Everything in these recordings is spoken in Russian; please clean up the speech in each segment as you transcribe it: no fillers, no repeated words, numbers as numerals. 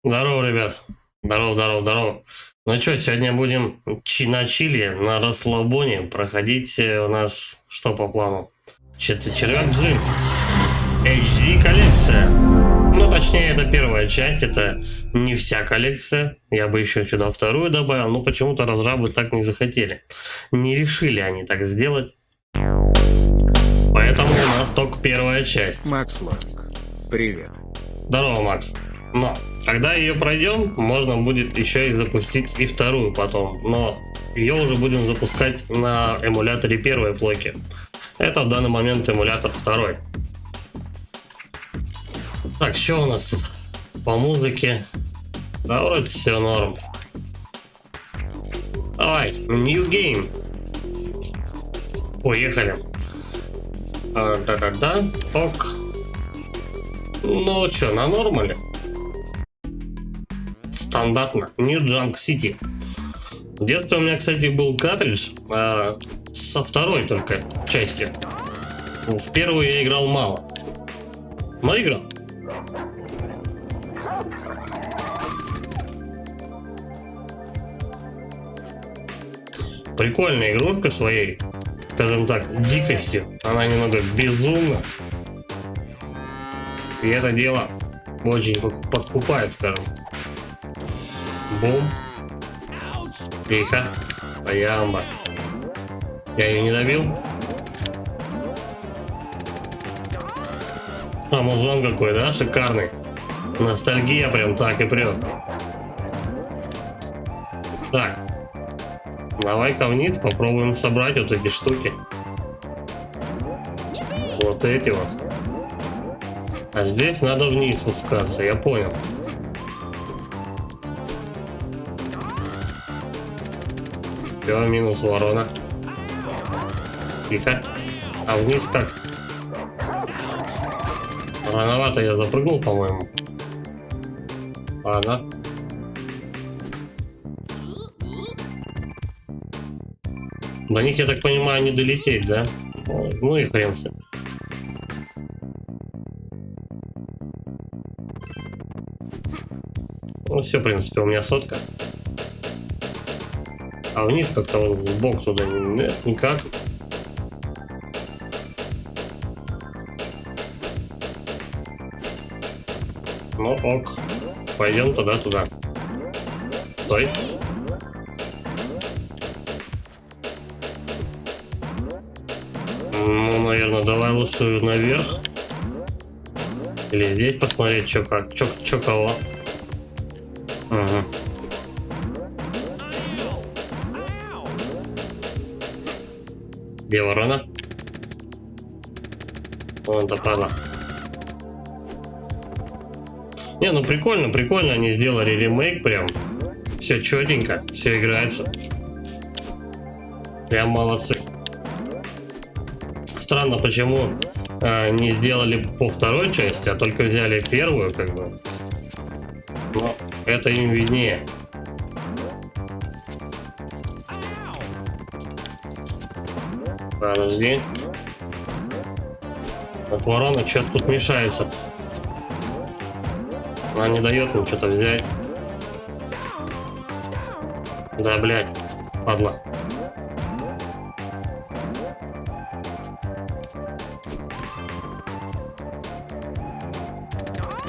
Здорово, ребят. Здорово, здорово, здорово. Ну что, сегодня будем на чили, на расслабоне проходить у нас что по плану? Червяк Джим. HD коллекция. Ну, точнее, это первая часть, это не вся коллекция. Я бы еще сюда вторую добавил, но почему-то разрабы так не захотели. Не решили они так сделать. Поэтому у нас только первая часть. Макс Лонг, привет. Здорово, Макс. Но когда ее пройдем, можно будет еще и запустить и вторую потом. Но ее уже будем запускать на эмуляторе первой плойки. Это в данный момент эмулятор второй. Так, что у нас тут по музыке? Да, вроде все норм. Давай, new game. Поехали. Да-да-да, ок. Ну что, на нормале? Стандартно. New Junk City. В детстве у меня, кстати, был картридж со второй только части. В первую я играл мало. Но играл. Прикольная игрушка своей, скажем так, дикостью. Она немного безумна. И это дело очень подкупает, скажем. Бум. Тихо. Паямба. Я ее не добил. А музон какой, да? Шикарный. Ностальгия прям так и прет. Так. Давай-ка вниз попробуем собрать вот эти штуки. Вот эти вот. А здесь надо вниз спускаться, я понял. Все, минус ворона. Тихо. А вниз как? Рановато я запрыгнул, по-моему. Ладно. До них, я так понимаю, не долететь, да? Ну и хрен с ним. Ну все, в принципе, у меня сотка. А вниз как-то вот сбоку туда нет, никак. Ну ок. Пойдем туда. Стой. Ну, наверное, давай лучше наверх. Или здесь посмотреть, что как, что кого. Ага. Где ворона? Вон топала. Не, ну прикольно они сделали ремейк прям. Все четенько, все играется. Прям молодцы. Странно, почему не сделали по второй части, а только взяли первую, как бы. Но это им виднее. Подожди. Вот ворона что-то тут мешается. Она не дает мне что-то взять. Да, блядь, падла.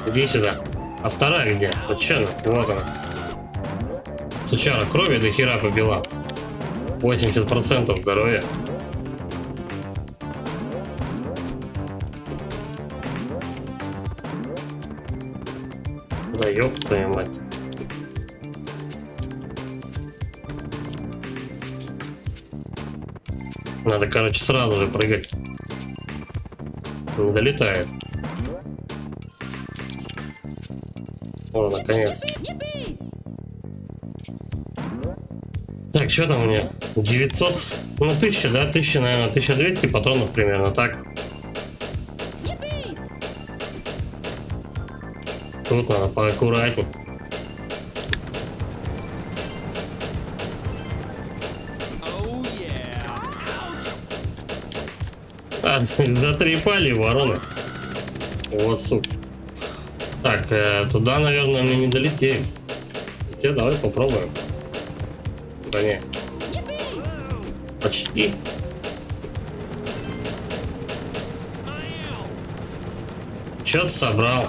Иди сюда. А вторая где? Вот что она? Вот она. Сучара, крови до хера побила. 80% здоровья. Да ёб твою мать. Надо, короче, сразу же прыгать. Не долетает. О, наконец. Так, что там у меня? 900? Ну, 1000, да? 1000, наверное, 1200 патронов примерно так. Тут надо поаккуратней. Затрепали вороны. Вот сука. Так, туда, наверное, мне не долететь. Хотя давай попробуем. Да не. Почти. Чё-то собрал.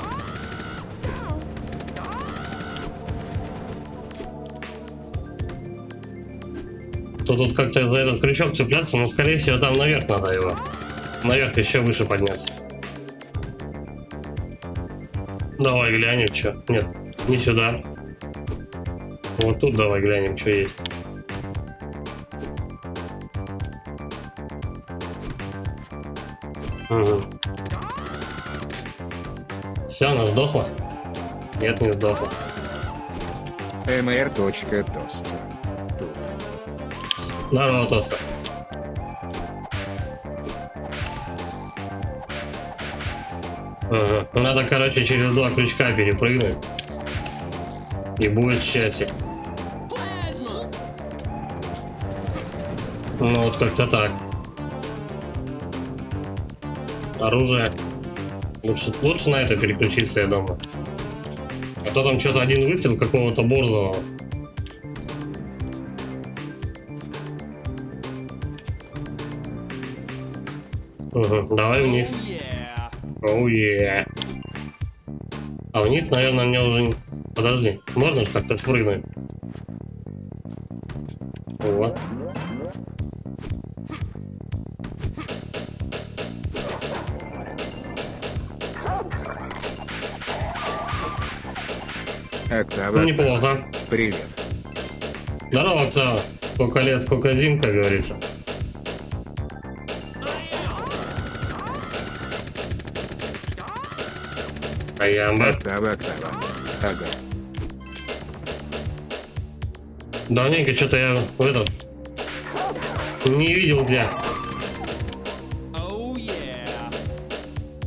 Тут как-то за этот крючок цепляться, но скорее всего там наверх надо его. Наверх еще выше подняться. Давай глянем, что. Нет, не сюда. Вот тут давай глянем, что есть. Угу. Все, она сдохла? Нет, не сдохла. mr.toaster. Тут. Здорово, Тостер. Ага. Надо, короче, через 2 крючка перепрыгнуть. И будет счастье. Ну вот как-то так. Оружие. Лучше на это переключиться, я думаю. А то там что-то один выстрел какого-то борзого. Угу, давай вниз. Оу, yeah. А вниз, наверное, мне уже... Подожди, можно же как-то спрыгнуть? Вот. Октава. Ну, неплохо. Привет. Здорово, Октава. Сколько лет, сколько зим, как говорится. А ямба? Октава. Ага. Давненько что-то я в этот... Не видел тебя.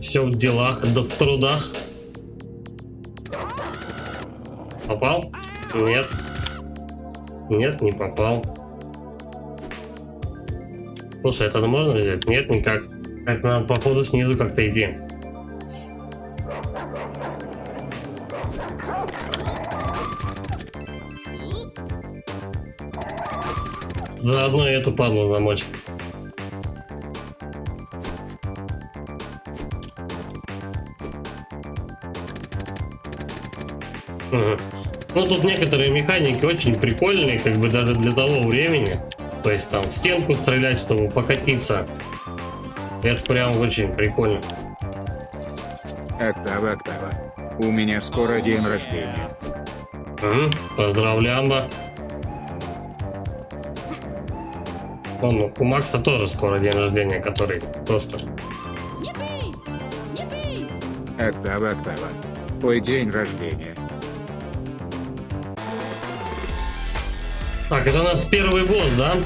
Все в делах, да в трудах. Попал? Нет. Нет, не попал. Слушай, это можно взять? Нет, никак. Так, надо походу снизу как-то идти. Заодно и эту падлу замочь. Угу. Ну, тут некоторые механики очень прикольные, как бы даже для того времени. То есть там в стенку стрелять, чтобы покатиться. Это прям очень прикольно. Октава. У меня скоро день рождения. Поздравляем. Вон, у Макса тоже скоро день рождения, который Тостер. Октава. Ой, день рождения. Так, это наш первый босс, да?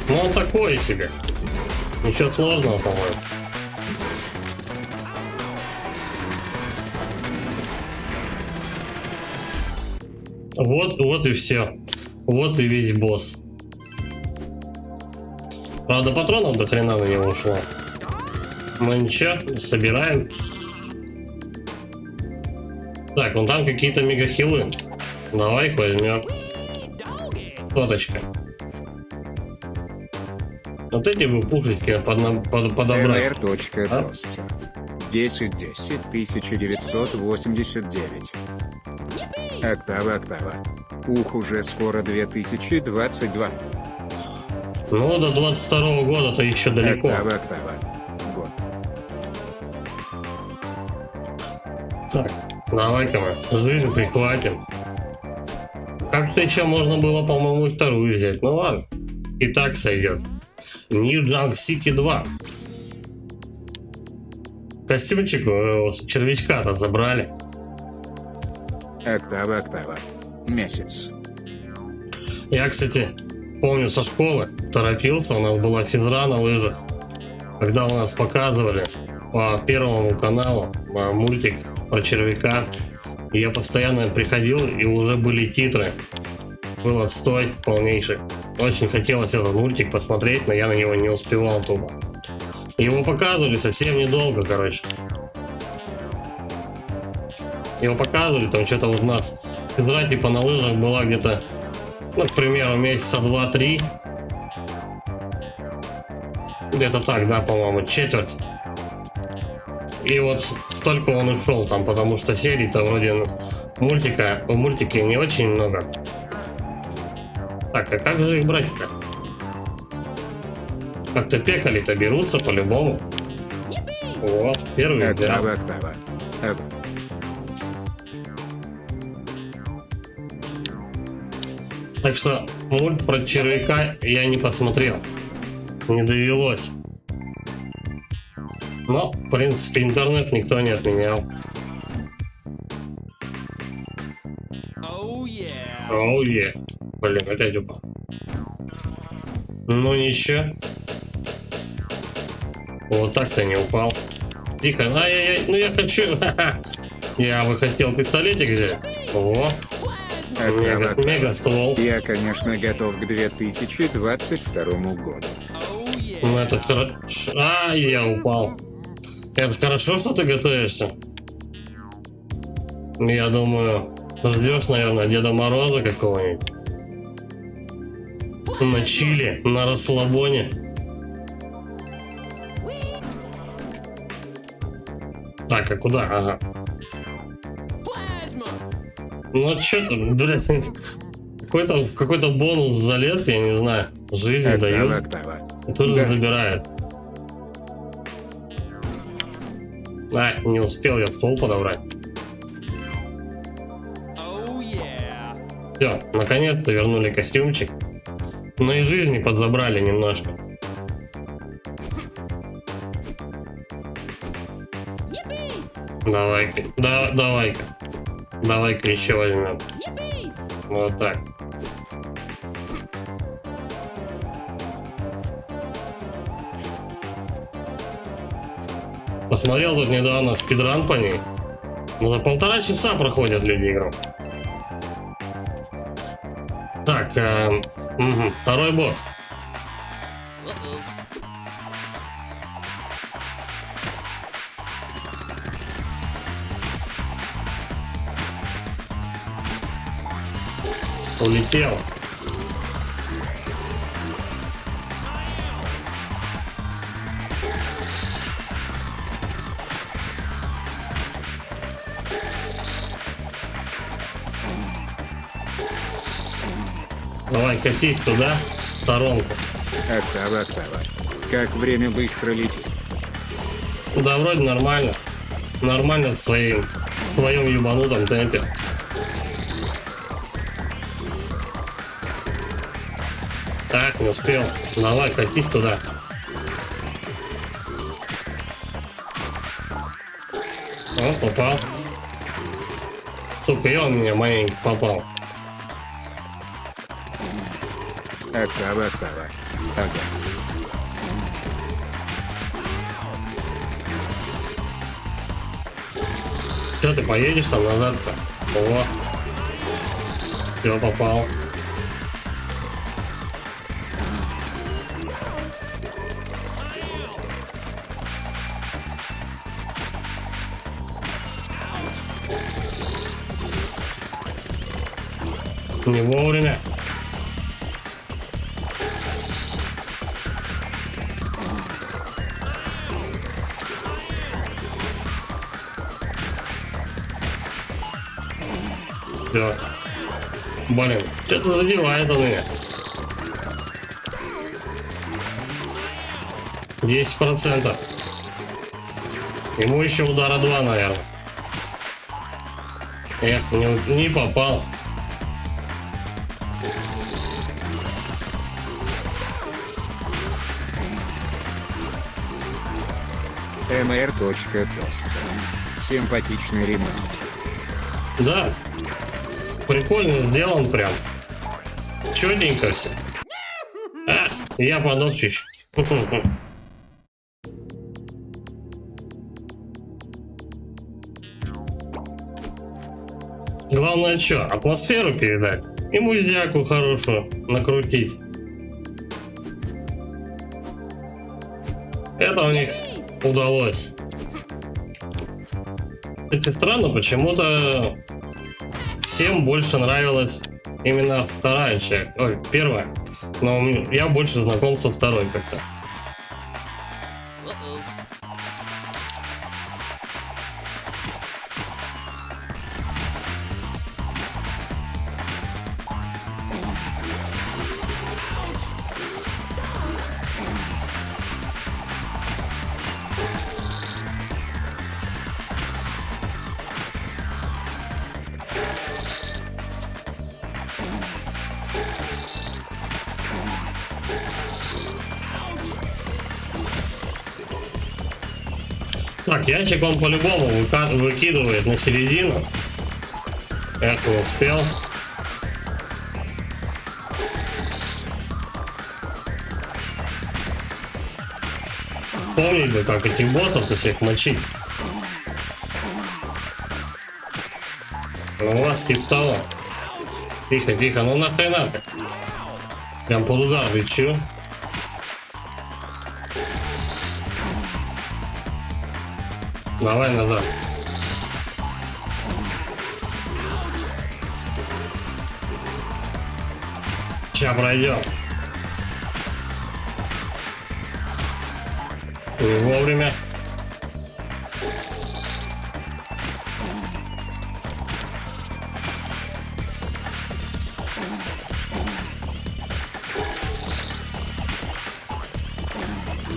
Ну, он такой себе. Ничего сложного, по-моему. Вот и все. Вот и весь босс. Правда, патронов до хрена на него ушло. Ну ничего, собираем. Так, вон там какие-то мегахилы. Давай их возьмем. Соточка. Вот эти бы пушечки подобрать. mr.toaster. 10-10-1989. Октава. Ух, уже скоро 2022. Ну, до 22 года-то еще далеко. Октава. Год. Так, давай-ка мы жизнь прихватим. Как-то еще можно было, по-моему, и вторую взять. Ну ладно, и так сойдет. New Junk City 2. Костюмчик червячка-то забрали. Октава. Месяц. Я, кстати, помню со школы, торопился, у нас была физра на лыжах. Когда у нас показывали по Первому каналу мультик про червяка, я постоянно приходил, и уже были титры. Был отстой полнейший. Очень хотелось этот мультик посмотреть, но я на него не успевал тупо. Его показывали совсем недолго, короче. Его показывали, там что-то вот у нас игра типа на лыжах была где-то, ну, к примеру, месяца 2-3. Где-то так, да, по-моему, четверть. И вот столько он ушел там, потому что серий-то вроде в мультике не очень много. Так, а как же их брать-то? Как-то пекали-то берутся по-любому. О, первый взял. Октава. Так что мульт про червяка я не посмотрел. Не довелось. Но, в принципе, интернет никто не отменял. Оу е. Блин, опять упал. Ну ничего. Вот так-то не упал. Тихо. Ай-яй-яй. Ну я хочу. Я бы хотел пистолетик взять. О. Мега ствол. Я, конечно, готов к 2022 году. Ну это хорошо. А, я упал. Это хорошо, что ты готовишься. Я думаю, ждешь, наверное, Деда Мороза какого-нибудь. На чили, на расслабоне. Так, а куда? Ага. Ну что там, блядь, какой-то бонус за лет, я не знаю, жизни дают, Октава. и тут же Да. забирают. А, не успел я ствол подобрать. Все, наконец-то вернули костюмчик. Но и жизни подзабрали немножко. Давай-ка, давай-ка. Давай-ка еще возьмем. Вот так. Посмотрел тут недавно спидран по ней. Ну, за 1,5 часа проходят люди игру. Так, второй босс. Улетел. Давай, катись туда, в сторонку. Октава. Как время быстро летит. Да, вроде нормально. Нормально в своем ебанутом темпе. Так, не успел. Давай, катись туда. О, попал. Сука, и он меня маленько попал. Октава. Ага. Че ты поедешь там назад-то? О, все, попал. Не вовремя. Все. Блин, что-то задевает он меня. 10%. Ему еще удара 2, наверное. Эх, не попал. mr.toaster. Симпатичный ремастер. Да. Прикольно сделан прям. Чётенько все. Ах, я подох чуть. Главное что, атмосферу передать и музяку хорошую накрутить. это у них удалось. Кстати, странно, почему-то всем больше нравилась именно вторая часть. Ой, первая. Но я больше знаком со второй как-то. Так, ящик он по-любому выкидывает на середину. Я не успел. Вспомнить бы, как этих ботов всех мочить. Ну вот, типа того. Тихо, тихо, ну нахрена ты? Прям под удар лечу. Давай назад. Сейчас пройдем. Не вовремя.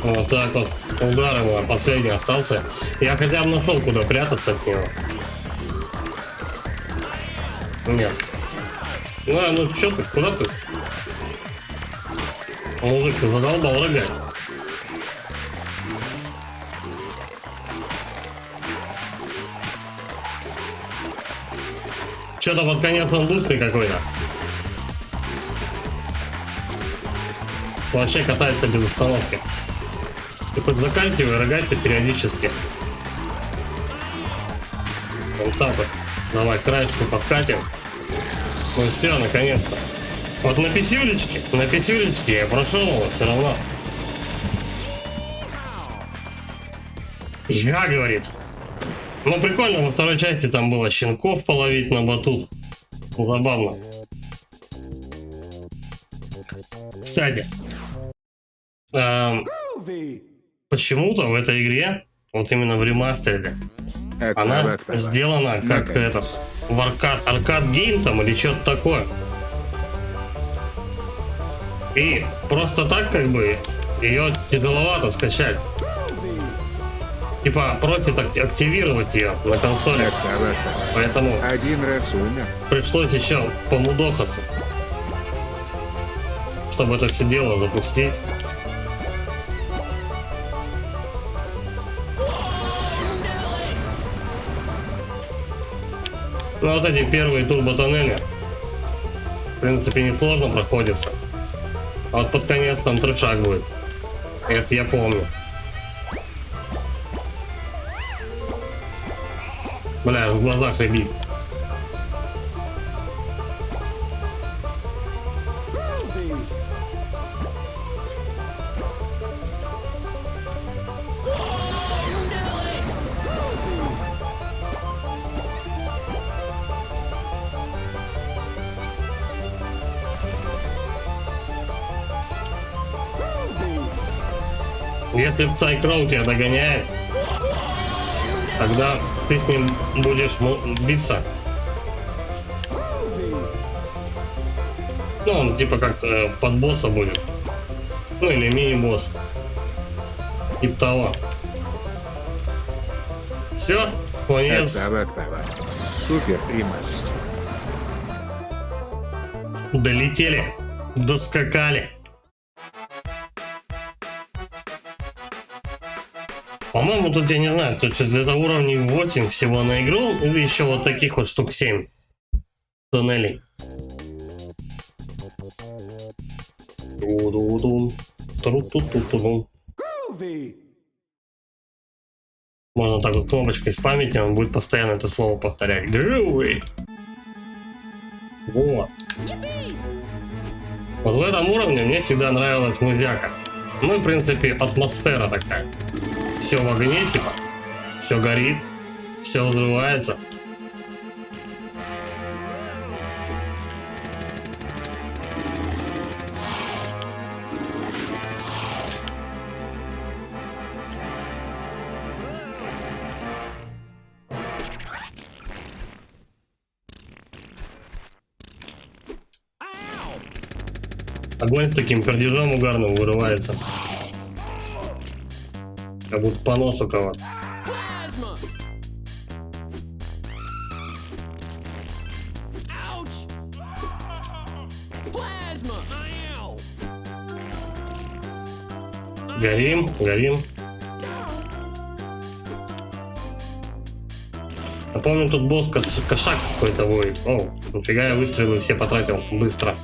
Вот так вот. Удар его, последний остался. Я хотя бы нашел, куда прятаться от него. Нет. Ну что ты, куда ты? Мужик, ты задолбал рыгать. Что-то под конец он душный какой-то. Вообще катается без установки. Ты хоть заканчивай рыгать-то периодически. Вот так вот. Давай краешку подкатим. Ну все, наконец-то. Вот на писюлечке я прошел его все равно. Я, говорит. Ну прикольно, во второй части там было щенков половить на батут. Забавно. Кстати. Почему-то в этой игре, вот именно в ремастере, она сделана как этот, в аркад гейм там или что-то такое. И просто так как бы ее тяжеловато скачать. Типа просит активировать ее на консоли. Поэтому один раз умер. Пришлось еще помудохаться, чтобы это все дело запустить. Ну вот эти первые турбо-тоннели, в принципе, несложно проходится. А вот под конец там трешак будет. Это я помню. Бля, аж в глазах рябит. Если Псай Кроу тебя догоняет, тогда ты с ним будешь биться. Ну, он типа как под босса будет. Ну, или мини-босс. Типа того. Все, конец. Супер ремастер. Долетели, доскакали. По-моему, тут, я не знаю, тут где-то уровней 8 всего на игру, или еще вот таких вот штук 7 туннелей. Можно так вот кнопочкой спамить, и он будет постоянно это слово повторять. Groovy. Вот. Вот в этом уровне мне всегда нравилась музяка. Ну, в принципе, атмосфера такая. Все в огне, типа. Все горит, все взрывается. Огонь с таким пердежом угарным вырывается. Как будто по носу кого-то. Горим, горим. Я помню, тут босс кошак какой-то воет. О, нифига, я выстрелы все потратил быстро.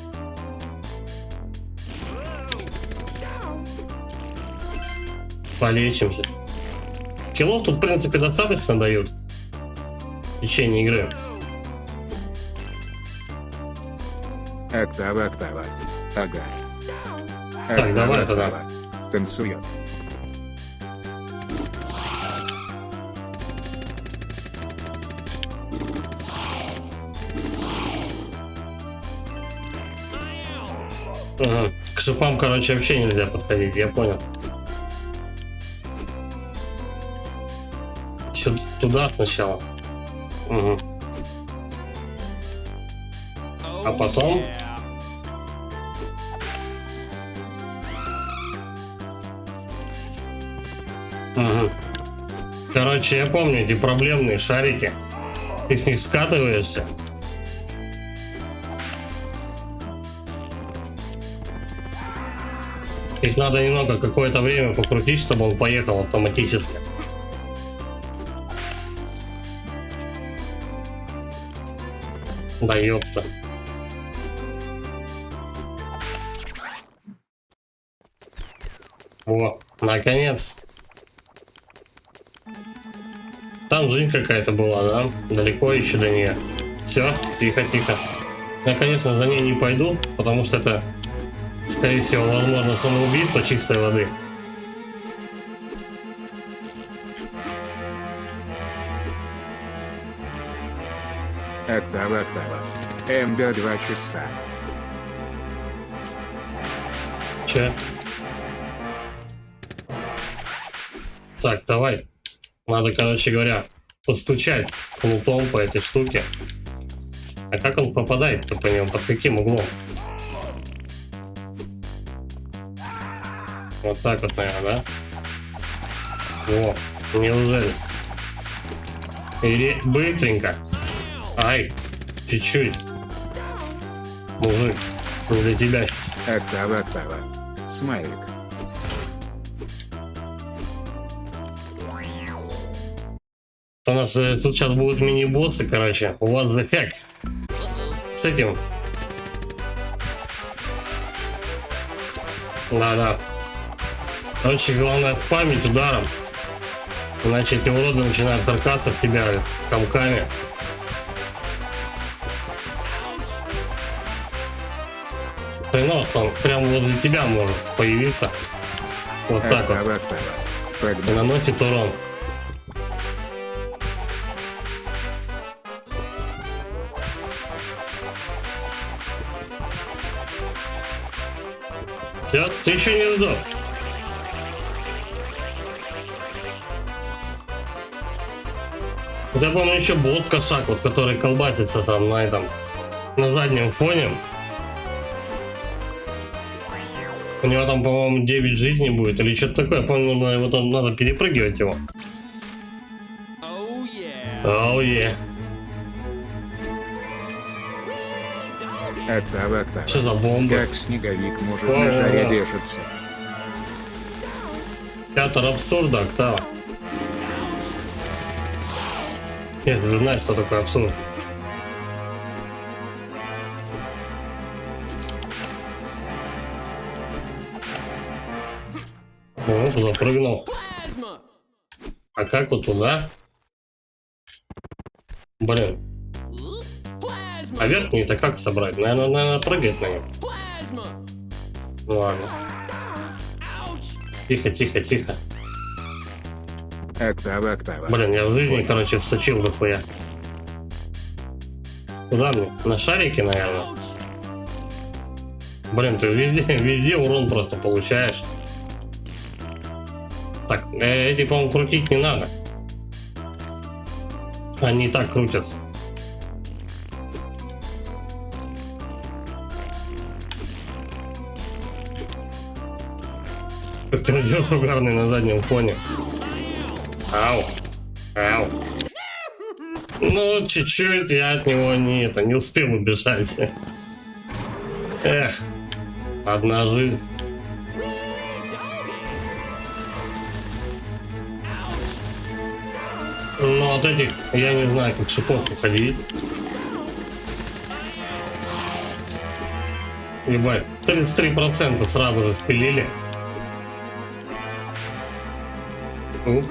Полечимся. Киллов тут, в принципе, достаточно дают в течение игры. Октава, октава. Ага. Так, давай тогда. Танцует. Ага. К шипам, короче, вообще нельзя подходить, я понял. Туда сначала. Угу. А потом. Угу. Короче, я помню эти проблемные шарики. Ты с них скатываешься. Их надо немного какое-то время покрутить, чтобы он поехал автоматически. Да ёпта. О, наконец. Там жизнь какая-то была, да? Далеко еще до нее. Все, тихо, тихо. Я, конечно, за ней не пойду, потому что это, скорее всего, возможно, самоубийство чистой воды. Октава, октава. МД 2 часа. Че? Так, давай. Надо, короче говоря, постучать кнутом по этой штуке. А как он попадает-то по нему? Под каким углом? Вот так вот, наверное, да? О, неужели? Или быстренько. Ай, чуть-чуть. Мужик, не для тебя сейчас. Октава, октава. Смайлик. У нас тут сейчас будут мини-боссы, короче. У вас the heck. С этим. Да-да. Короче, главное спамить ударом. Иначе эти уроды начинают торкаться в тебя комками. Хренос там прямо возле тебя может появиться. Вот так вот. Октава, октава. И Погнали. наносит урон. Все, ты еще не сдох. Вот я помню еще босс кошак, вот который колбасится там на этом, на заднем фоне. У него там, по-моему, 9 жизней будет или что-то такое. Я помню, надо перепрыгивать его. Оу е. Октава, октава. Что за бомба? Как снеговик может О-о-о. на жаре держаться. Театр абсурда, октава. Нет, ты же знаешь, что такое абсурд. О, запрыгнул. А как вот туда? Блин. А верхний-то как собрать? Наверное, прыгать на нем. Ну ладно. Тихо, тихо, тихо. Октава. Блин, я в жизни, короче, всучил дохуя. Куда мне? На шарике, наверное. Блин, ты везде урон просто получаешь. Так, эти, по-моему, крутить не надо. Они и так крутятся. Крадешь угарный на заднем фоне. Ау. Ау. Ну, чуть-чуть я от него не успел убежать. Эх, одна жизнь. Ну, от этих я не знаю, как шипов уходить. Ебать, 33% сразу же спилили. Ух.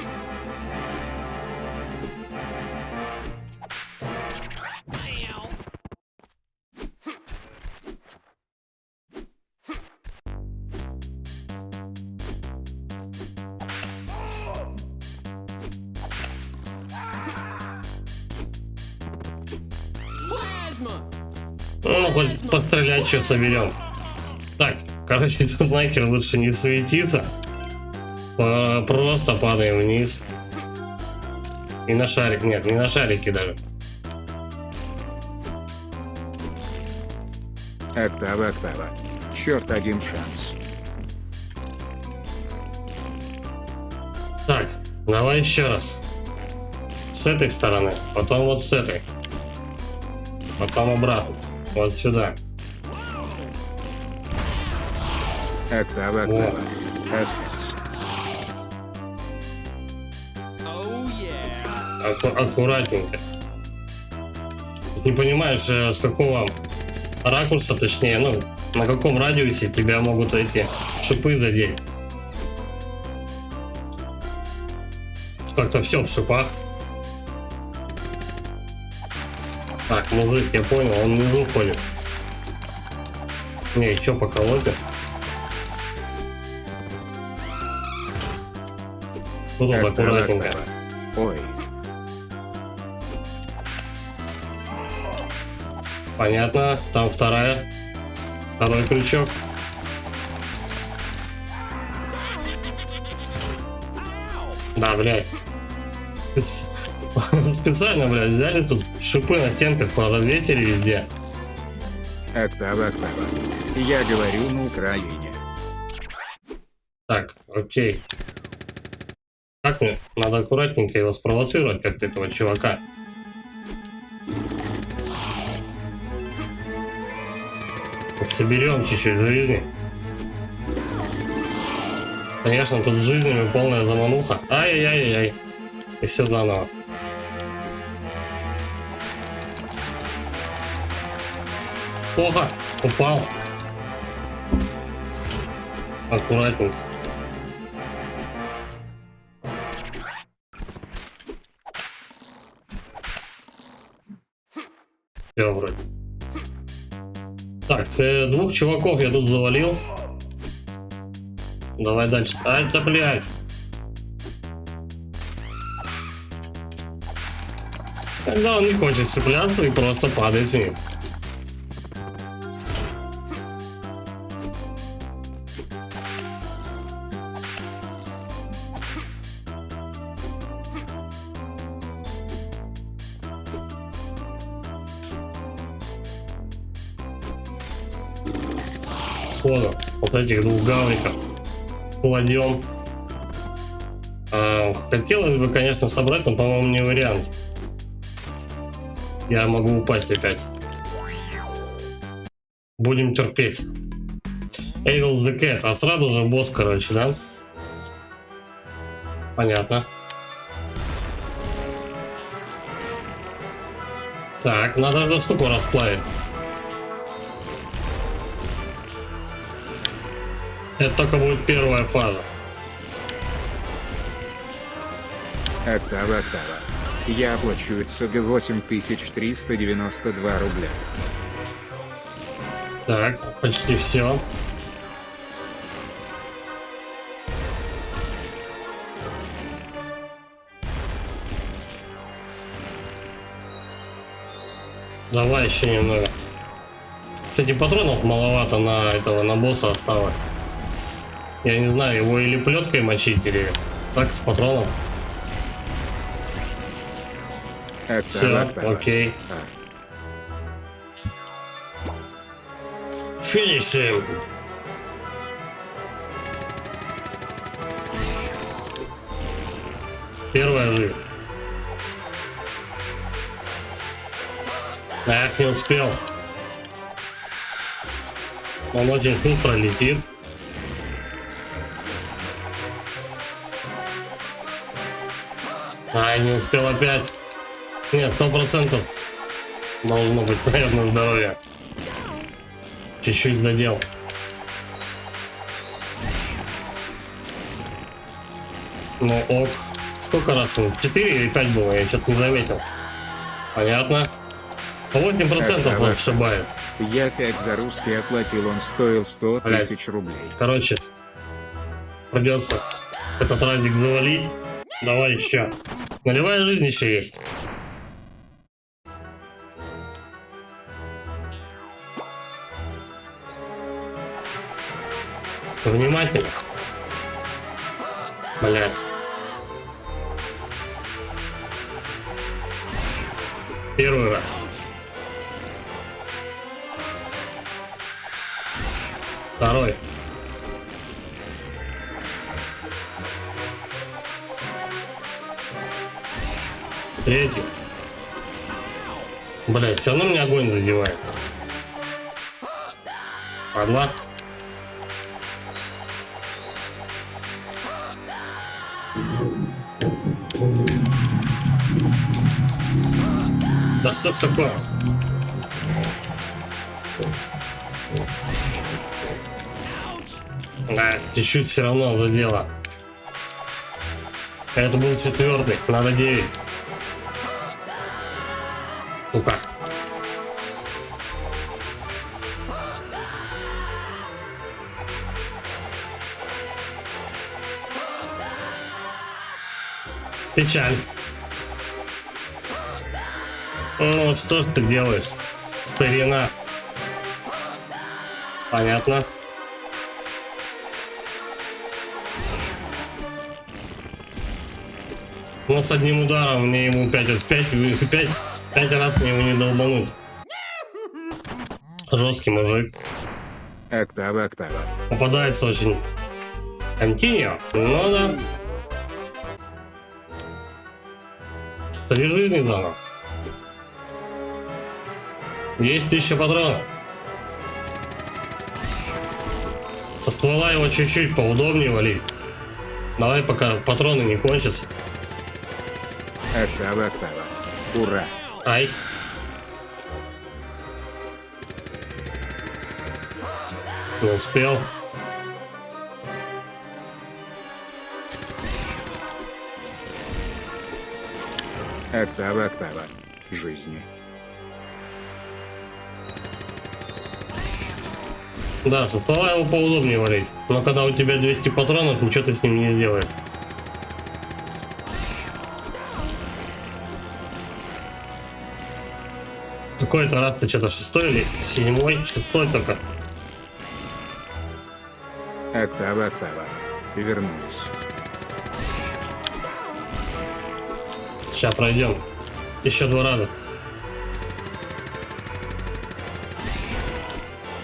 Ну, хоть пострелять, что соберем. Так, короче, тут нахер лучше не светиться. Просто падаем вниз. И на шарик. Нет, не на шарике даже. Октава. Черт, один шанс. Так, давай еще раз. С этой стороны, потом вот с этой. Потом обратно. Вот сюда. Октава. Остался. Аккуратненько. Не понимаешь, с какого ракурса, точнее, ну, на каком радиусе тебя могут эти шипы задеть. Как-то все в шипах. Так, мужик, я понял, он внизу ходит. Не, еще поколотит. Тут вот аккуратненько. Ой. Понятно, там второй крючок. Да, блядь. Специально, блядь, взяли тут шипы на стенках, прораветили везде. Октава. Я говорю на Украине. Так, окей. Как мне? Надо аккуратненько его спровоцировать, как этого чувака. Соберем чуть-чуть жизни. Конечно, тут с жизнями полная замануха. Ай-яй-яй-яй. И все заново. Плохо. Упал. Аккуратненько. Все вроде. Так, двух чуваков я тут завалил. Давай дальше. Ай, да, блядь. Тогда он не хочет цепляться и просто падает вниз. Сходу вот этих двух гавриков кладем. Хотелось бы, конечно, собрать, но, по-моему, не вариант. Я могу упасть опять. Будем терпеть. Evil the Cat. А сразу же босс, короче, да? Понятно. Так, надо эту штуку расплавить. Это только будет первая фаза. Октава. Я оплачу ЦГ 8392 рубля. Так, почти все. Давай еще немного. Кстати, патронов маловато на этого, на босса осталось. Я не знаю, его или плеткой мочить, или так с патроном. Все, окей. Финишим. Первая жизнь. Эх, не успел. Он очень быстро летит. Ай, не успел опять. Нет, 100% должно быть, наверное, здоровье. Чуть-чуть задел. Ну ок. Сколько раз? 4 или 5 было? Я что-то не заметил. Понятно. 8% он ошибает. Я 5 за русский оплатил, он стоил 100 тысяч рублей. Короче, придется этот разик завалить. Давай еще. Нулевая жизнь еще есть. Внимательно. Блядь. Первый раз. Второй. Третий. Блядь, все равно меня огонь задевает. Падла. Да что ж такое? Да, чуть-чуть все равно задело. Это был 4-й, надо 9. Ну-ка. Печаль. Ну, что ж ты делаешь, старина? Понятно. Но с одним ударом мне ему 5 раз мне его не долбануть. Жесткий мужик. Октава. Попадается очень. Континью. Ну да. 3 жизни заново. Есть 1000 патронов. Со ствола его чуть-чуть поудобнее валить. Давай, пока патроны не кончатся. Октава. Ура. Ай. Не успел. Октава. Жизни. Да, со ствола его поудобнее валить. Но когда у тебя 200 патронов, ничего ты с ним не сделаешь. Какой-то раз ты что-то 6-й или 7-й? 6-й только. Октава. Вернулись. Сейчас пройдем. Еще 2 раза.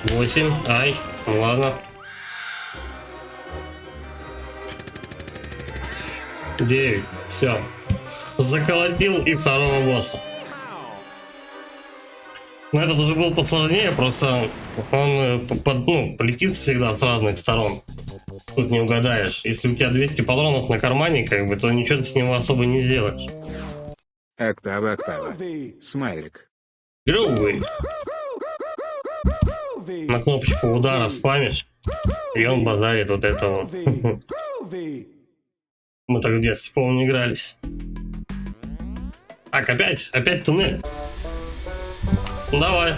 8. Ай. Ну ладно. 9. Все. Заколотил и второго босса. Но этот уже был посложнее, просто он полетит всегда с разных сторон. Тут не угадаешь. Если у тебя 200 патронов на кармане, как бы, то ничего ты с ним особо не сделаешь. Октава. Смайлик. Грубый. На кнопочку удара спамишь, и он базарит вот это вот. Мы так в детстве, по-моему, игрались. Так, опять туннель. Давай.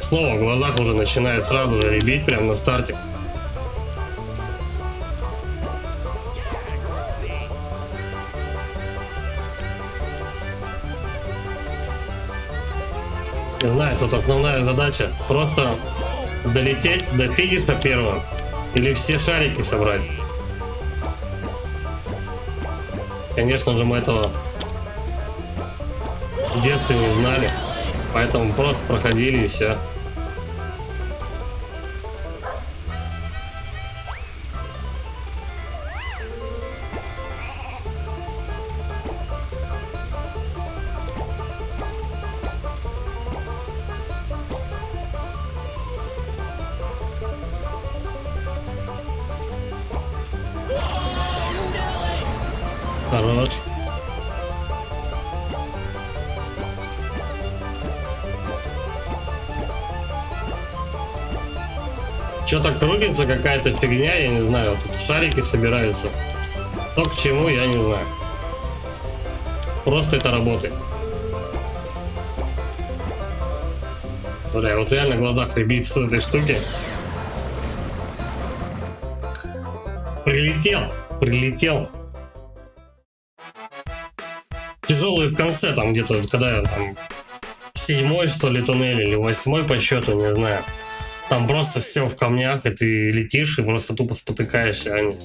Снова в глазах уже начинает сразу же рябить прямо на старте. Не знаю, тут основная задача просто долететь до финиша первым или все шарики собрать. Конечно же, мы этого в детстве не знали, поэтому просто проходили и все. Хорош. Что-то крутится какая-то фигня, я не знаю. Тут шарики собираются. То к чему, я не знаю. Просто это работает. Бля, вот реально в глазах рябит с этой штуки. Прилетел. Тяжелый в конце, там где-то, когда там 7-й, что ли, туннель, или 8-й по счету, не знаю. Там просто все в камнях, и ты летишь, и просто тупо спотыкаешься о них.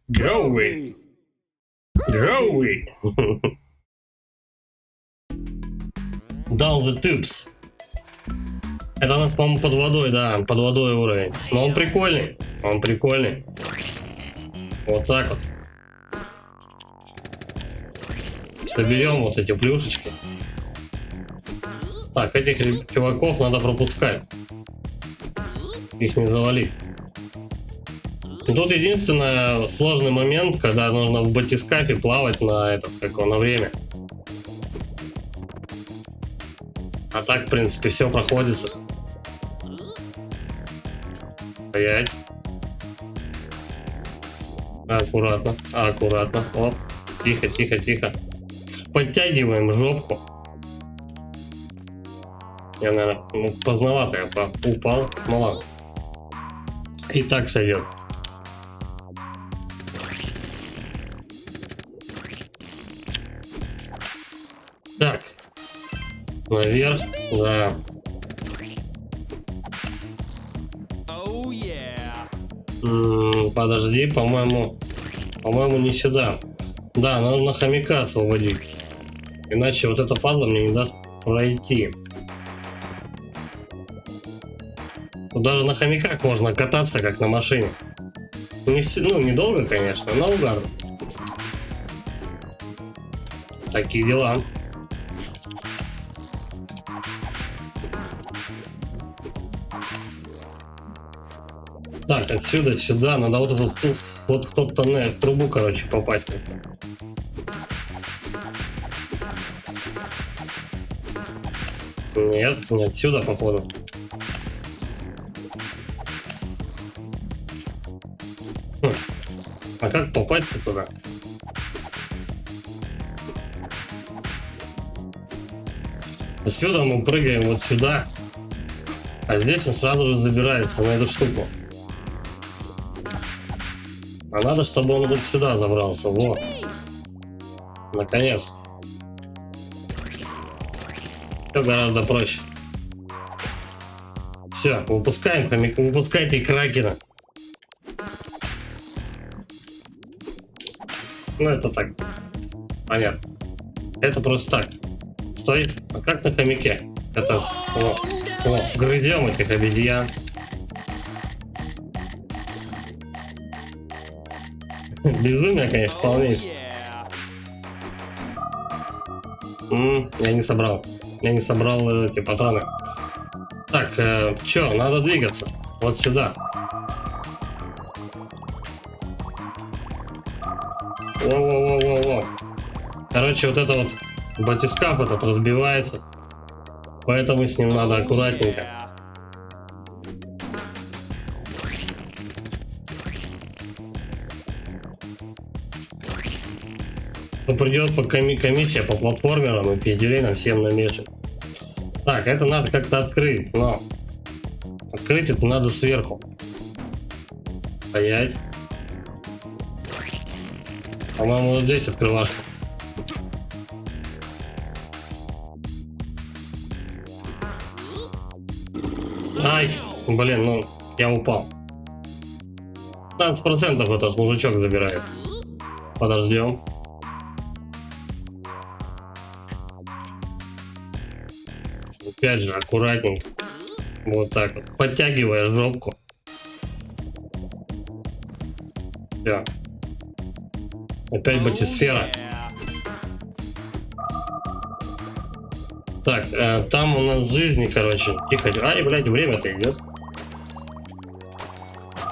Groovy. Down the tubes. Это у нас, по-моему, под водой, да, под водой уровень. Но он прикольный. Вот так вот. Соберем вот эти плюшечки. Так, этих чуваков надо пропускать. Их не завалить. Тут единственный сложный момент, когда нужно в батискафе плавать на на время. А так, в принципе, все проходится. Стоять. Аккуратно. Оп. Тихо. Подтягиваем жопку. Я, наверное, поздновато я упал. Ну ладно. И так сойдет. Так. Наверх, да. Подожди, по-моему, не сюда. Да, нужно хомяка освободить. Иначе вот эта падла мне не даст пройти. Тут даже на хомяках можно кататься, как на машине. Недолго, конечно, но угарно. Такие дела. Так, отсюда сюда надо вот в тот тоннель, в трубу, короче, попасть как-то. Нет, не отсюда, походу. А как попасть туда? Отсюда мы прыгаем вот сюда, а здесь он сразу же добирается на эту штуку. А надо, чтобы он вот сюда забрался. Вот. Наконец. Все гораздо проще. Все, выпускаем хомяка. Выпускайте кракена. Ну, это так. Понятно. Это просто так. Стой. А как на хомяке? Это... Грызем этих обезьян. Безумие, конечно, вполне. Я не собрал эти патроны. Так, чё, надо двигаться. Вот сюда. Во. Короче, вот это вот батискаф этот разбивается. Поэтому с ним надо аккуратненько. Придет по комиссия по платформерам и пизделей нам всем намешать. Так, это надо как-то открыть, но открыть это надо сверху. Стоять. По-моему, вот здесь открывашка. Ай, блин, ну, я упал. 15% этот мужичок забирает. Подождем. Опять же, аккуратненько. Вот так вот. Подтягивая жопку. Все. Опять батисфера. Так, там у нас жизни, короче. Тихо. Ай, блядь, время-то идет.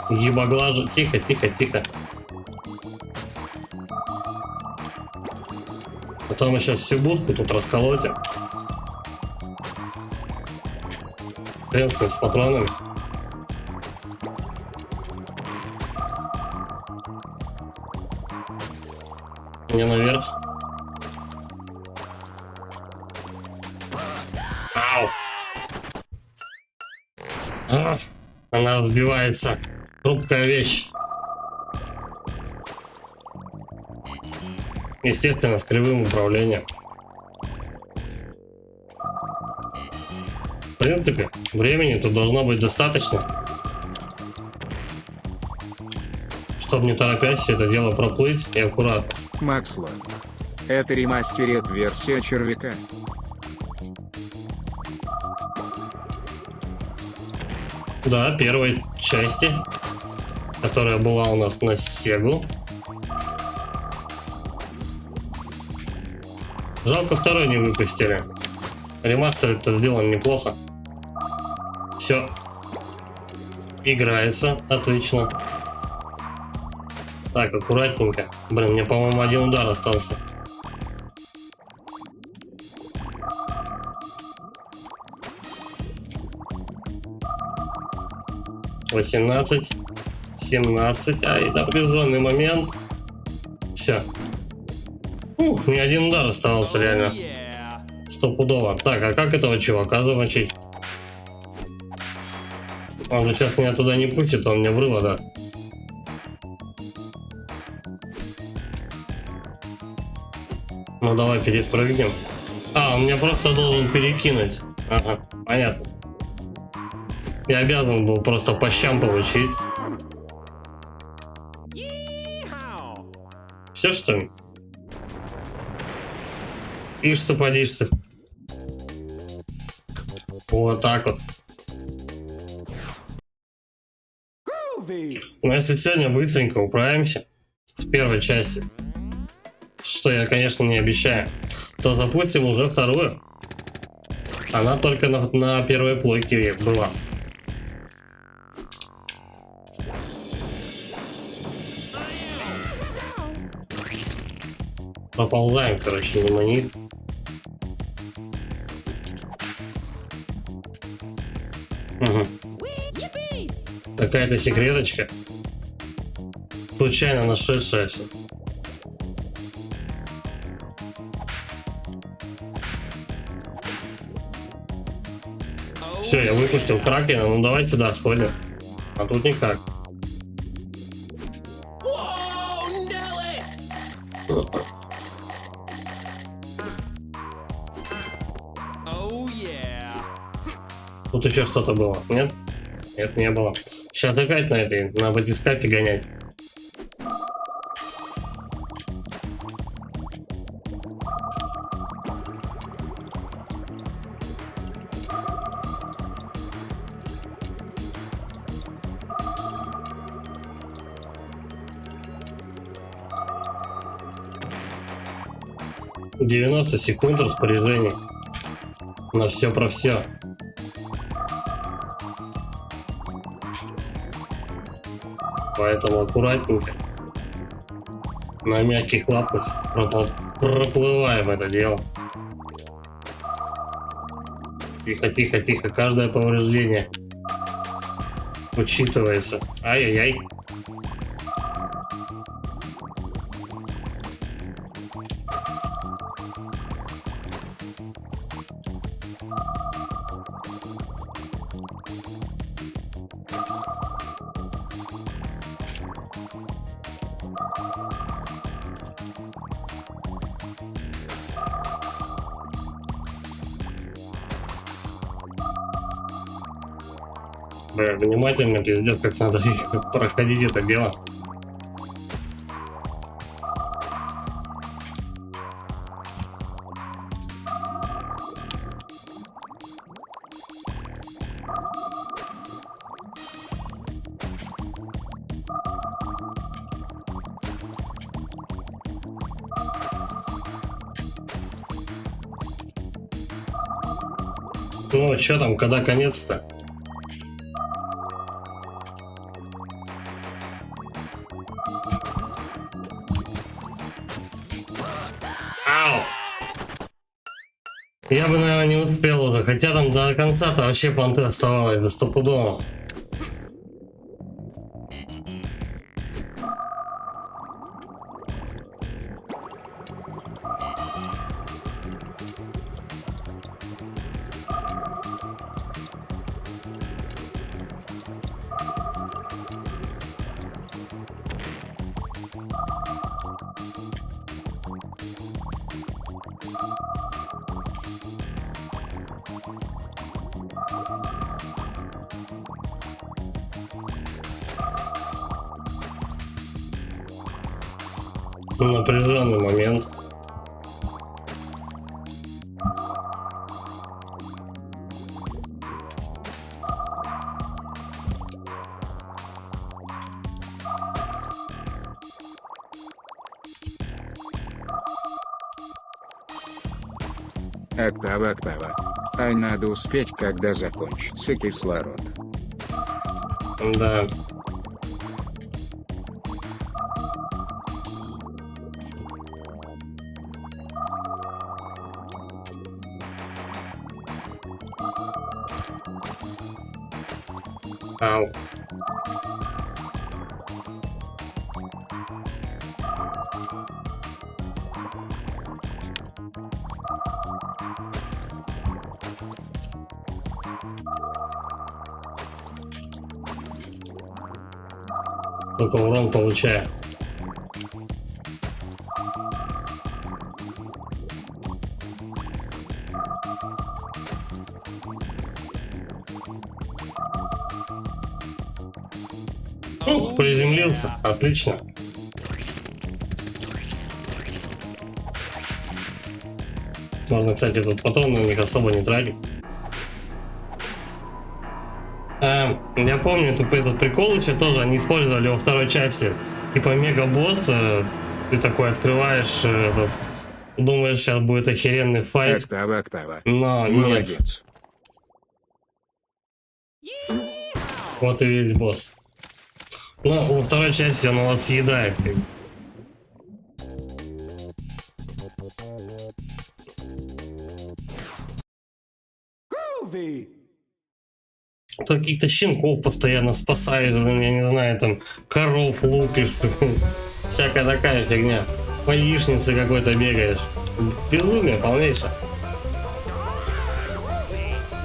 Ебоглажу. Тихо, тихо, тихо. Потом мы сейчас всю будку тут расколотим. Хрен с патронами. Мне наверх. Ау. Она разбивается. Хрупкая вещь. Естественно, с кривым управлением. В принципе, времени тут должно быть достаточно, чтобы не торопясь все это дело проплыть и аккуратно. Максло. Это ремастерит версия червяка. Да, первой части, которая была у нас на Сегу. Жалко, второй не выпустили. Ремастер это сделан неплохо. Все играется отлично. Так, аккуратненько. Блин, мне, по-моему, один удар остался. «18, 17». Ай, напряженный момент. Все. Не один удар оставался реально. Стопудово. Так, а как этого чувака замочить? Он же сейчас меня туда не пустит, он мне в рыло даст. Ну давай перепрыгнем. А, он меня просто должен перекинуть. Ага, понятно. Я обязан был просто по щам получить. Все, что ли? Ишь ты, подишь ты. Вот так вот. Ну, если сегодня быстренько управимся с первой части, что я, конечно, не обещаю, то запустим уже вторую. Она только на первой плойке была. Проползаем, короче, мимо них. Угу. Какая-то секреточка, случайно нашедшаяся. Все, я выпустил кракена, ну давайте туда сходим. А тут никак. Тут еще что-то было, нет? Нет, не было. Сейчас опять на батискапе гонять. — 90 секунд распоряжения. На все про все. Поэтому аккуратненько, на мягких лапках проплываем это дело. Тихо, тихо, тихо. Каждое повреждение учитывается. Ай-яй-яй. Внимательно, пиздец, как надо проходить это дело. Ну, что там, когда конец-то? Ау! Я бы, наверное, не успел уже, хотя там до конца-то вообще понты оставалось, до стопудово. Напряженный момент. Октава. А надо успеть, когда закончится кислород. Да. Ау. Только урон получаю. Ух, приземлился. Отлично. Можно, кстати, тут потом на них особо не тратить. Я помню этот прикол еще тоже они использовали во второй части. Типа мега-босс, ты такой открываешь этот, думаешь, сейчас будет охеренный файт. Октава. Но Молодец. нет. Вот и весь босс. Но во второй части он его съедает. То каких-то щенков постоянно спасаешь, я не знаю, там коров лупишь, всякая такая фигня. По яичнице какой-то бегаешь. Безумие полнейшее.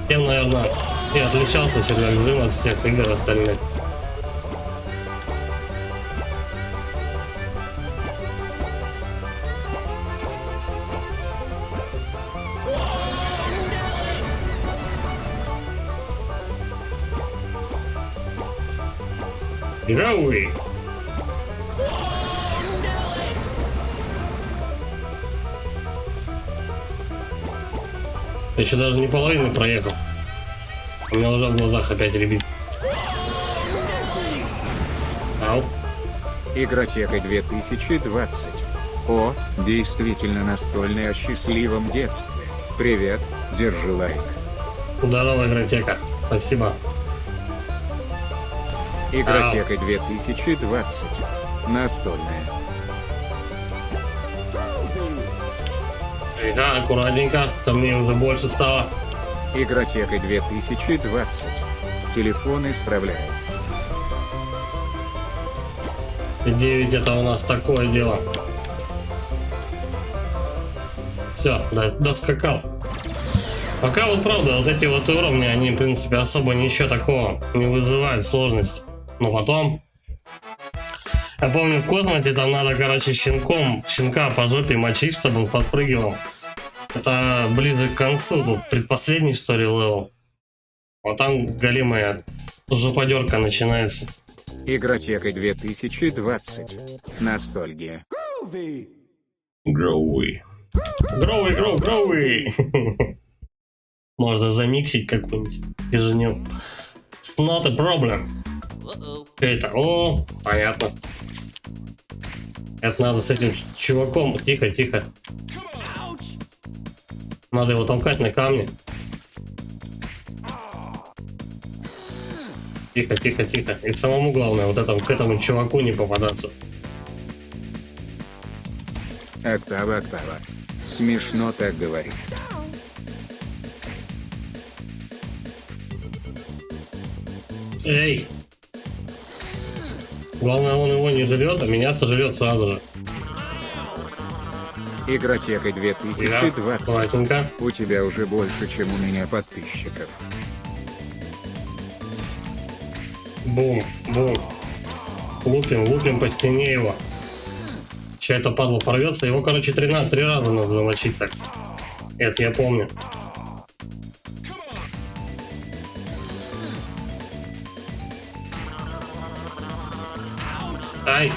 Тем, наверное, и отличался Червяк Джим от всех игр остальных. Игровые. Я еще даже не половину проехал. У меня уже в глазах опять ребит. Ау. Игротека 2020. О, действительно настольный о счастливом детстве. Привет, держи лайк. Здорово, Игротека. Спасибо. Игротека 2020. Настольная. Ага, аккуратненько. Ко мне уже больше стало. Игротека 2020. Телефон исправляет. 9 это у нас такое дело. Все, доскакал. Пока вот правда, вот эти вот уровни, они в принципе особо ничего такого не вызывают сложности. Но потом... Я помню, в космосе там надо, короче, щенка по жопе мочить, чтобы он подпрыгивал. Это ближе к концу, тут предпоследний, что ли, левел. Вот там голимая жоподерка начинается. Игротека 2020. Ностальгия. Гроуи. Гроуи. Можно замиксить какую-нибудь фигню. It's not a problem. Это, о, понятно. Это надо с этим чуваком. Тихо. Надо его толкать на камни. Тихо. И самому главное, вот этому, к этому чуваку не попадаться. Октава. Смешно так говорить. Эй! Главное, он его не жрет, а меня сожрет сразу же. Игротека 2020. Аккуратненько. У тебя уже больше, чем у меня подписчиков. Бум. Лупим по стене его. Сейчас это падла порвется. Его, короче, 3 раза надо замочить так. Это я помню. Ай!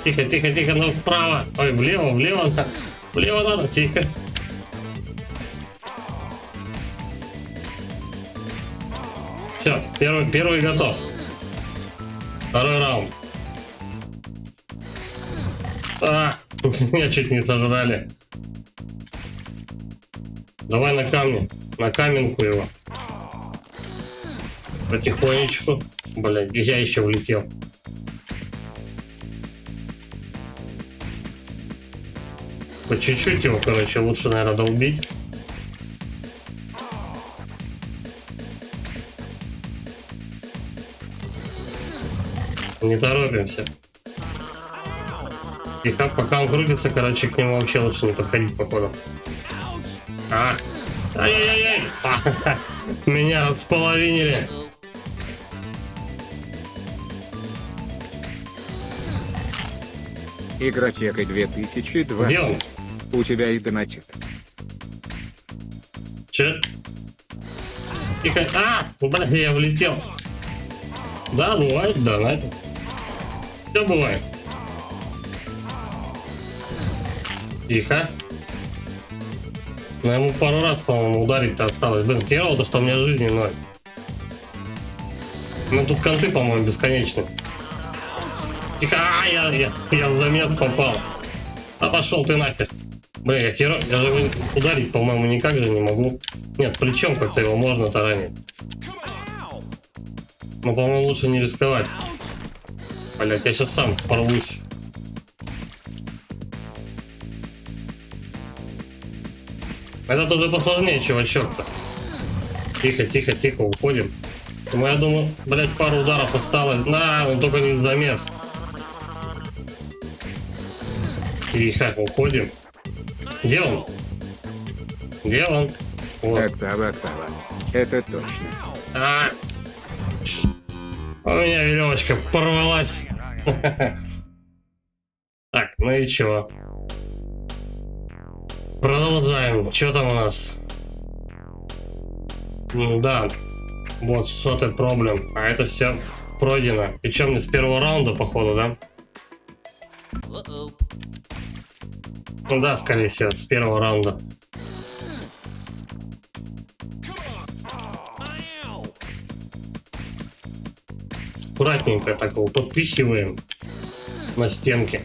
Тихо, ну вправо. Ой, влево надо, тихо. Все, первый готов. Второй раунд. Меня чуть не сожрали. Давай на камни. На каменку его. Потихонечку. Блядь, я еще влетел. По чуть-чуть его, короче, лучше, наверное, долбить. Не торопимся. И как пока он крутится, короче, к нему вообще лучше не подходить, походу. Ай-яй-яй! Меня располовинили. Игротека 2020. Где он? У тебя и донатит. Че? Тихо. Блин, я влетел. Да, бывает, донатит. Все бывает. Тихо. Но ему пару раз, по-моему, ударить-то осталось. Блин, херово-то, что у меня жизни 0. Ну тут конты, по-моему, бесконечны. Тихо, я в замес попал. Пошел ты нахер. Блин, я же его ударить, по-моему, никак же не могу. Нет, плечом как-то его можно таранить. Но, по-моему, лучше не рисковать. Блять, я сейчас сам порвусь. Это уже посложнее, чувачок-то. Тихо, уходим. Ну, я думаю, блять, пару ударов осталось. Он только не замес. Тихо, уходим. Где он? Вот. Октава. Это точно. У меня веревочка порвалась. Так, ну и чего? Продолжаем. Что там у нас? Да. Вот, что-то проблем. А это все пройдено. Причем не с первого раунда, походу, да? Ну да, скорее всего, с первого раунда. Аккуратненько так его подпихиваем на стенки.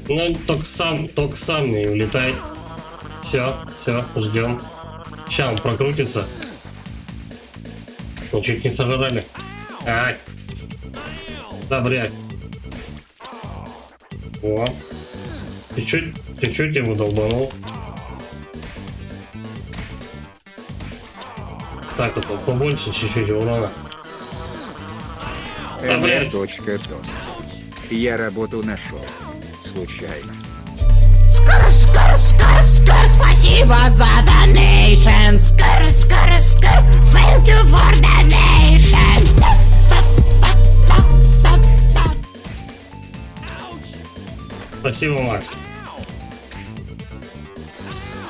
Ну, только сам не улетай. Все, ждем. Сейчас он прокрутится. Ну, чуть не сожрали. Да, блядь. О. Чуть-чуть его долбанул. Так вот, побольше чуть-чуть урона. Да, блядь. Тост. Я работу нашел. Случайно. Спасибо за donation. Thank you for donation. Спасибо, Макс.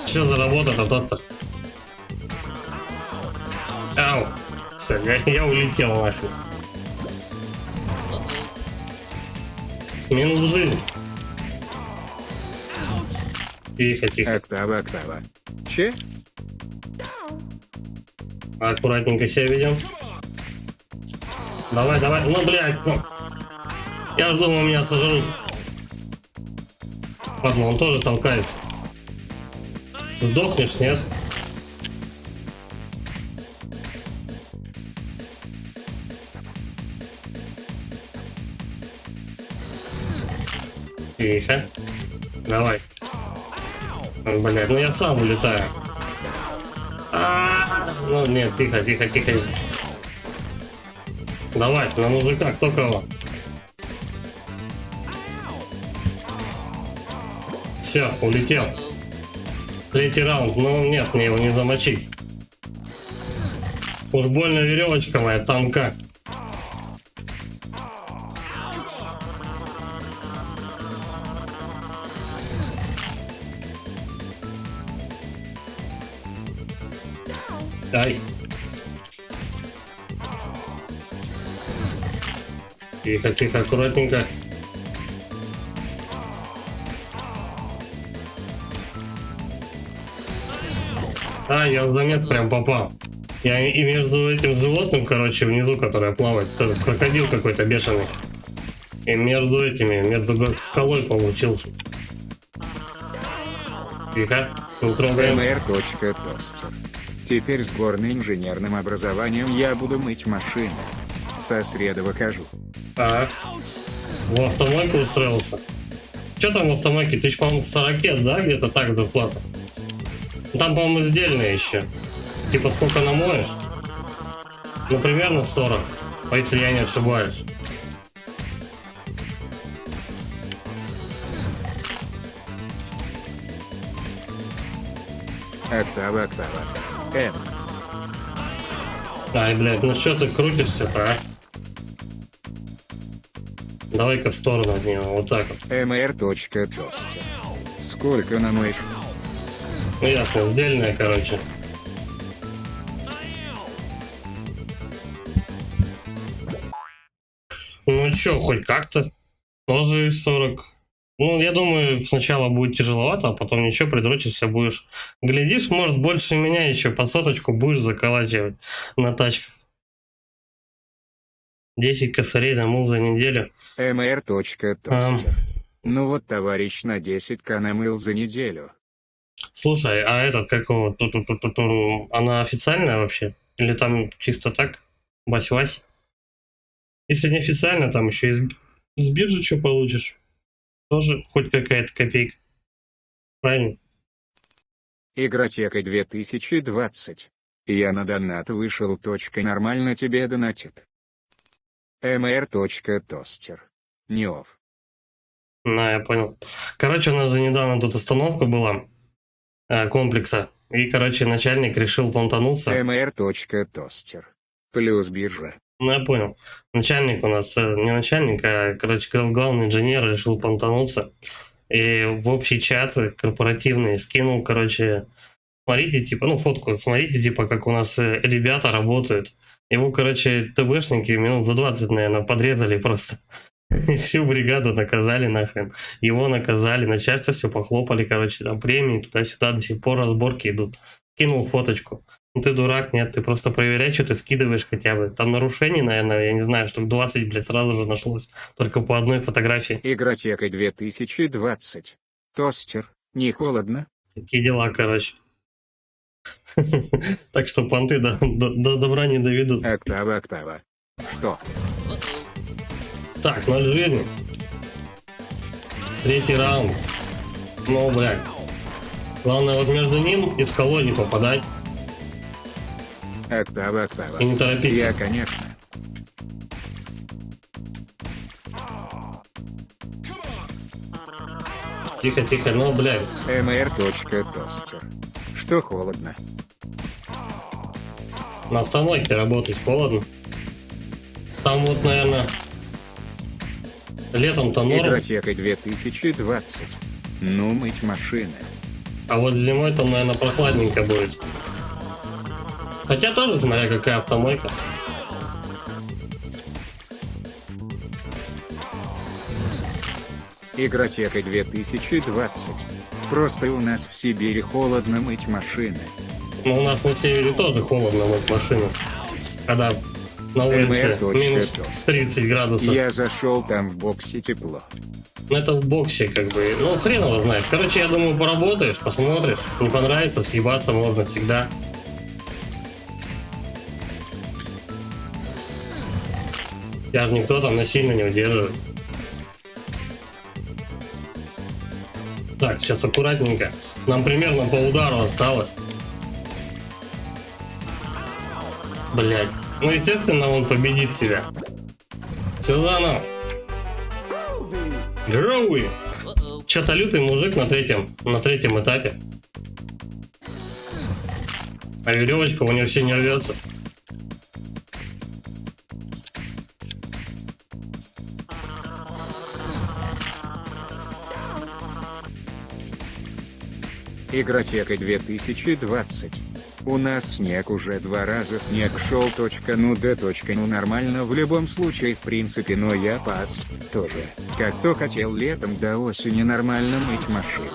Что за работа-то, доктор? Ау. Все, я улетел нахуй. Минус жизнь. Тихо, тихо. Октава. Че? Аккуратненько себя ведем. Давай. Ну, блядь, ну. Я ж думал, меня сожрут. Ладно, он тоже толкается. Сдохнешь, нет? Тихо. Давай. Блядь, ну я сам улетаю. Ну нет, тихо. Давай, на мужика, кто кого? Все, улетел. Третий раунд, ну нет, мне его не замочить. Уж больно веревочка моя тонка. Ай. Тихо, аккуратненько. А, я в замес прям попал. Я и между этим животным, короче, внизу, которое плавает, крокодил какой-то бешеный. И между скалой получился. Тихо, не трогаем. mr.toaster. Теперь с горно-инженерным образованием я буду мыть машины. Со среды выхожу. Так. В автомойку устроился. Че там в автомойке? Ты, по-моему, 40, да? Где-то так зарплата. Там, по-моему, издельные еще. Типа сколько намоешь? Ну, примерно 40. Если я не ошибаюсь. Октава. М. Ай, блядь, ну что ты крутишься-то, а? Давай-ка в сторону от него, вот так вот. mr.toaster. Сколько намоешь? Ну ясно, издельная, короче. Ну чё, хоть как-то. Тоже 40. Ну, я думаю, сначала будет тяжеловато, а потом ничего, придрочишься будешь. Глядишь, может, больше меня еще по соточку будешь заколачивать на тачках. 10 косарей намыл за неделю. mr.toaster. Ну вот товарищ на 10к намыл за неделю. Слушай, а этот, как его, она официальная вообще? Или там чисто так? Вась-вась? Если не официально, там еще из биржи что получишь? Тоже хоть какая-то копейка. Правильно? Игротека 2020. Я на донат вышел. Нормально тебе донатит. mr.toaster. Неов. На, я понял. Короче, у нас же недавно тут остановка была комплекса. И, короче, начальник решил понтануться. mr.toaster. Плюс биржа. Ну, я понял. Начальник у нас, не начальник, а, короче, главный инженер решил понтануться. И в общий чат корпоративный скинул, короче, смотрите, типа, ну, фотку, смотрите, типа, как у нас ребята работают. Его, короче, ТБшники минут за 20, наверное, подрезали просто. Всю бригаду наказали нахрен. Его наказали, начальство все похлопали, короче, там премии, туда-сюда, до сих пор разборки идут. Кинул фоточку. Ну ты дурак, нет, ты просто проверяй, что ты скидываешь хотя бы. Там нарушений, наверное, я не знаю, штук 20, блядь, сразу же нашлось. Только по одной фотографии. Игротека 2020. Тостер. Не холодно? Такие дела, короче. Так что понты до добра не доведут. Октава. Что? Так, 0 жизни. Третий раунд. Ну, блядь. Главное вот между ним и скалой не попадать. Октава. И не торопиться. Я, конечно. Тихо, ну, блядь. mr.toaster. Что холодно? На автомойке работать холодно. Там вот, наверное, летом-то норм. Игротека 2020. Ну, мыть машины. А вот зимой там, наверное, прохладненько будет. Хотя тоже, смотря какая автомойка. Игротека 2020. Просто у нас в Сибири холодно мыть машины. Но у нас на севере тоже холодно мыть машину. Когда на улице минус 30 градусов. Я зашел, там в боксе тепло. Ну, это в боксе, как бы. Ну, хрен его знает. Короче, я думаю, поработаешь, посмотришь. Не понравится, съебаться можно всегда. Я же никто там насильно не удерживает. Так, сейчас аккуратненько. Нам примерно по удару осталось. Блять. Ну, естественно, он победит тебя. Все заново. Герои! Че-то лютый мужик на третьем этапе. А веревочка у него все не рвется. Игротека 2020. У нас снег уже 2 раза снег шел. Ну нормально в любом случае в принципе, но я пас тоже. Как то хотел летом до осени нормально мыть машины.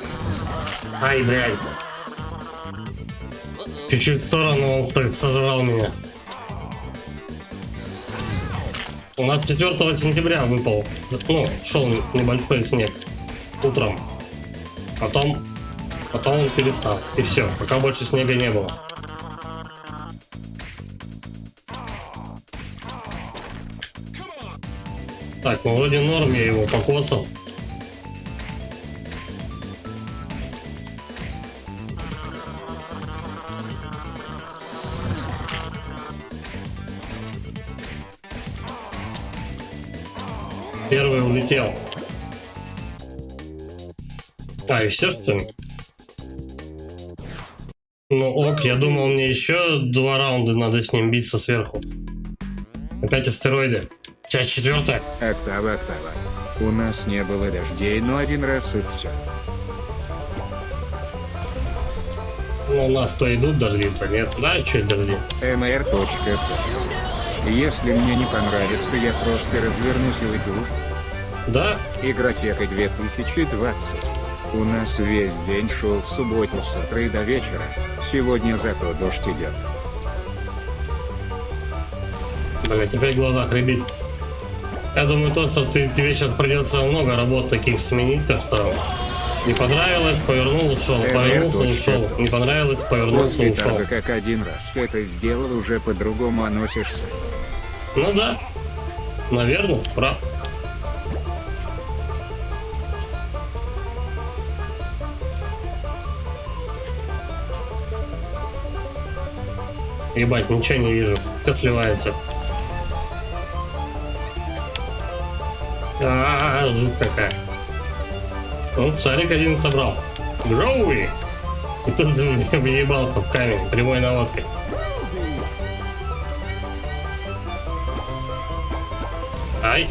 Ай, блядь. Чуть-чуть в сторону, он так сожрал меня. У нас 4 сентября выпал, ну, шел небольшой снег утром. Потом он перестал. И все, пока больше снега не было. Так, ну вроде норм, я его покоцал. Первый улетел. А, и все, что ли? Ну ок, я думал, мне еще 2 раунда надо с ним биться сверху. Опять астероиды. Часть 4. Октава. У нас не было дождей, но 1 раз и все. Ну, у нас то идут дожди, то нет. Да, что это дожди? mr.test. Если мне не понравится, я просто развернусь и уйду. Да? Игротека 2020. У нас весь день шел в субботу с утра и до вечера. Сегодня зато дождь идет. Блять, опять в глазах рябит. Я думаю, то, что тебе сейчас придется много работ таких сменить, то что не понравилось, повернул, ушел, повернулся, ушел. Не понравилось, повернулся, После ушел. того, как 1 раз это сделал, уже по-другому относишься. Ну да. Наверное, ты прав. Ебать, ничего не вижу. Все сливается. Жуть какая. Ну, шарик 1 собрал. Гроуи! И тут въебался в камень прямой наводкой. Ай!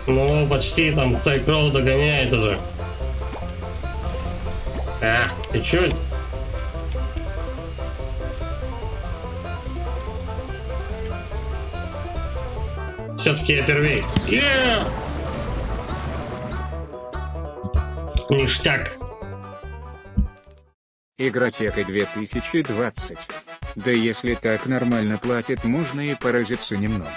Ну, почти там Сайкроу догоняет уже. Чуть-чуть. Все-таки я первей. Ништяк. Игротека 2020. Да если так нормально платят, можно и поразиться немного.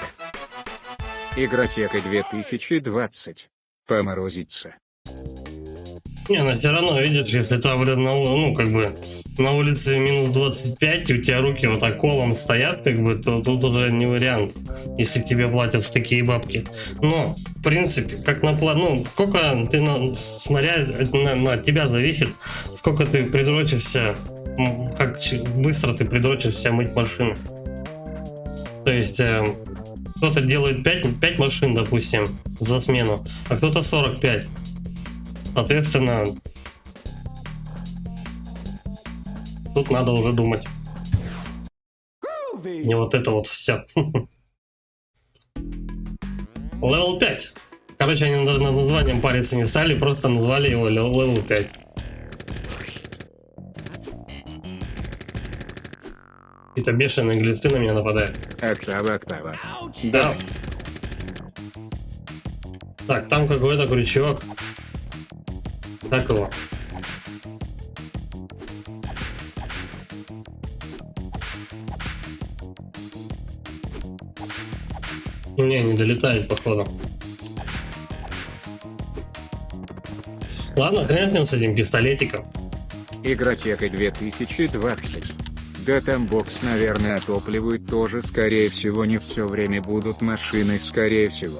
Игротека 2020. Поморозиться. Не, но все равно, видишь, если там, ну, как бы, на улице минус 25, и у тебя руки вот так колом стоят, как бы, то тут уже не вариант, если тебе платят такие бабки. Но, в принципе, как на ну, сколько ты, смотря на тебя зависит, сколько ты придрочишься, как быстро ты придрочишься мыть машину. То есть, кто-то делает 5 машин, допустим, за смену, а кто-то 45. Соответственно, тут надо уже думать. Не вот это вот все. Левел 5. Короче, они даже над названием париться не стали, просто назвали его левел 5. Какие-то бешеные глисты на меня нападают. Октава. Да. Так, там какой-то крючок. Как его? Не долетает, походу. Ладно, хрен с ним, с этим пистолетиком. Игротека 2020. Да там бокс, наверное, отопливают тоже, скорее всего, не все время будут машины, скорее всего.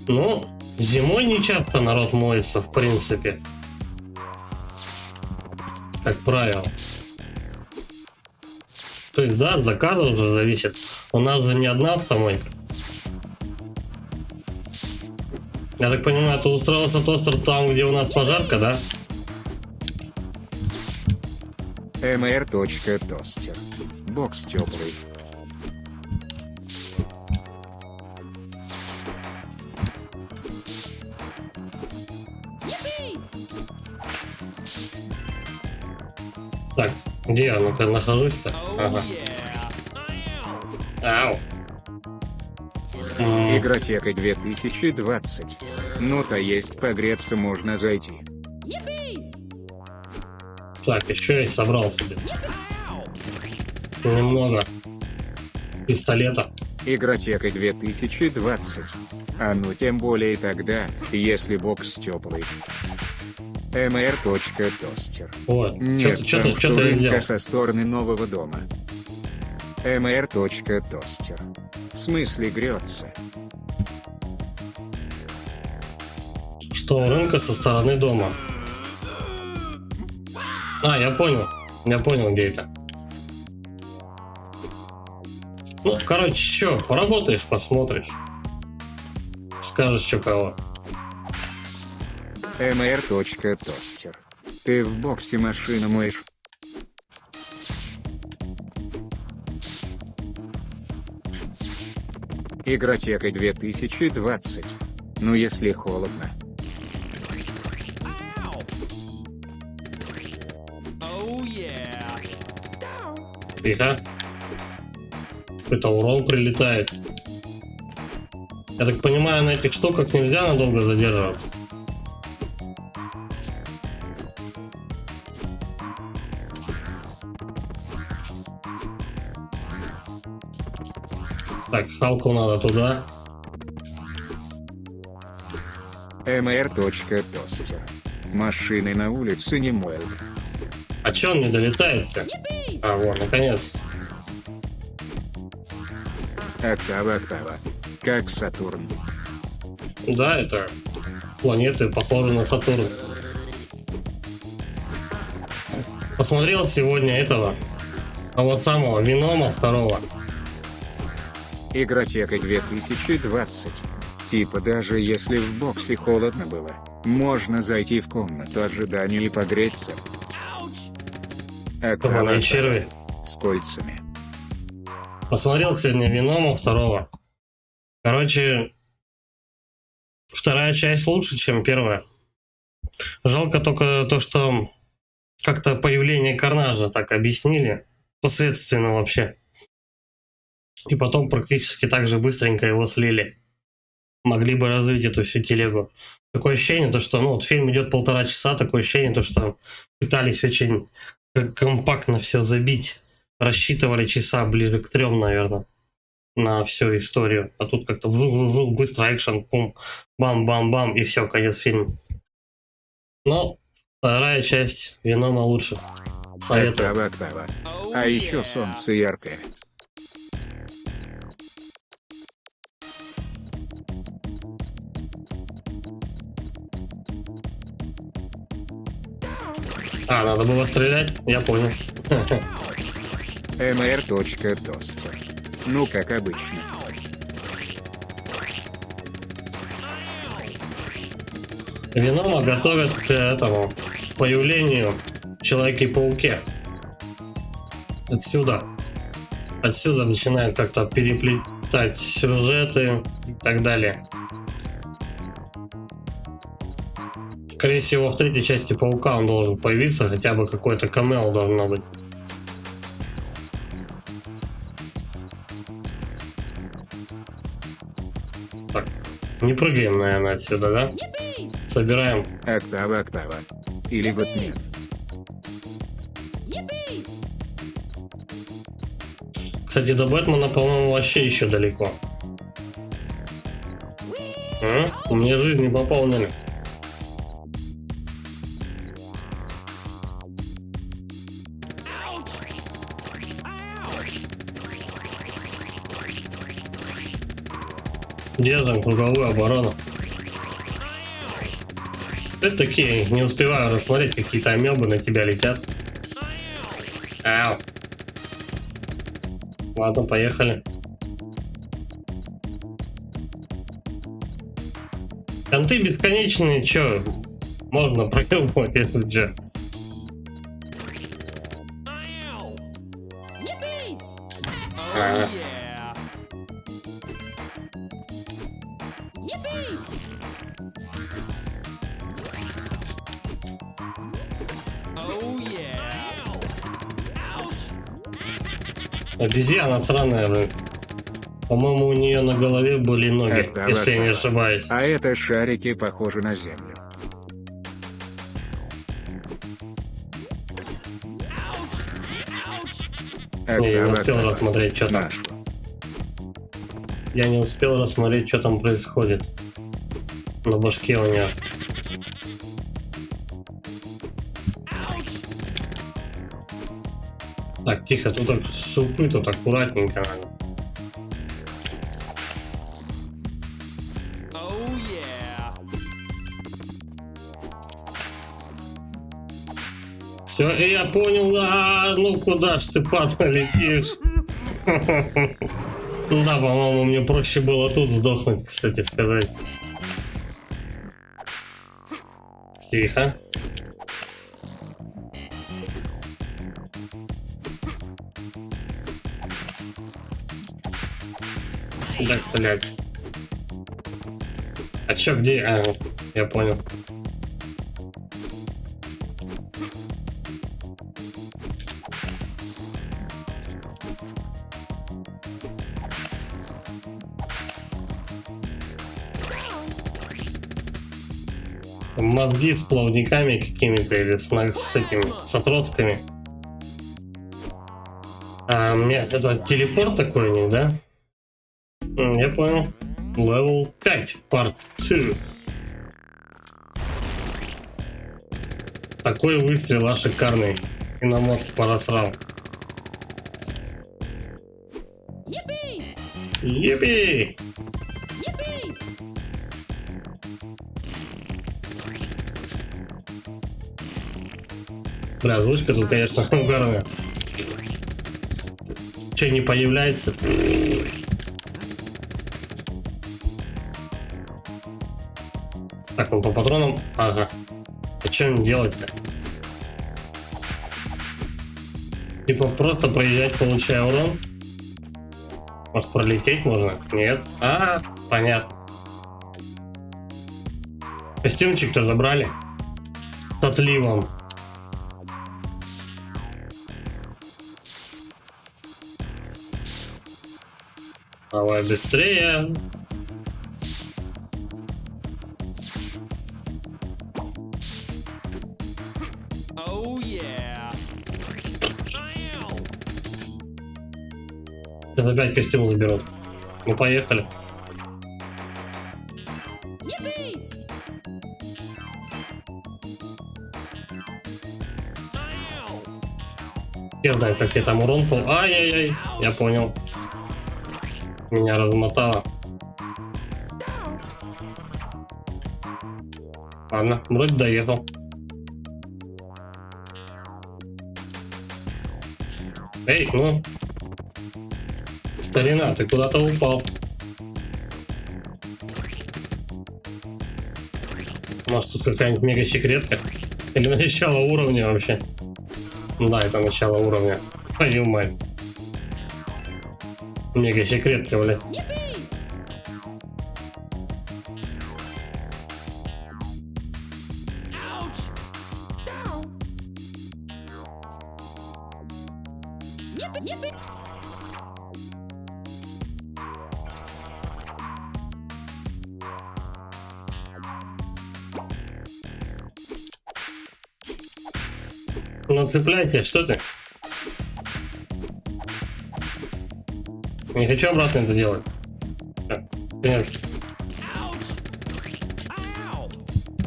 Ну, зимой не часто народ моется, в принципе. Как правило. То есть, да, от заказа уже зависит. У нас же не одна автомойка. Я так понимаю, ты устроился тостер там, где у нас пожарка, да? mr.тостер. Бокс теплый. Так, где я ну-ка нахожусь-то? Ага. Ау. Игротека 2020. Ну-то есть погреться, можно зайти. Так, еще я собрал себе немного пистолета. Игротека 2020. А ну тем более тогда, если бокс теплый. mr.тостер. Ой, Нет, что-то там я сделал. рынка со стороны нового дома. mr.тостер. В смысле грется? Что рынка со стороны дома. А, я понял, где это. Ну, короче, что, поработаешь, посмотришь. Скажешь, что кого. mr.тостер. Ты в боксе машину моешь? Игротека 2020. Ну если холодно. Тихо. Какой-то урон прилетает. Я так понимаю, на этих штуках нельзя надолго задерживаться. Так, Халку надо туда. mr.тостер. Машины на улице не моют. А чё он не долетает-то? А, вот, наконец. Октава. Как Сатурн. Да, это планеты похожи на Сатурн. Посмотрел сегодня этого, а вот самого Венома второго. Игротека 2020. Типа даже если в боксе холодно было, можно зайти в комнату ожидания и погреться. Кабаны и черви. С кольцами. Посмотрел сегодня Венома второго. Короче, вторая часть лучше, чем первая. Жалко только то, что как-то появление Карнажа так объяснили. Посредственно вообще. И потом практически так же быстренько его слили. Могли бы развить эту всю телегу. Такое ощущение, то, что вот фильм идет 1,5 часа, такое ощущение, то, что пытались очень компактно все забить. Рассчитывали часа ближе к 3, наверное, на всю историю. А тут как-то вжух, быстро экшен, пум, бам-бам-бам, и все, конец фильма. Но вторая часть Венома лучше. Советую. Октава. А еще солнце яркое. А, надо было стрелять? Я понял. mr.тостер. Ну как обычно. Венома готовят к этому появлению Человеке-пауке. Отсюда начинают как-то переплетать сюжеты и так далее. Скорее всего, в третьей части Паука он должен появиться, хотя бы какое-то камео должно быть. Так, Не прыгаем, наверное, отсюда, да? Собираем. Октава. Или Бэтмен. Кстати, до Бэтмена, по-моему, вообще еще далеко. У меня жизнь не пополнили. Держим круговую оборону. Это такие, не успеваю рассмотреть, какие-то амебы на тебя летят. Ау. Ладно, поехали. Конты бесконечные, чё? Можно проебывать, если чё. Ага. Обезьяна сраная, блин. По-моему, у нее на голове были ноги, Октава. если я не ошибаюсь. А это шарики похожи на землю. Не, я не успел Октава. рассмотреть, что там. Нашу. Я не успел рассмотреть, что там происходит. На башке у нее. Так, тихо, тут так шипы, тут аккуратненько надо. Все, я понял, ну куда ж ты, падла, летишь? Ну да, по-моему, мне проще было тут сдохнуть, кстати сказать. Тихо. Так, блядь. А чё, где? А, я понял. Мозги с плавниками какими-то или с этими, с отростками. А, у меня это телепорт такой у них, да? Я понял. Level 5, part 2. Такой выстрел шикарный. И на мозг порасрал. Епи! Бля, озвучка тут, конечно, угарная. Че не появляется? Так, ну по патронам. Ага. А что им делать-то? Типа просто проезжать, получая урон? Может пролететь можно? Нет. А, понятно. Костюмчик-то забрали. С отливом. Давай быстрее. Сейчас опять костюм заберут. Ну поехали. Я знаю, как я там урон пол. Ай-яй-яй, я понял. Меня размотало. Ладно, вроде доехал. Эй, ну. Старина, ты куда-то упал. Может тут какая-нибудь мега-секретка? Или начало уровня вообще? Да, это начало уровня. Твою мать. Мега-секретка, блядь. Ну цепляйте, что ты? Не хочу обратно это делать. Конец.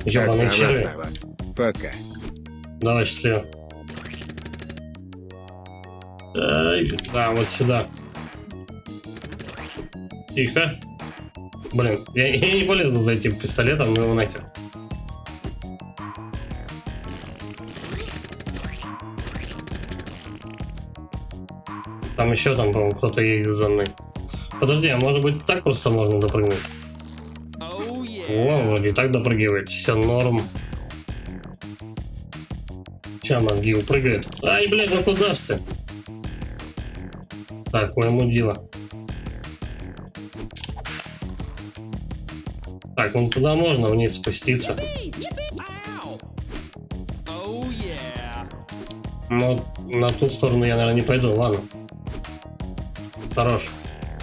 Ёбаные черви. Ладно. Пока. Давай, счастливо. Да, вот сюда. Тихо. Блин, я не полезу за этим пистолетом, ну его нахер. Там еще там, по-моему, кто-то едет за мной. Подожди, а может быть так просто можно допрыгнуть? Вон, вроде и так допрыгивает. Все норм. Сейчас мозги упрыгают. Ай, блядь, ну куда ж ты? Так, ему дело. Так, ну туда можно вниз спуститься. Но на ту сторону я, наверное, не пойду. Ладно. Хорош.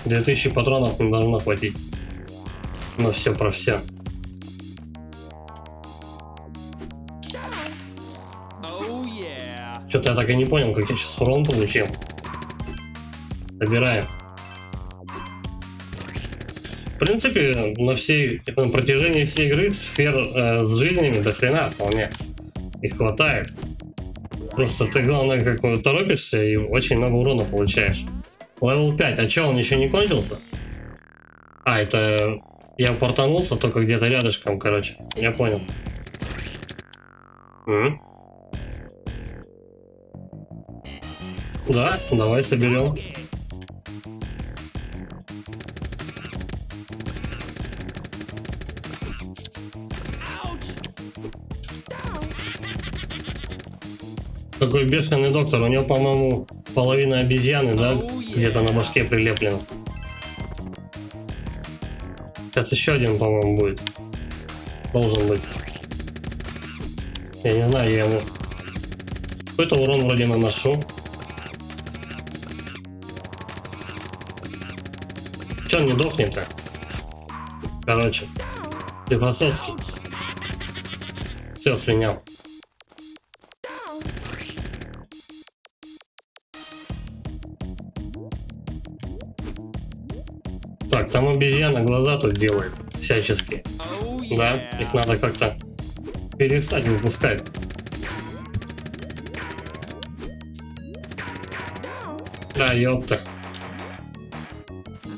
2000 патронов не должно хватить. Но все про все. Что-то я так и не понял, как я сейчас урон получил. Собираем. В принципе, на протяжении всей игры сфер с жизнями до хрена вполне. Их хватает. Просто ты, главное, как торопишься и очень много урона получаешь. Левел 5, а что, он еще не кончился? А, это... Я портанулся только где-то рядышком, короче. Я понял. Да, давай соберем. Какой бешеный доктор, у него, по-моему, половина обезьяны, да, где-то на башке прилеплена. Сейчас еще один, по-моему, будет. Должен быть. Я не знаю, я ему какой-то урон вроде наношу. Че он не дохнет-то? Короче, Склифосовский. Все, слинял. Так, там обезьяна глаза тут делает всячески. Да, их надо как-то перестать выпускать. Да, ёпта.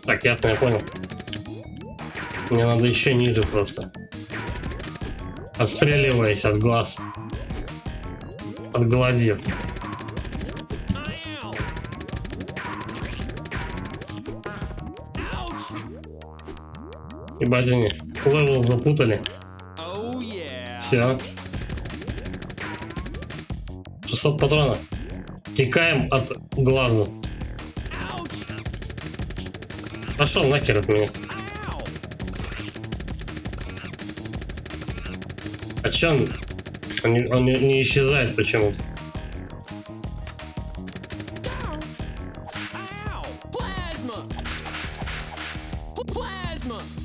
Так, ясно, я понял. Мне надо еще ниже просто. Отстреливаясь от глаз. От глазьев. Ебать они, левел запутали. Все. 600 патронов. Текаем от глаза. Пошел нахер от меня. А че он не исчезает почему-то?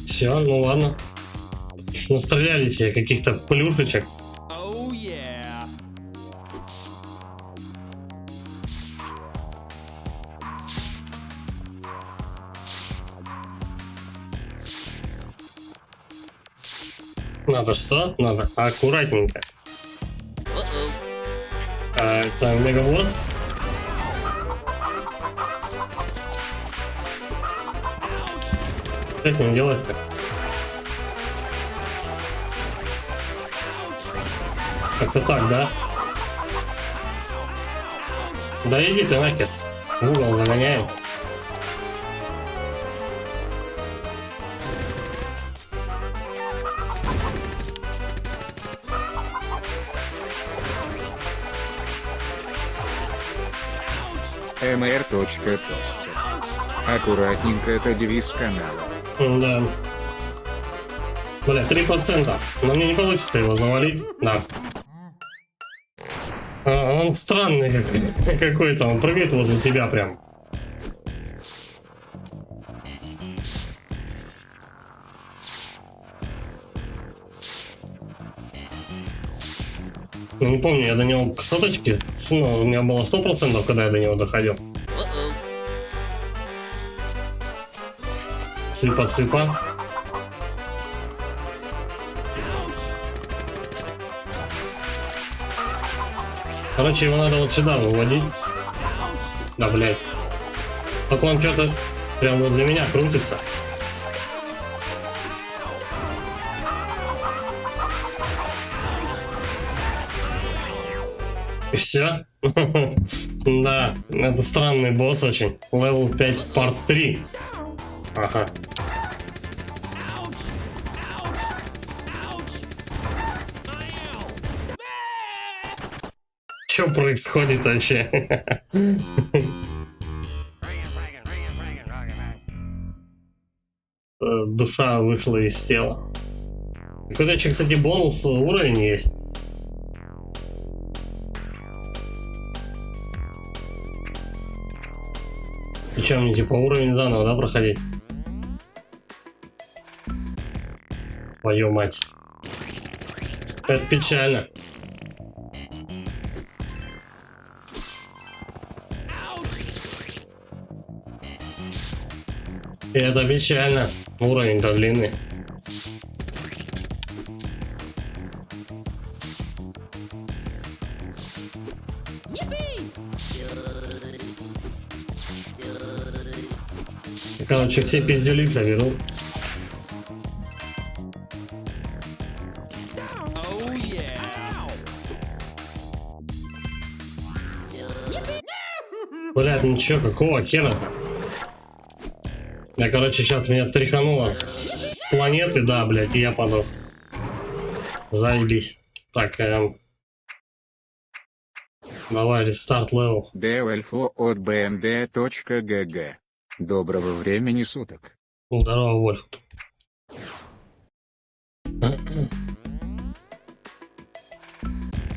Все, ну ладно. Настреляли себе каких-то плюшечек. Надо что? Надо аккуратненько. А, это мегабосс. Как мне делать-то? Как-то так, да? Да иди ты нахер. В угол загоняем. mr.toaster. Аккуратненько, это девиз канала. Да. Бля, 3%. Но мне не получится его завалить. Да. А, он странный какой-то. Он прыгает возле тебя прям. Я не помню, я до него к соточке, ну, у меня было 100%, когда я до него доходил. Цыпа-цыпа. Короче, его надо вот сюда выводить. Да, блять. Только он что-то прям возле меня крутится. И все? Да, это странный босс очень. Level 5 Part 3. Ага. Что происходит вообще? Душа вышла из тела. Какой-то еще, кстати, бонус уровень есть. И что, мне типа уровень заново, да, проходить? Твою мать. Это печально. И это печально. Уровень-то длинный. Короче, все пиздюлица берут. Блядь, ну чё, какого хера-то? Я, короче, сейчас меня тряхануло с планеты, да, блядь, и я подох. Заебись. Так, давай, рестарт левел. Девельфо от bmd.gg. Доброго времени суток. Здорово, Вольф.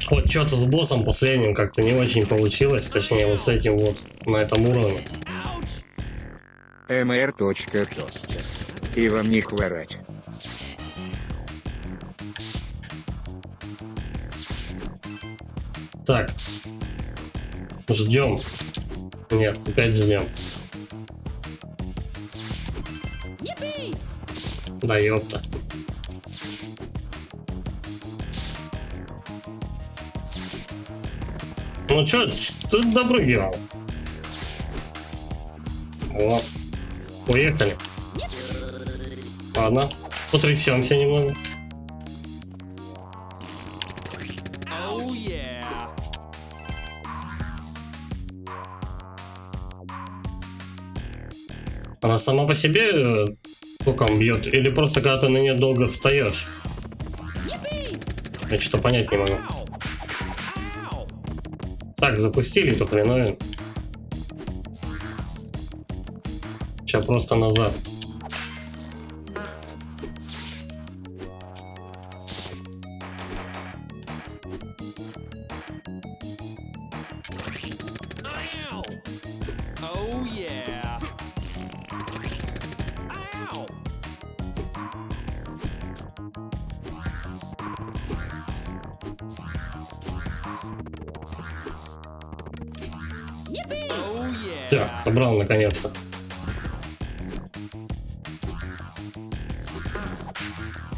Вот что-то с боссом последним как-то не очень получилось, точнее вот с этим вот, на этом уровне. mr.тостер. И вам не хворать. Так. Ждем. Нет, опять ждем. Да ёпта. Ну чё, ты допрыгивал? Вот. Уехали. Ладно, потрясемся немного. Она сама по себе током бьет, или просто когда ты на нее долго встаешь? Я что-то понять не могу. Так, запустили, то хреновин. Сейчас просто назад. Все, собрал наконец-то.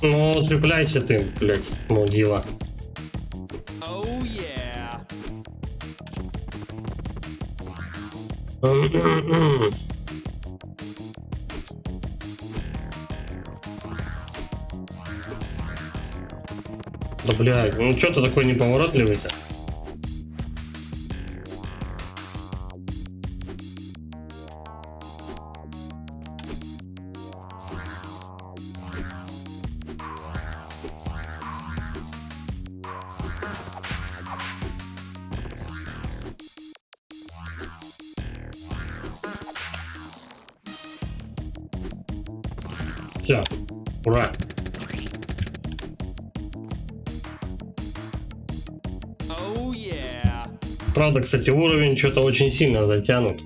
Ну, цепляйся ты, блядь, мудила. Да, блядь, ну что ты такой неповоротливый-то? Все, ура. Правда, кстати, уровень что-то очень сильно затянут.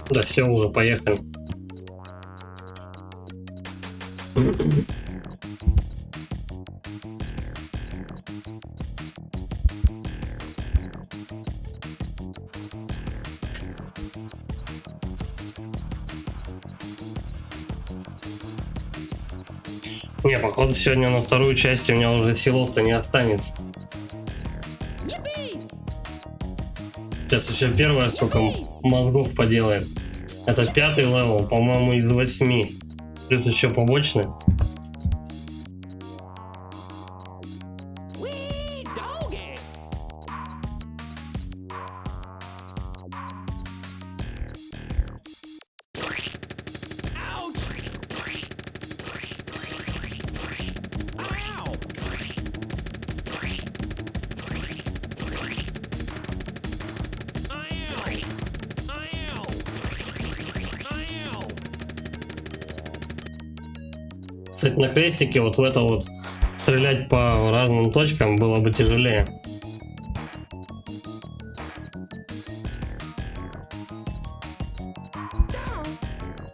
Да, все, уже поехали. Не, походу сегодня на вторую часть у меня уже силов-то не останется. Сейчас еще первое, сколько мозгов поделает. Это 5-й левел, по-моему, из 8. Плюс еще побочный. Кстати, на крестике вот в это вот стрелять по разным точкам было бы тяжелее.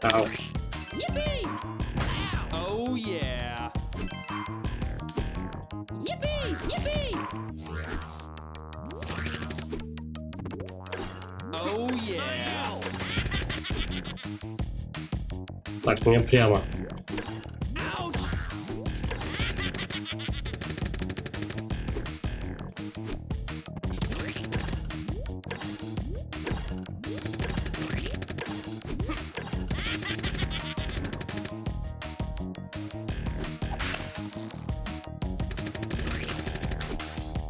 Ау. Oh yeah. Yippee! Yippee! Oh yeah. Так, мне прямо. Ouch!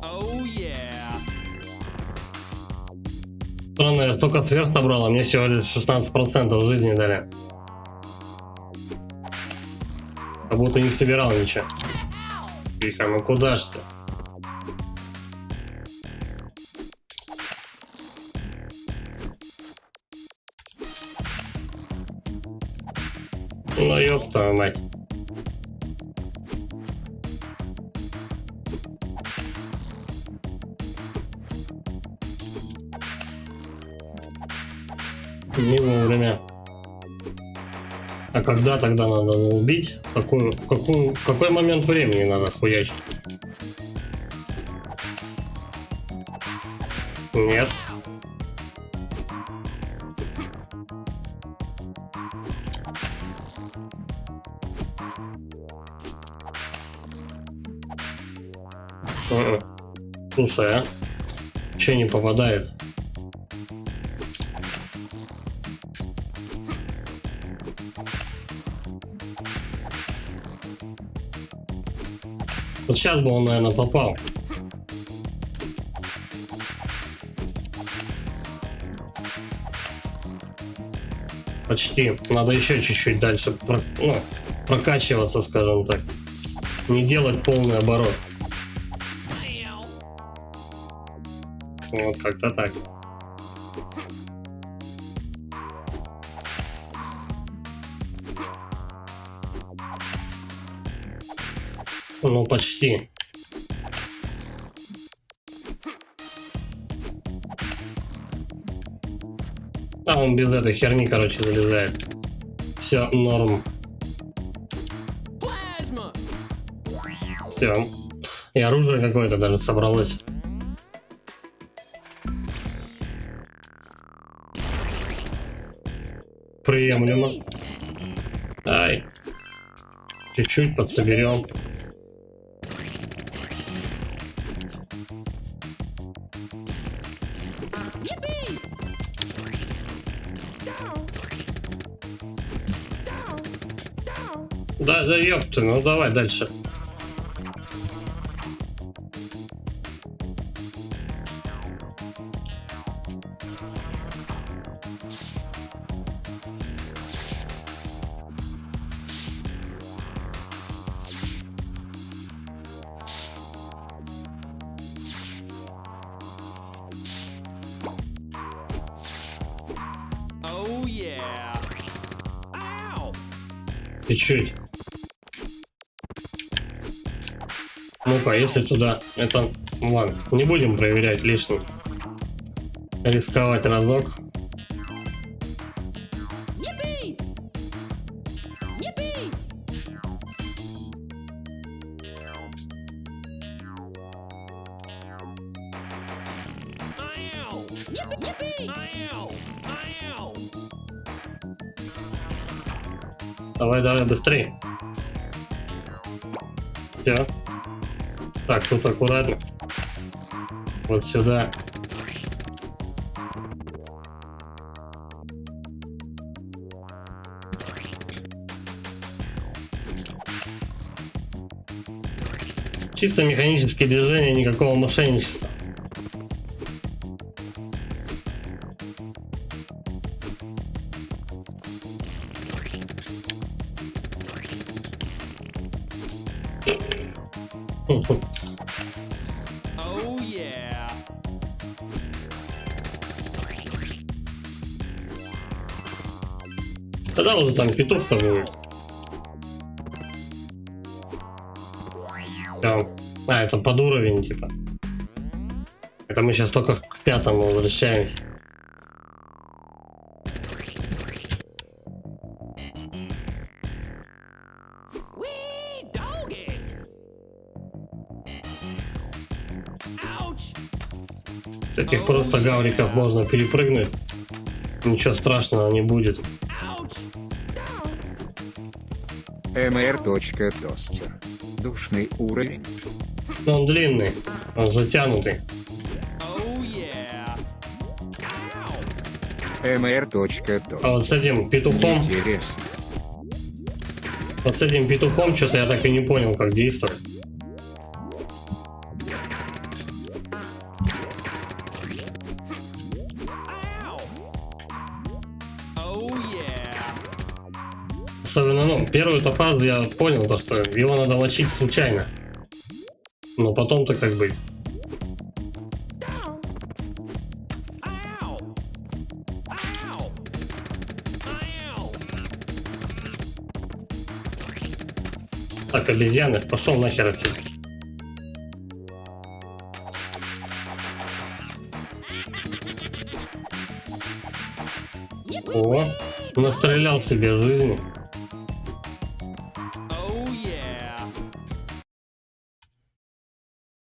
Oh yeah. Странно, я столько сверх набрал, а мне всего лишь 16% жизни дали. Как будто не собирал ничего. Тихо, ну куда ж ты? Ну ёб твою мать. Не вовремя. А когда тогда надо убить? Какой момент времени надо хуячить? Нет. Слушай, а? Че не попадает? Вот сейчас бы он, наверное, попал. Почти. Надо еще чуть-чуть дальше прокачиваться, скажем так. Не делать полный оборот. Вот как-то так. Ну, почти. А он без этой херни, короче, залезает. Все, норм. Plasma! Все. И оружие какое-то даже собралось. Приемлемо. Ай. Чуть-чуть подсоберем. Yippee! Down! Down! Down! Да, да, ёпта, ну давай дальше. Oh yeah! Ow! Чуть-чуть. Ну-ка, если туда... Это... Ладно, не будем проверять лишним. Рисковать разок. Давай, давай, быстрей. Все. Так, тут аккуратно. Вот сюда. Чисто механические движения, никакого мошенничества. Oh yeah. Когда уже там петух-то будет? Там. А, это под уровень, типа. Это мы сейчас только к 5-му возвращаемся. Wee doggy. Ouch. Таких просто гавриков можно перепрыгнуть. Ничего страшного не будет. Ouch. mr.тостер. Душный уровень. Но он длинный, он затянутый. Oh yeah. Ow. А mr.тостер. вот с этим петухом, Интересно. что-то я так и не понял, как действовать. Ow. Oh yeah. Особенно, ну, первую-то фазу я понял, то, что его надо мочить случайно. Но потом-то как быть. Ow. Ow. Ow. Так, обезьяны, пошел нахер отсюда. О, настрелял себе жизни. Oh yeah.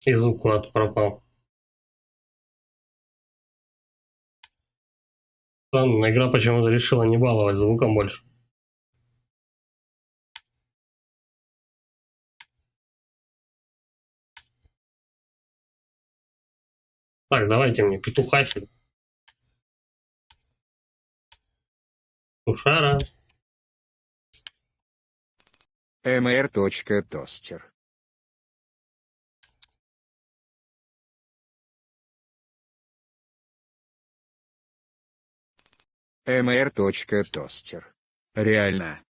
И звук куда-то пропал. Странно, игра почему-то решила не баловать звуком больше. Так, давайте мне петуха сюда. Петушара. mr.тостер. mr.тостер. Реально.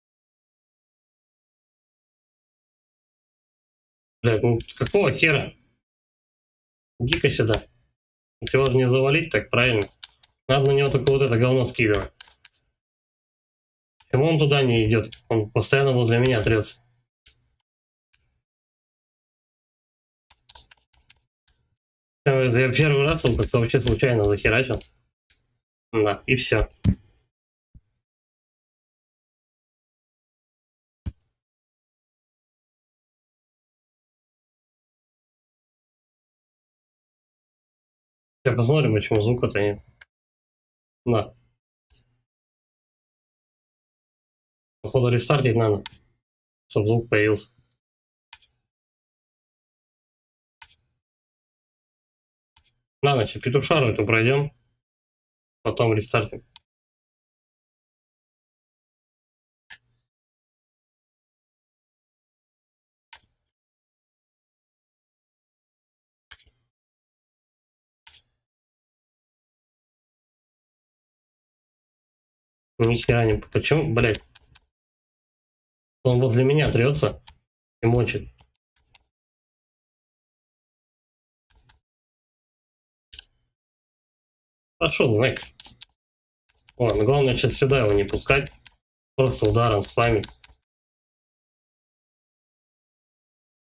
Блядь, ну какого хера? Иди-ка сюда. Его же не завалить так, правильно? Надо на него только вот это говно скидывать. Почему он туда не идет? Он постоянно возле меня трется. Я первый раз его как-то вообще случайно захерачил. Да, и все. Сейчас посмотрим, почему звука-то нет. Да. Походу рестартить надо, чтобы звук появился. На ночь, петушару эту пройдем. Потом рестартим. Ни хера не... Почему, блядь? Он возле меня трется и мочит. Пошел нахер. Ладно, главное сейчас сюда его не пускать. Просто ударом спамить.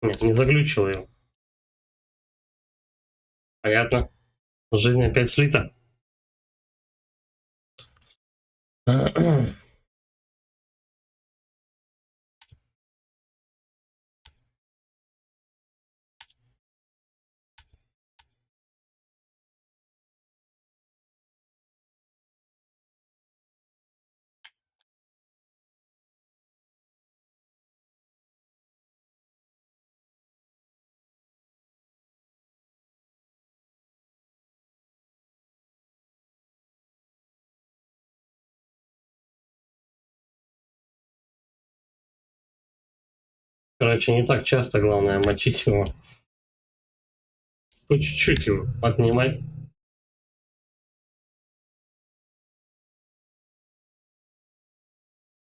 Нет, не заглючил его. Понятно. Жизнь опять слита. Короче, не так часто, главное, мочить его. По чуть-чуть его отнимать.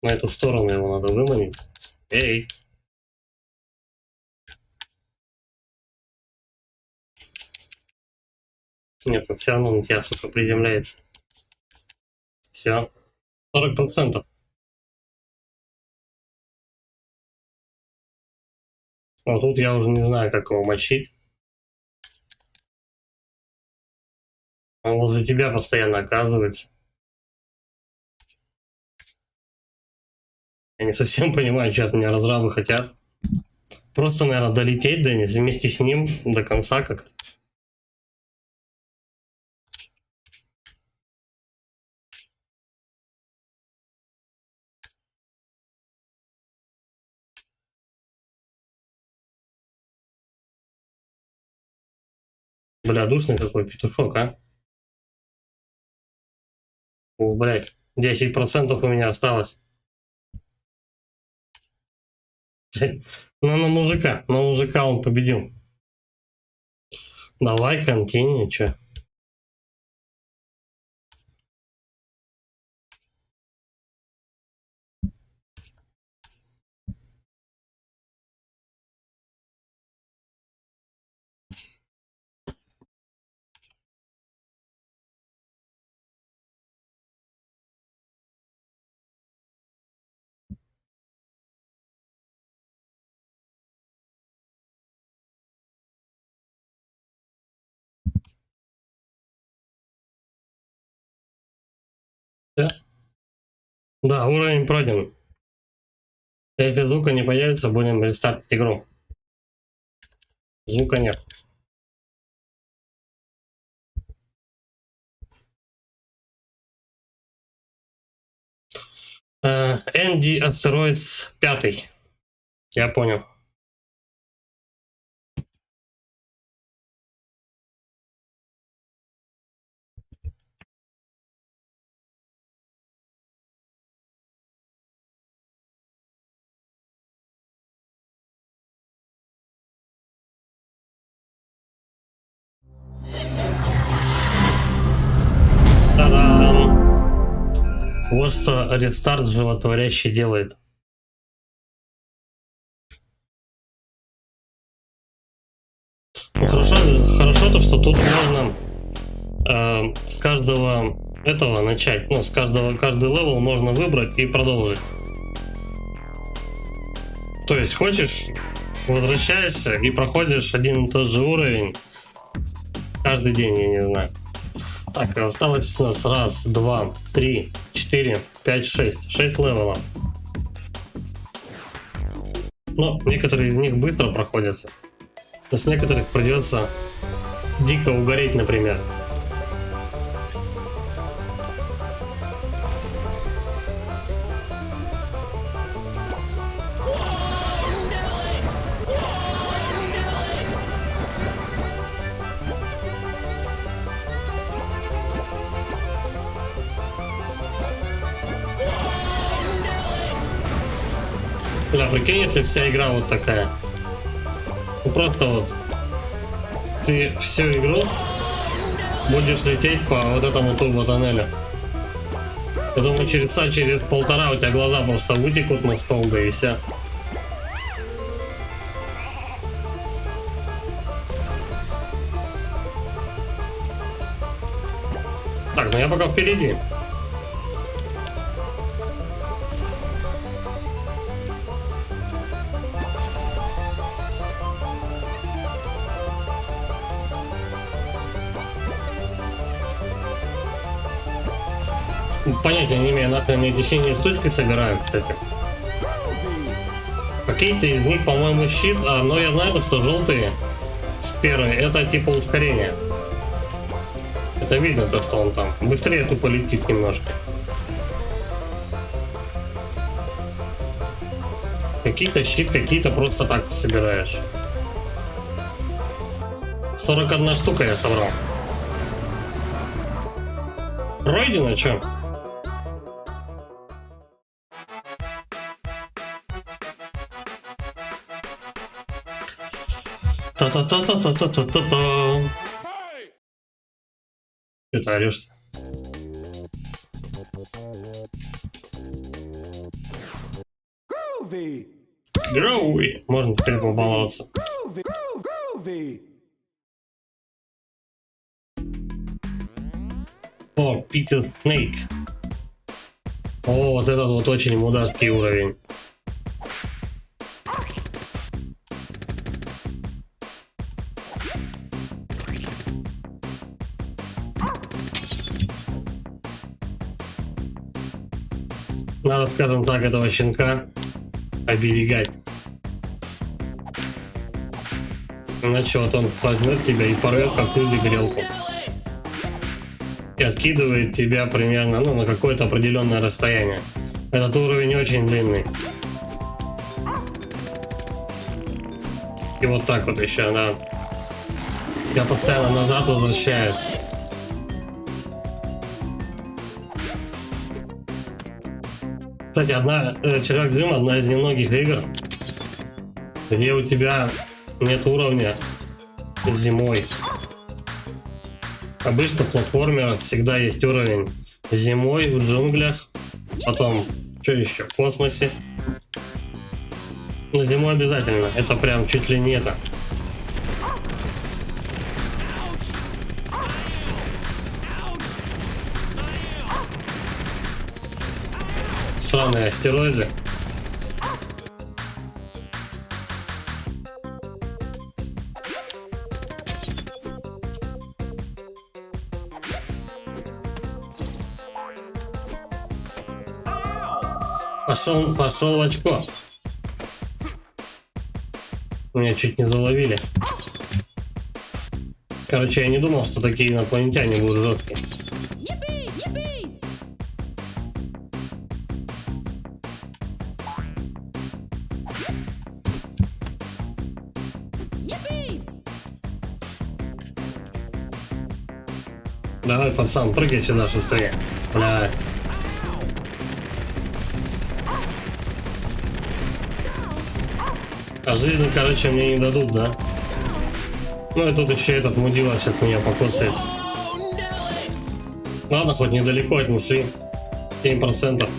На эту сторону его надо выманить. Эй! Нет, он все равно на тебя, сука, приземляется. Все. 40%. А тут я уже не знаю, как его мочить. Он возле тебя постоянно оказывается. Я не совсем понимаю, что от меня разрабы хотят. Просто, наверное, долететь, да, вместе с ним до конца как-то. Бля, душный какой петушок, а? Ух, блядь, 10% у меня осталось. Ну, на мужика он победил. Давай, континью, чё? Да, уровень пройден. Если звука не появится, будем рестартить игру. Звука нет. Энди Астероидс 5. Я понял. Та-дам! Вот что рестарт животворящий делает. Ну, хорошо то, что тут можно с каждого этого начать. Ну, каждый левел можно выбрать и продолжить. То есть хочешь, возвращаешься и проходишь один и тот же уровень каждый день, я не знаю. Так, осталось у нас 1, 2, 3, 4, 5, 6. 6 левелов. Но некоторые из них быстро проходятся. Но с некоторых придется дико угореть, например. Да, прикинь, если вся игра вот такая. Ну просто вот ты всю игру будешь лететь по вот этому турбо-тоннелю. Я думаю, через полтора у тебя глаза просто вытекут на стол, да и все. Так, ну я пока впереди. Понятия не имею, нахрен эти синие штучки собираю, кстати. Какие-то из них, по-моему, щит, но я знаю, что желтые сферы это типа ускорение. Это видно, то, что он там быстрее тупо летит немножко. Какие-то щит, какие-то просто так ты собираешь. 41 штука я собрал. Пройдено, чё? Та-та-та-та-та-та-та-та. Что ты орешь-то? Groovy. Гроуи. Можно теперь побаловаться. Groovy. Groovy. О, Питер Снейк. О, вот этот вот очень мудацкий уровень. Надо, скажем так, этого щенка оберегать. Иначе вот он возьмет тебя и порвет как ту грелку. И откидывает тебя примерно на какое-то определенное расстояние. Этот уровень очень длинный. И вот так вот еще, да. Я постоянно назад возвращаю. Кстати, Червяк Джим одна из немногих игр, где у тебя нет уровня зимой. Обычно в платформерах всегда есть уровень зимой в джунглях, потом, что еще, в космосе. Но зимой обязательно, это прям чуть ли не это. Сраные астероиды. Пошел в очко. Меня чуть не заловили. Короче, я не думал, что такие инопланетяне будут жесткие. Yippee! Yippee! Yippee! Давай, пацан, прыгай сюда шустрее. Бля. А жизни, короче, мне не дадут, да? Ну и тут еще этот мудила сейчас меня покусает. Ладно, хоть недалеко отнесли. 7%.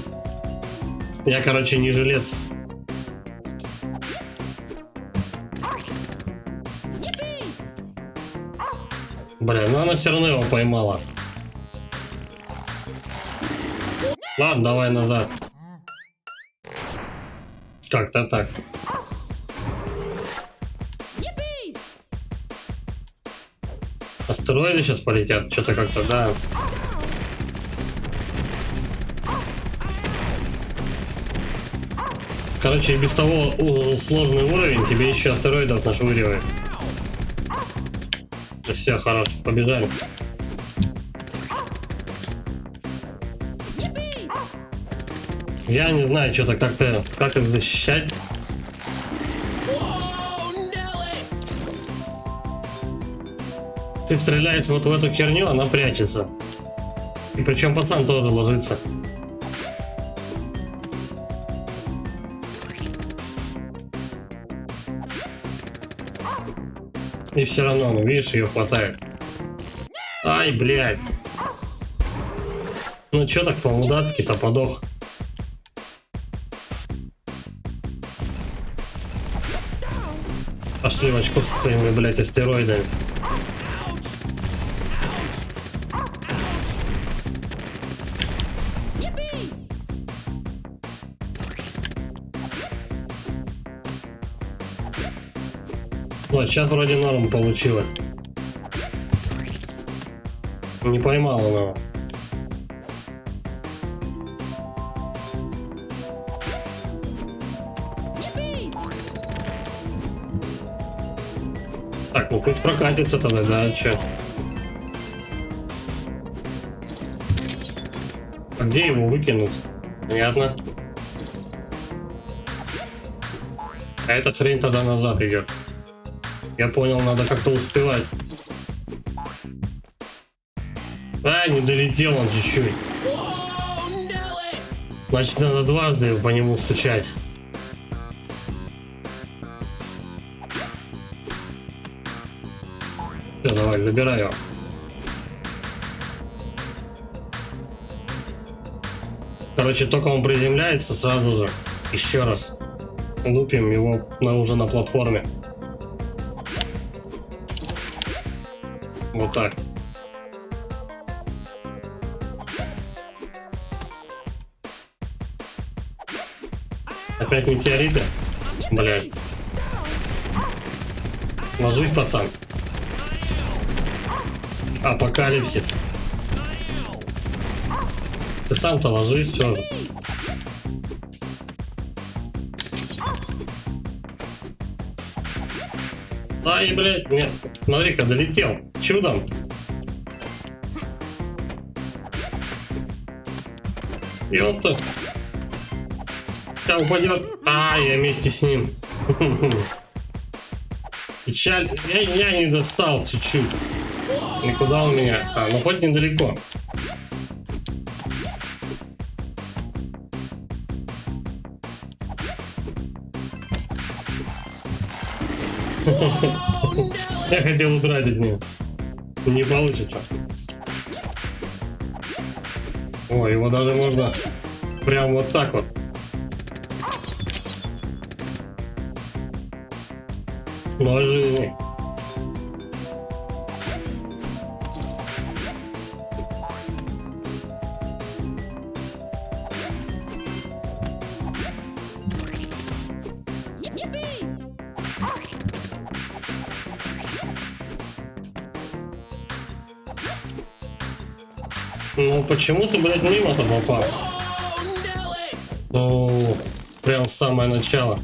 Я, короче, не жилец. Бля, ну она все равно его поймала. Ладно, давай назад. Как-то так. Yippee! Астероиды сейчас полетят, что-то как-то, да. Короче, и без того сложный уровень, тебе еще астероидов нашвыривает. Да все, хорош, побежали. Yippee! Я не знаю, что-то как-то, как их защищать. Ты стреляешь вот в эту херню, она прячется. И причем пацан тоже ложится. И все равно, ну видишь, ее хватает. Ай, блядь. Ну чё так по-мудацки-то подох? Пошли в очко со своими, блядь, астероидами. Yippee! Вот, сейчас вроде норм получилось. Не поймал он его. Yippee! Так, ну пусть прокатится тогда, да, чё? А где его выкинуть? Понятно. А эта хрень тогда назад идет. Я понял, надо как-то успевать. А, не долетел он чуть-чуть. Значит, надо дважды по нему стучать. Давай, забирай его. Короче, только он приземляется, сразу же еще раз лупим его уже на платформе. Вот так. Опять метеориты? Блядь. Ложись, пацан. Апокалипсис. Ты сам-то ложись, чё же? Ай, блядь, нет. Смотри-ка, долетел. Чудом. Ёпта. Сейчас упадет. А, я вместе с ним. Печаль. Я не достал чуть-чуть. Никуда у меня. А, ну хоть недалеко. Я хотел убрать от нее. Не получится. О, его даже можно прям вот так вот. Ложи. Yippee! Ну почему ты, блядь, мимо-то попал? Ну, прям с самое начало.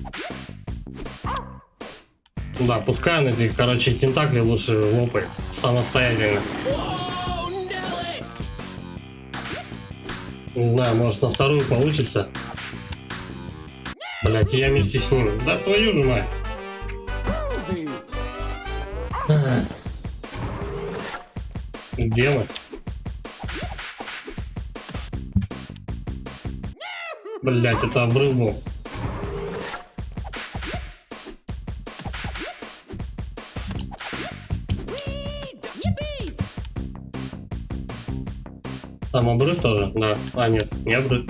Да, пускай он эти, короче, тентакли лучше лопает самостоятельно. Не знаю, может на вторую получится. Блять, я вместе с ним. Да твою же мать. Groovy. Где мы? Блять, это обрыв был. Yippee! Там обрыв тоже? Да. А, нет, не обрыв.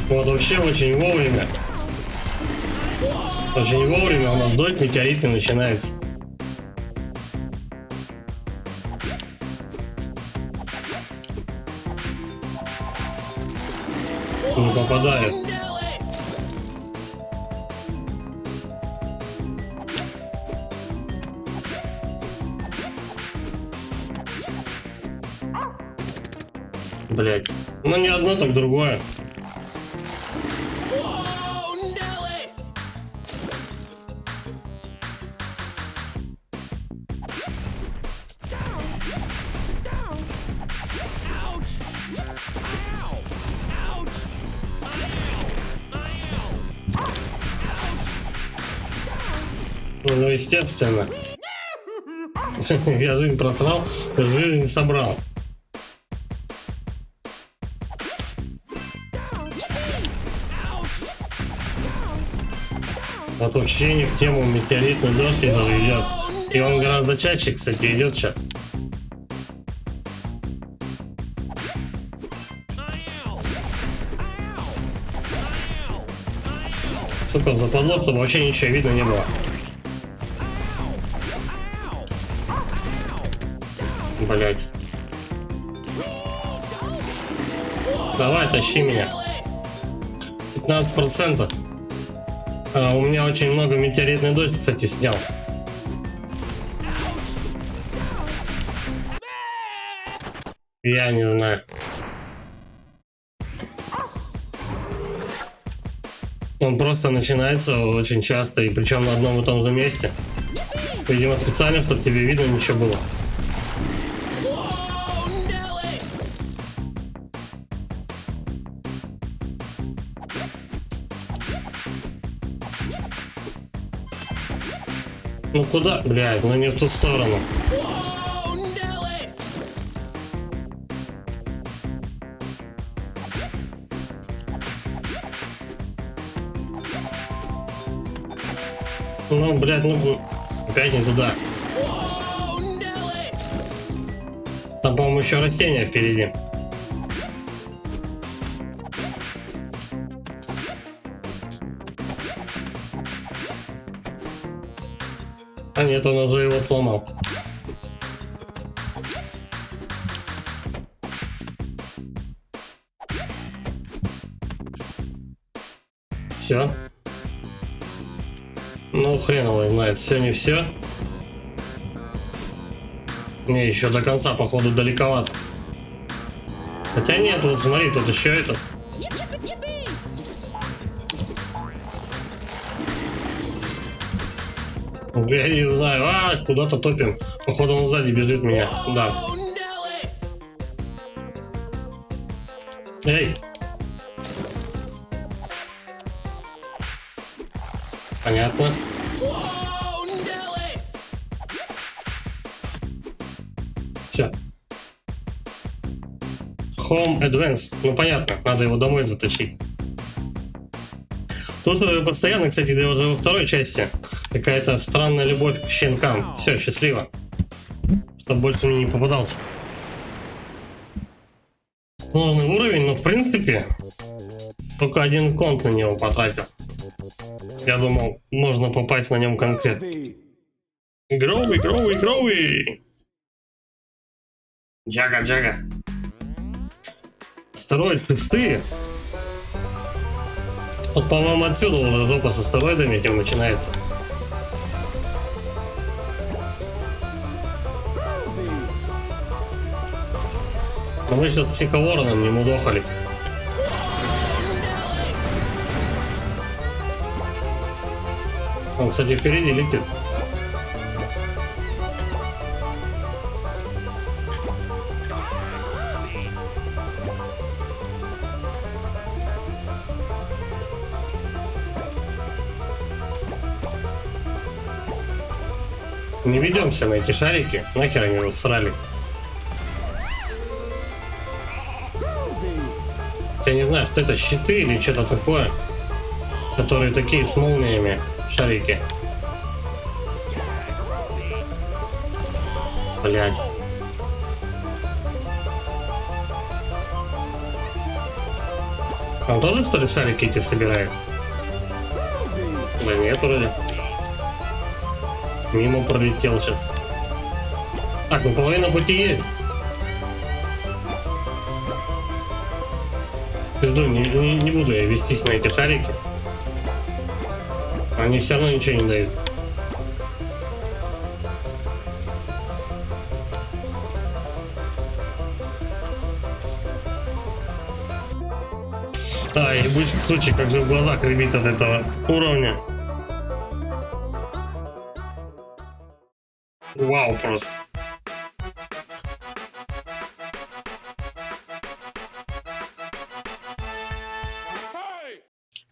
Вот вообще очень вовремя. Очень вовремя у нас дождь метеориты начинается. Не попадает. Блять. Ну не одно, так другое. Ну, естественно. Я жизнь просрал, жизнь не собрал. Вот вообще не в тему метеоритный дождь идет. И он гораздо чаще, кстати, идет сейчас. Сука, западло, чтобы вообще ничего видно не было. Блять. Давай, тащи меня. 15%. А, у меня очень много метеоритный дождь, кстати, снял. Я не знаю. Он просто начинается очень часто, и причем на одном и том же месте. Видимо, специально, чтобы тебе видно ничего было. Ну куда? Блядь, ну не в ту сторону. Ну, блядь, ну опять не туда. Там, по-моему, еще растения впереди. А нет, он уже его сломал. Все. Ну, хрен его знает, все не все. Не, еще до конца, походу, далековато. Хотя нет, вот смотри, тут еще это. Я не знаю, куда-то топим. Походу, он сзади бежит меня. Да. Эй! Понятно. Все. Home Advance. Ну понятно, надо его домой затащить. Тут постоянно, кстати, даже во второй части какая-то странная любовь к щенкам. Все, счастливо. Чтобы больше мне не попадался. Сложный уровень, но в принципе только один конт на него потратил. Я думал, можно попасть на нем конкретно. Гроуи, гроуи, гроуи! Джага, джага. Астероид 6. Вот, по-моему, отсюда уже жопа с астероидами этим начинается. Но мы сейчас психовороном не мудохались. Он, кстати, впереди летит. Не ведемся на эти шарики, нахер они нас срали. Я не знаю, что это, щиты или что-то такое, которые такие с молниями шарики. Блять. Он тоже, что ли, шарики эти собирает? Да нет, вроде. Мимо пролетел сейчас. Так, ну половина пути есть. Пизду, не буду я вестись на эти шарики. Они все равно ничего не дают. Да, и будет случай, как же в глазах рябит от этого уровня. Вау, просто.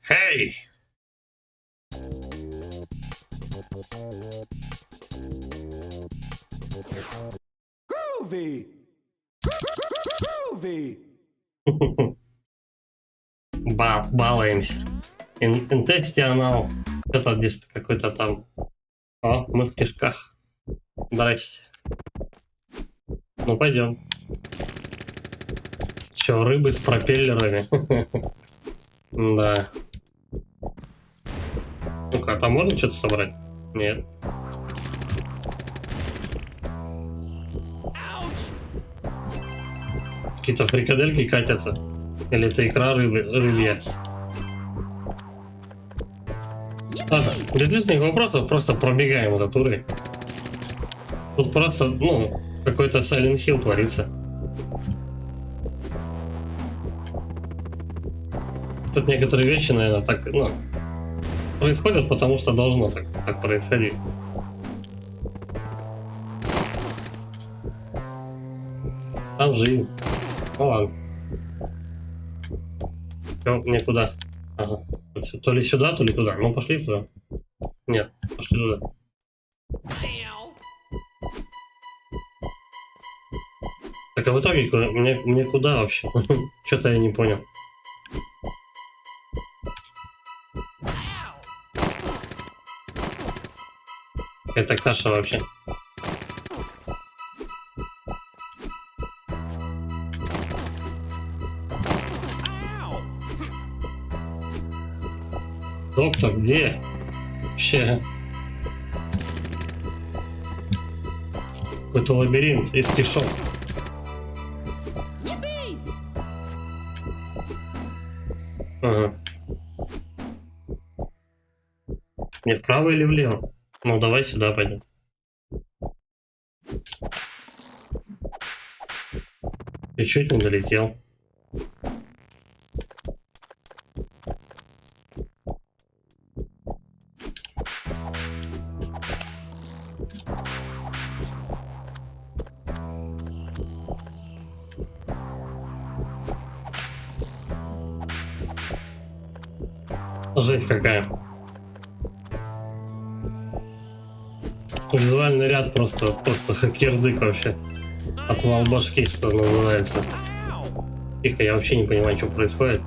Hey! Groovy! Groovy! Балуемся. Интестионал. Что-то здесь какой-то там. О, мы в кишках. Здрасте. Ну пойдем. Че, рыбы с пропеллерами? Да. Ну-ка, там можно что-то собрать? Нет. Какие-то фрикадельки катятся. Или это икра рыбья? Ладно, без лишних вопросов просто пробегаем этот уровень. Тут просто, ну, какой-то Silent Hill творится. Тут некоторые вещи, наверное, так, ну, происходят, потому что должно так происходить. Там жизнь. Ну ладно. Мне куда? Ага. То ли сюда, то ли туда. Ну пошли туда. Нет, пошли туда. Так а в итоге мне куда вообще? Что-то я не понял. Это каша вообще. Доктор, где? Вообще. Какой-то лабиринт из кишок. Yippee! Ага. Не вправо или влево? Ну давай сюда пойдем. Чуть-чуть не долетел. Жесть какая. Визуальный ряд просто хакердык вообще. Отвал башки, что называется. Тихо, я вообще не понимаю, что происходит.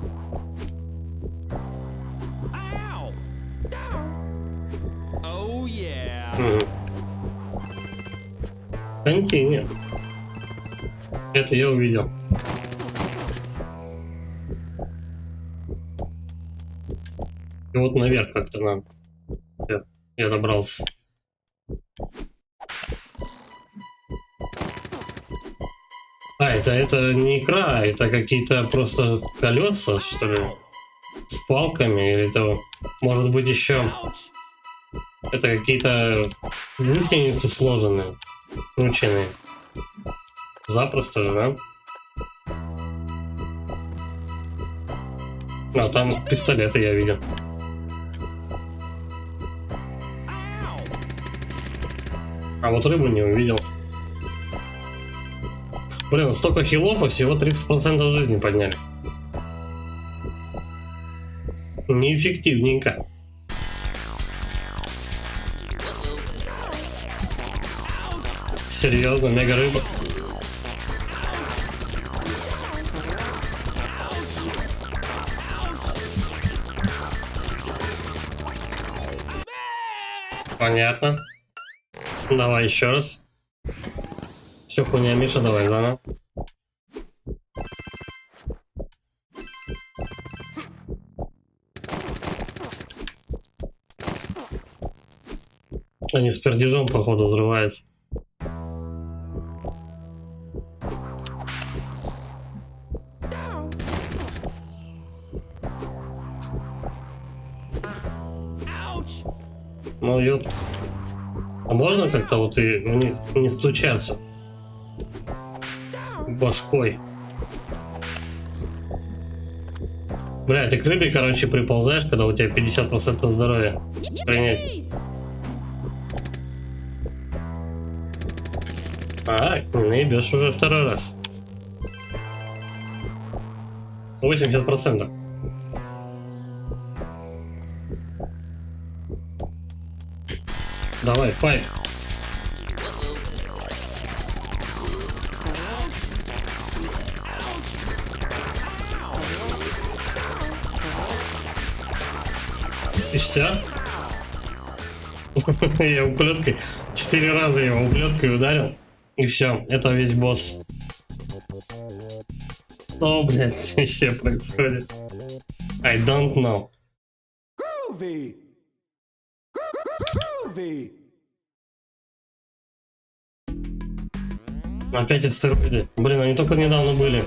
Oh yeah. Континент. Это я увидел. И вот наверх как-то надо. Всё, я добрался. Это не икра, это какие-то просто колеса, что ли? С палками или это может быть еще. Это какие-то гусеницы сложенные, крученные. Запросто же, да? А там пистолеты я видел. А вот рыбу не увидел. Блин, столько хилов, а всего 30% жизни подняли. Неэффективненько. Серьезно, мега рыба. Понятно. Давай еще раз. Все, хуйня, Миша, давай заново. Они с пердежом, походу, взрываются. Ну, ёп. А можно как-то вот и в них не стучаться? Башкой. Бля, ты к рыбе, короче, приползаешь, когда у тебя 50% здоровья. Принять. Yippee! А, не наебешь уже второй раз. 80%. Давай, файт. И все. Я уплеткой 4 раза его уплеткой ударил. И все, это весь босс. Что, блядь, еще происходит? I don't know. Groovy. Groovy. Опять астероиды. Блин, они только недавно были.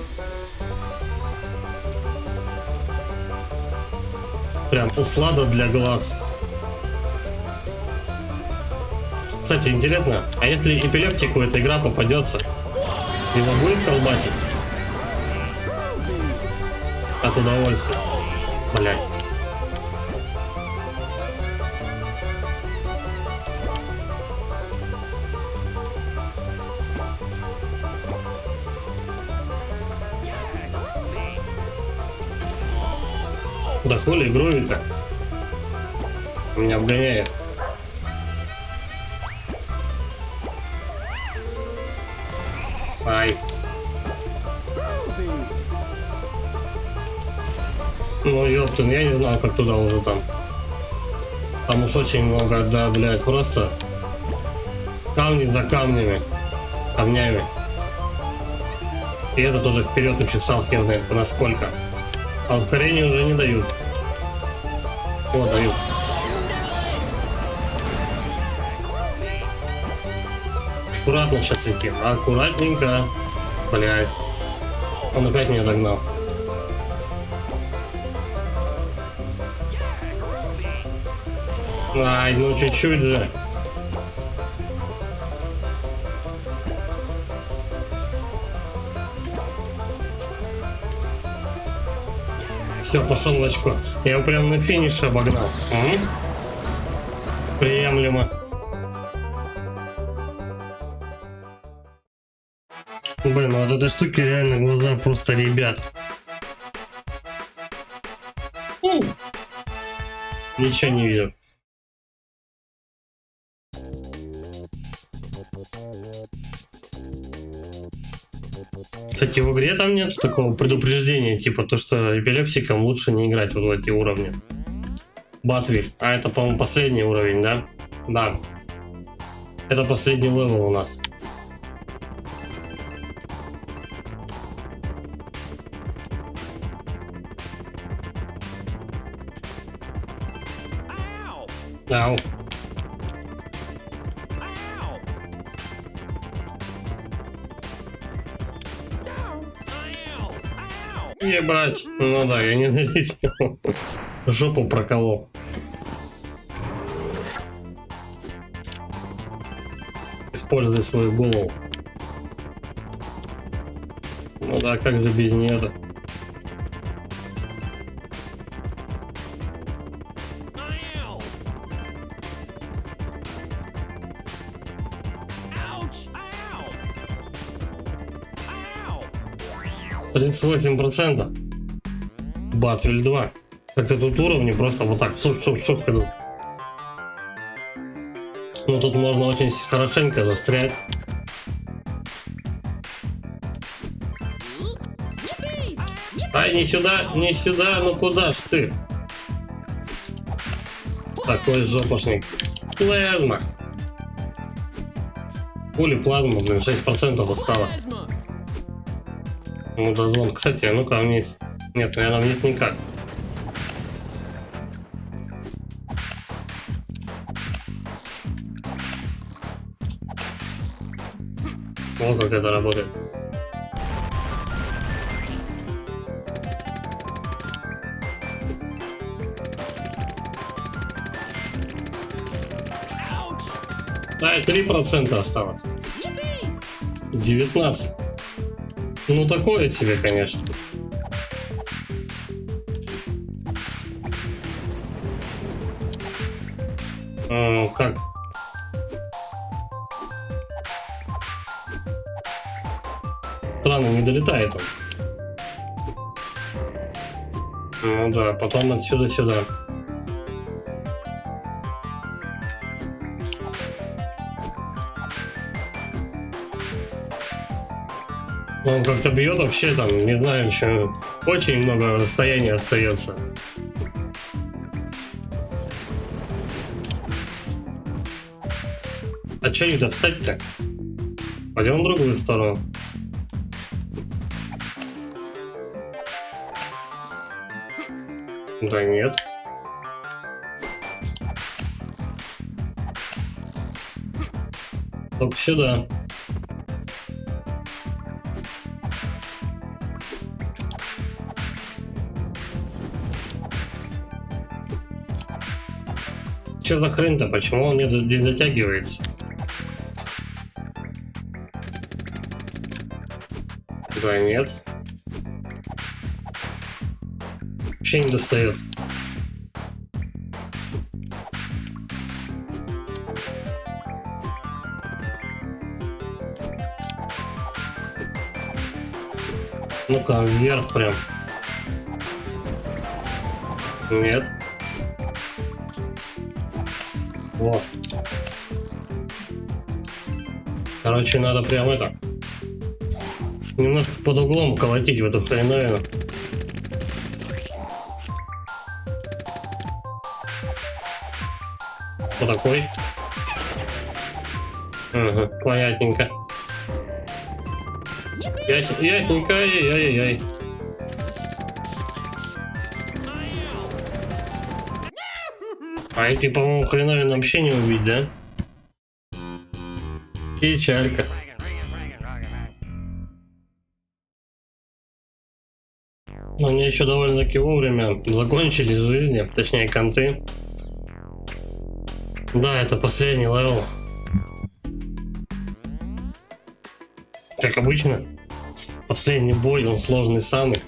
Прям услада для глаз. Кстати, интересно, а если эпилептику эта игра попадется, его будет колбасить? От удовольствия. Блять. Да хули игру-то. Меня обгоняет. Ай. Ну ёптан, я не знал, как туда уже там. Там уж очень много, да, блядь, просто Камни за камнями. Камнями. И это тоже вперед учесал хер знает насколько. А ускорение уже не дают. О, дают. Аккуратно сейчас летим. Аккуратненько. Блядь. Он опять меня догнал. Ай, ну чуть-чуть же. Все, пошел в очко. Я его прям на финише обогнал. Приемлемо. Блин, ну от этой штуки реально глаза просто ребят. Ничего не вижу. Кстати, в игре там нет такого предупреждения, типа то, что эпилептикам лучше не играть вот в эти уровни. Батвиль. А это, по-моему, последний уровень, да? Да. Это последний левел у нас. Ау. Ебать. Ну да, я не долетел. Жопу проколол. Используй свою голову. Ну да, как же без нее-то? Ouch! Ow! 38%. Батвиль 2. Как-то тут уровни просто вот так суп идут. Ну тут можно очень хорошенько застрять. Ай, не сюда, ну куда ж ты? Такой жопошник. Плазма. Пули плазма, блин, 6% осталось. Plasma! Ну дозвон. Кстати, а ну-ка вниз. Нет, наверное, вниз никак. Вот как это работает. Ouch! Да, 3% осталось. 19. Ну такое себе, конечно. Как? Странно, не долетает он. Ну да, потом отсюда сюда. Он как-то бьет вообще там, не знаю, еще очень много расстояния остается. А че не достать-то? Пойдем в другую сторону. Да нет. Только сюда. Че за хрень-то? Почему он не дотягивается? Да нет. Вообще не достает. Ну-ка, вверх прям. Нет. Вот. Короче, надо прям это. Немножко под углом колотить в эту хреновину. Кто такой? Ага, понятненько. Ясненько, ай-яй-яй. А эти, по-моему, хреновин вообще не убить, да? Печалька. Но мне еще довольно-таки вовремя закончились жизни, точнее конты. Да, это последний левел. Как обычно. Последний бой, он сложный самый.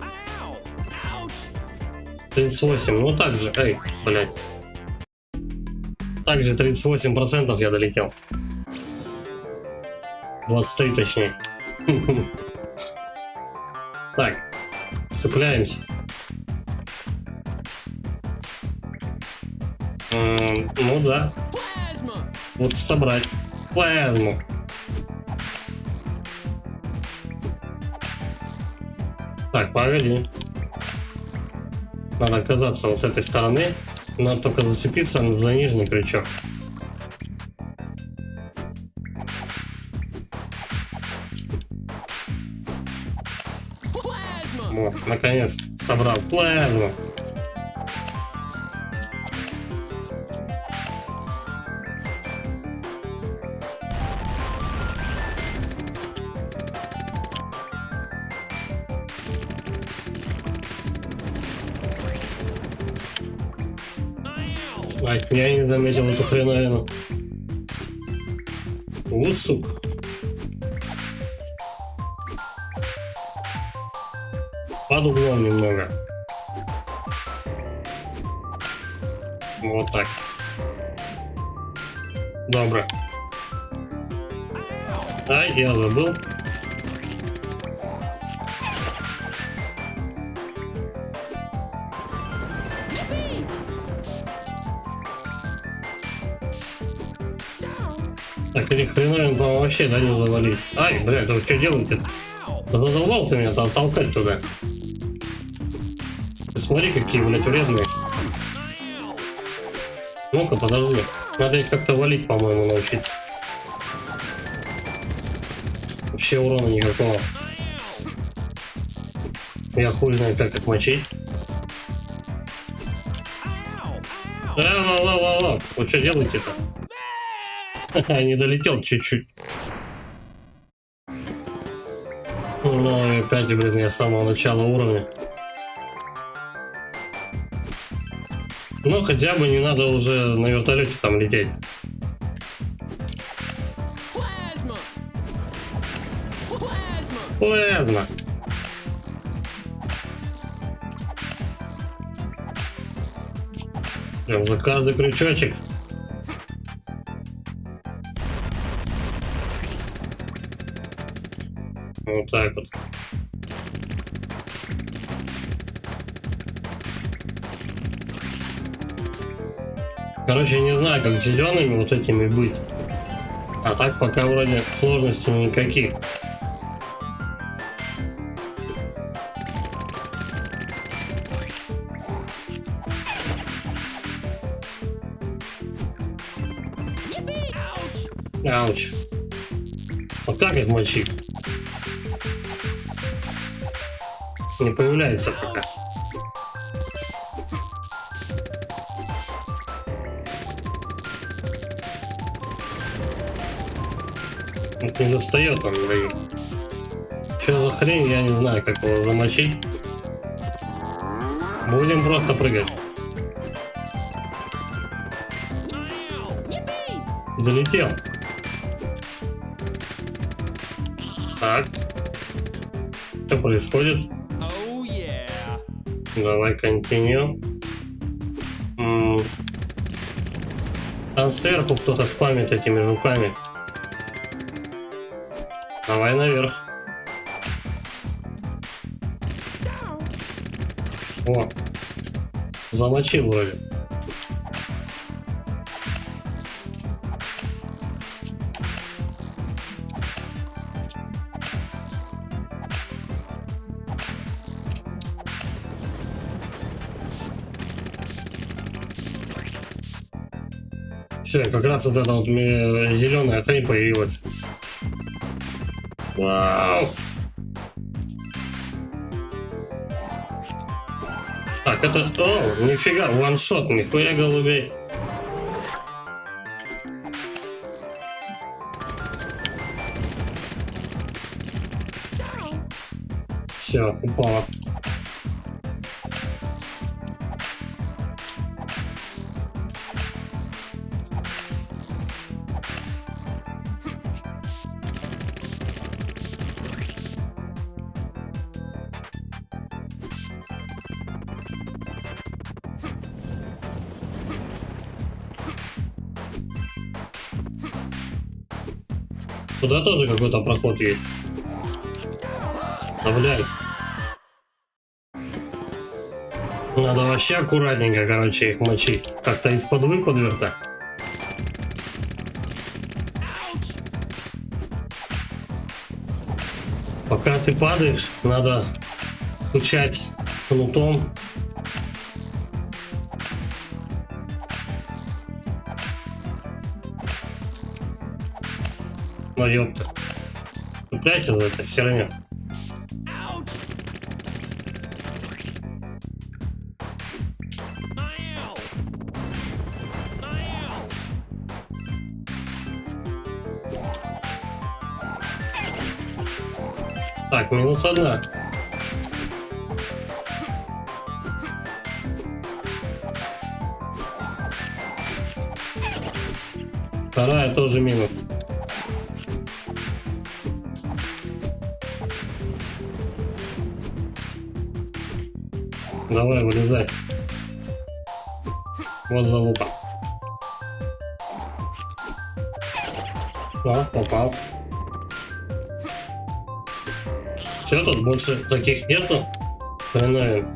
Ow! Ouch! 38, ну так же, эй, блядь. Также 38% я долетел. 23 точнее. Так, цепляемся. Ну да, Plasma! вот собрать плазму. Так, погоди. Надо оказаться вот с этой стороны. Надо только зацепиться за нижний крючок. Plasma! О, наконец собрал плазму. Ow! Ай, я не заметил эту хреновину. Вот сука. Под углом немного. Вот так. Добро. Ай, я забыл. Так, этих хреновин, по-моему, вообще, да, не завалить. Ай, блядь, вы что делаете-то? Задолбал ты меня там толкать туда. Ты смотри, какие, блядь, вредные. Ну-ка, подожди. Надо их как-то валить, по-моему, научиться. Вообще урона никакого. Я хуй знаю, как их мочить. Вы что делаете-то? Не долетел чуть-чуть. Ну и опять, блин, я с самого начала уровня. Ну, хотя бы не надо уже на вертолете там лететь. Plasma! Plasma! Плазма. Прям за каждый крючочек. Вот так вот. Короче, я не знаю, как с зелеными вот этими быть. А так пока вроде сложностей никаких. Ауч. Вот как их мочить? Не появляется пока. Вот не достает он, блин. Что за хрень, я не знаю, как его замочить. Будем просто прыгать. Залетел. Так. Что происходит? Oh yeah! Давай континью. Там сверху кто-то спамит этими жуками. Давай наверх. О, замочил вроде. Все, как раз вот эта вот зеленая хрень появилась. Вау! Так, это... О, нифига, ваншот, нихуя голубей. Все, упала. Туда тоже какой-то проход есть. Да, блядь. Надо вообще аккуратненько, короче, их мочить. Как-то из-под выподверта. Пока ты падаешь, надо стучать кнутом. Ну ёпта. Цепляйся за эту херню. Так, минус одна. Вторая тоже минус. Давай, вылезай. Вот залупа. О, попал. Все, тут больше таких нету. Хреновин.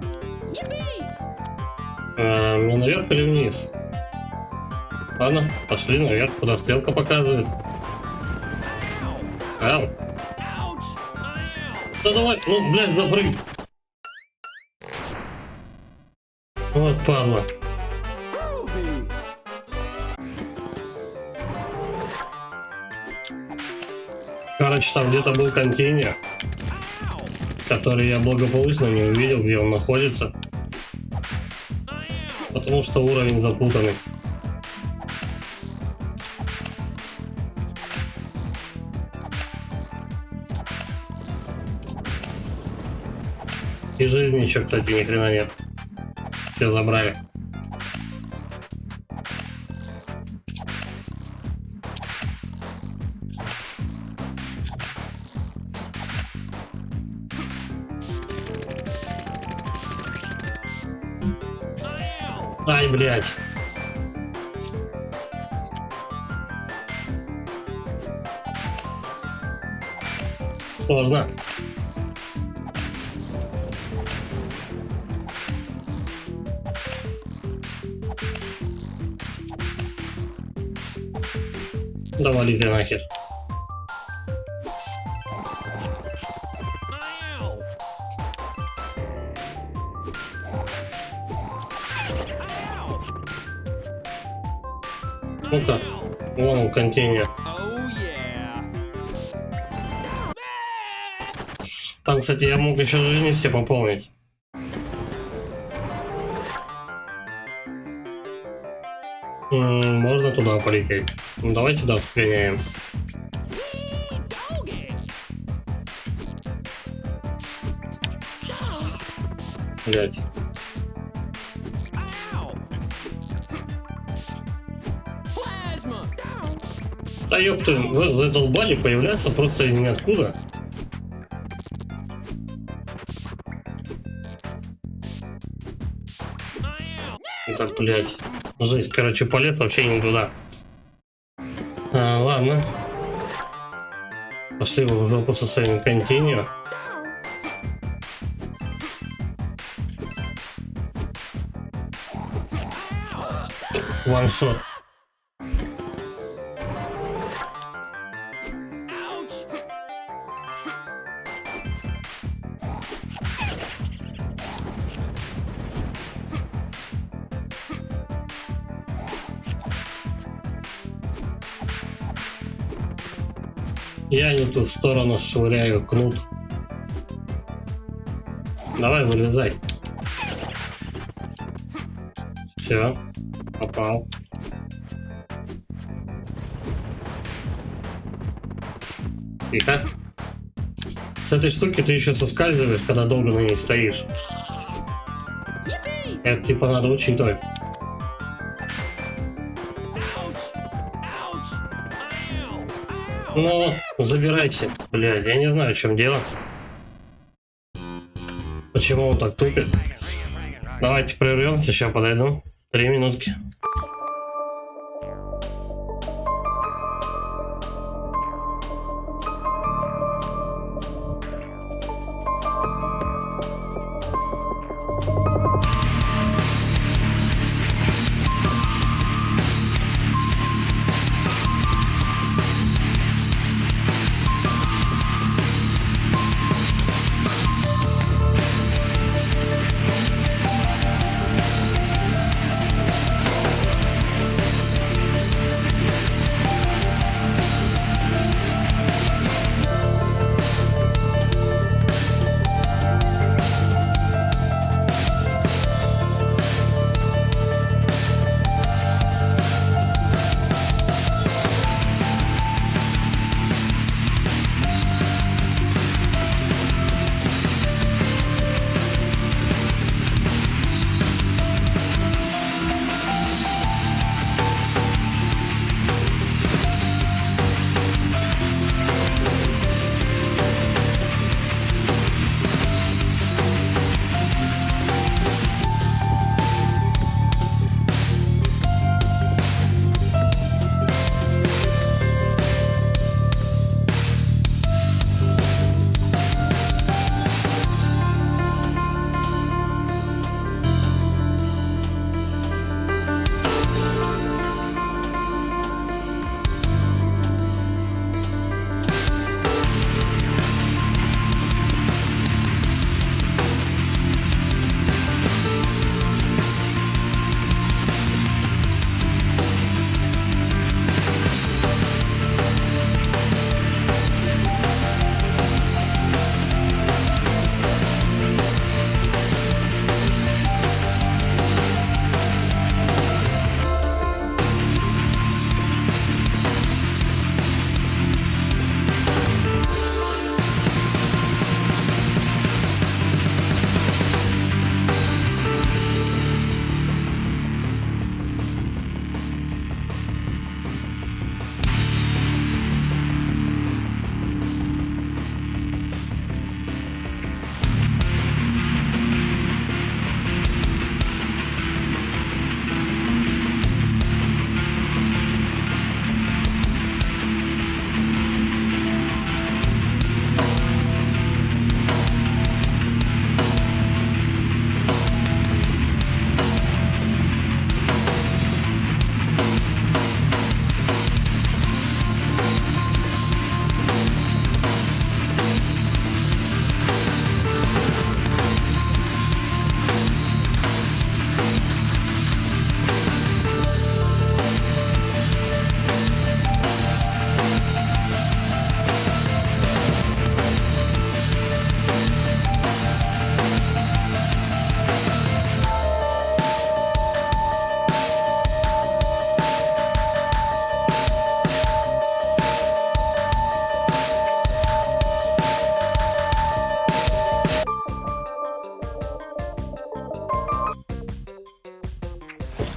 Мне наверх или вниз? Ладно, пошли наверх, куда стрелка показывает. Ау. Да давай, ну, блядь, запрыгни. Вот падла. Короче, там где-то был контейнер, который я благополучно не увидел, где он находится. Потому что уровень запутанный. И жизни еще, кстати, ни хрена нет. Все забрали. Ай, блядь. Сложно. Да валите нахер. Ну-ка, вон он контейнер. Там, кстати, я мог еще жизни все пополнить. Можно туда полететь. Ну, давайте туда склоняем. Блять. Да ёпта, вы задолбали появляться просто из ниоткуда. Это, блять. Жесть, короче, полез вообще не туда. Ладно. Пошли в жопу со своим контейнером. Ваншот. Я не ту сторону швыряю кнут. Давай, вылезай. Все, попал. Тихо. С этой штуки ты еще соскальзываешь, когда долго на ней стоишь. Yippee! Это типа надо учитывать. Ouch! Ow! Ow! Ну, забирайся. Блядь, я не знаю, в чем дело. Почему он так тупит? Давайте прервемся, сейчас подойду. 3 минутки.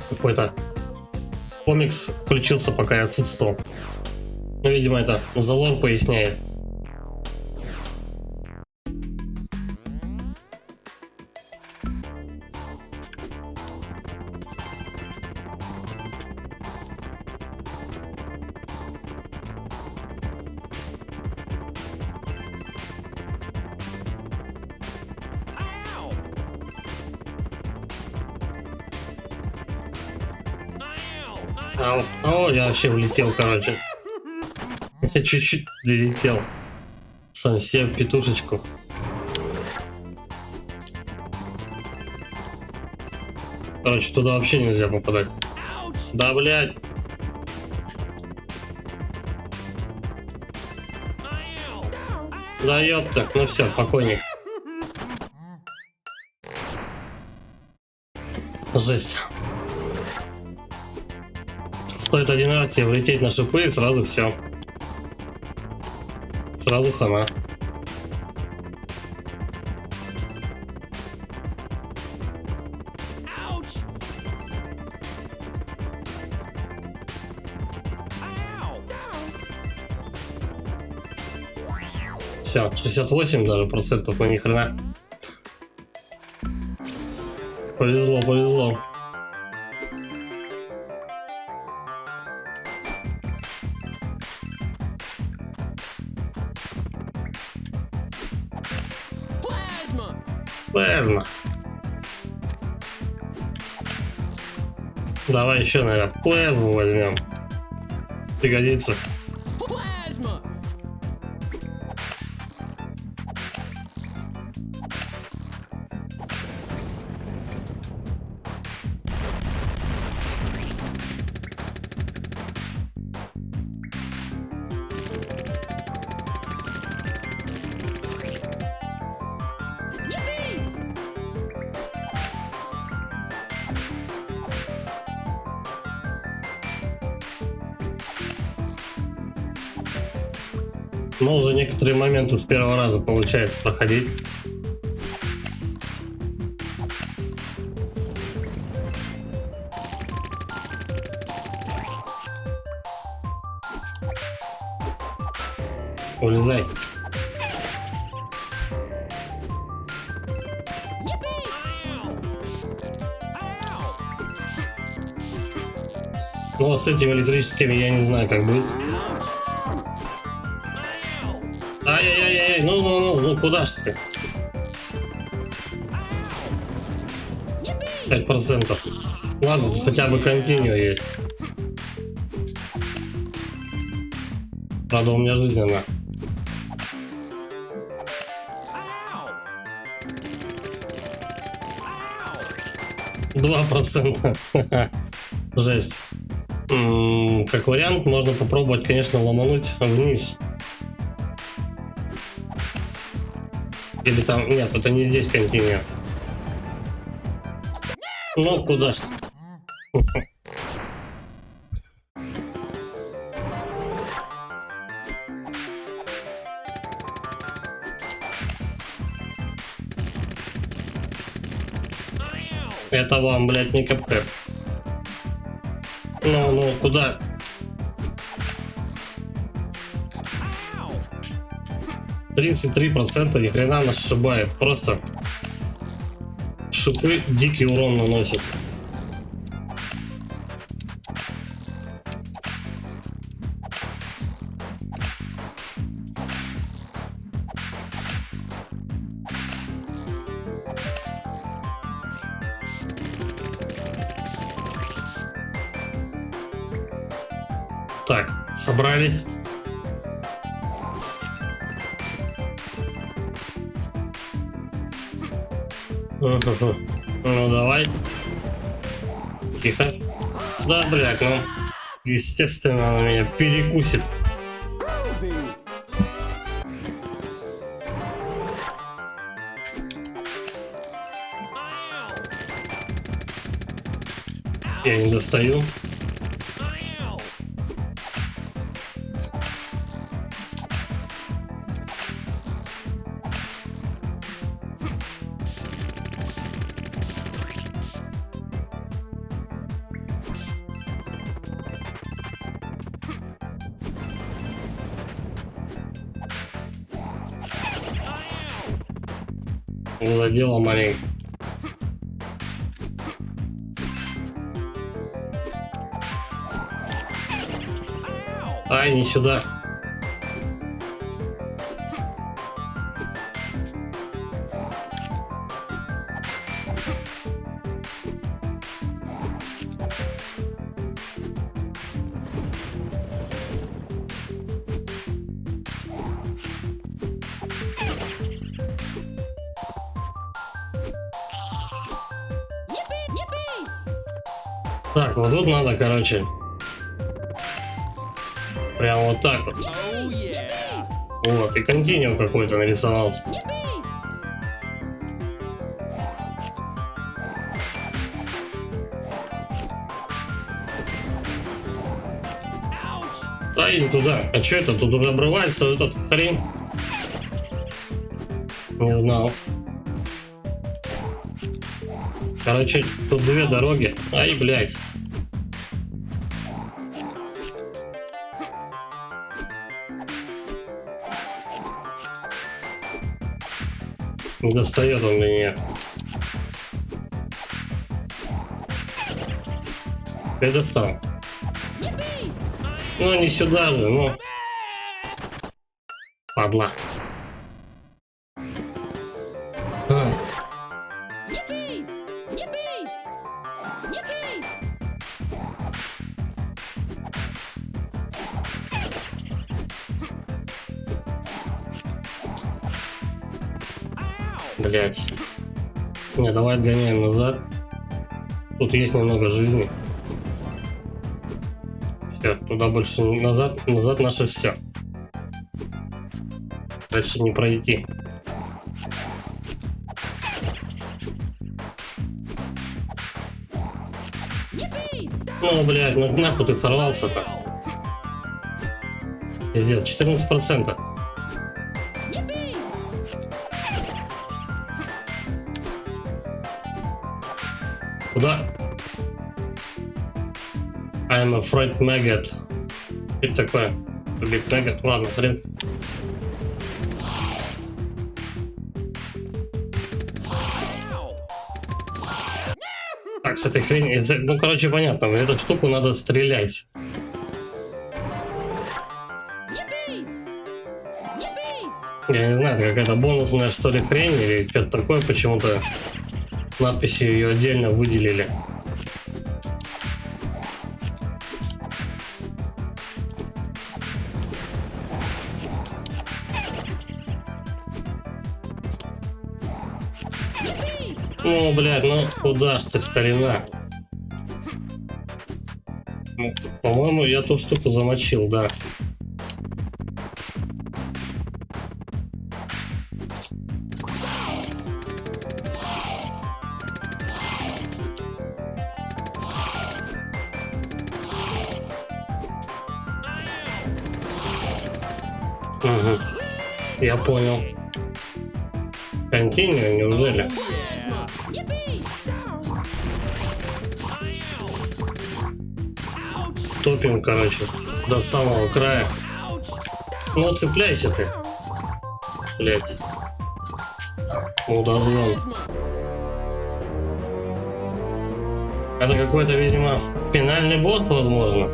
Какой-то комикс включился, пока я отсутствовал. Ну, видимо, это за лор поясняет. Ау. О, я вообще улетел, короче. Я чуть-чуть долетел. Совсем петушечку. Короче, туда вообще нельзя попадать. Да, блядь. Да ёпта, ну все, покойник. Жесть. Стоит один раз тебе влететь на шипы, и сразу все. Сразу хана. Ouch! Ow! Все, 68 даже процентов, ну ни хрена. Повезло, повезло. Plasma! Плазма. Давай еще, наверное, плазму возьмем. Пригодится. Plasma! Yippee! Но уже некоторые моменты с первого раза получается проходить. Улезай. Yippee! Ow! Ну вот с этими электрическими я не знаю, как будет. Ow! Ай-яй-яй-яй, ну куда ж ты? Yippee! 5%. Ладно, тут хотя бы континью есть. Правда, у меня жизненно. Ow! 2%. Жесть. Как вариант, можно попробовать, конечно, ломануть вниз. Или там... Нет, это не здесь континент. Ну, куда ж? Ow! Это вам, блядь, не капкэт. Ну, куда? Ow! 33% ни хрена нас сшибает. Просто шипы дикий урон наносят. Так, собрались. Уху. Ну давай. Тихо. Да, блядь, ну. Естественно, она меня перекусит. Groovy! Ow! Я не достаю. Ow! Задела маленько. Ай, не сюда. Yippee! Yippee! Так, вот тут надо, короче. Прям вот так вот. Oh yeah! Вот, и континью какой-то нарисовался. Yippee! Да, и туда. А что это? Тут уже обрывается этот хрень? Не знал. Короче, тут две дороги. Ай, блядь. Не достает он меня. Это что? Yippee! Ну, не сюда же, ну. Падла. Ах, Yippee! Yippee! Yippee! блядь. Не, давай сгоняем назад. Тут есть немного жизни. Все, туда больше назад, назад наше все. Дальше не пройти. Yippee! Ну, блядь, ну нахуй ты сорвался-то. Пиздец, 14%. Yippee! Куда? I'm afraid maggot. Что это такое? Убить maggot? Ладно, хрен. Так, с этой хренью... Ну, короче, понятно. В эту штуку надо стрелять. Yippee! Yippee! Я не знаю, это какая-то бонусная, что ли, хрень или что-то такое. Почему-то надписью ее отдельно выделили. Ну, блядь, ну куда ж ты, старина? Ну, по-моему, я ту штуку замочил, да. Угу. Я понял. Континью, неужели? Yippee! Топим, короче, до самого края. Ну, цепляйся ты. Блять. Мудозвон. Это какой-то, видимо, финальный босс, возможно.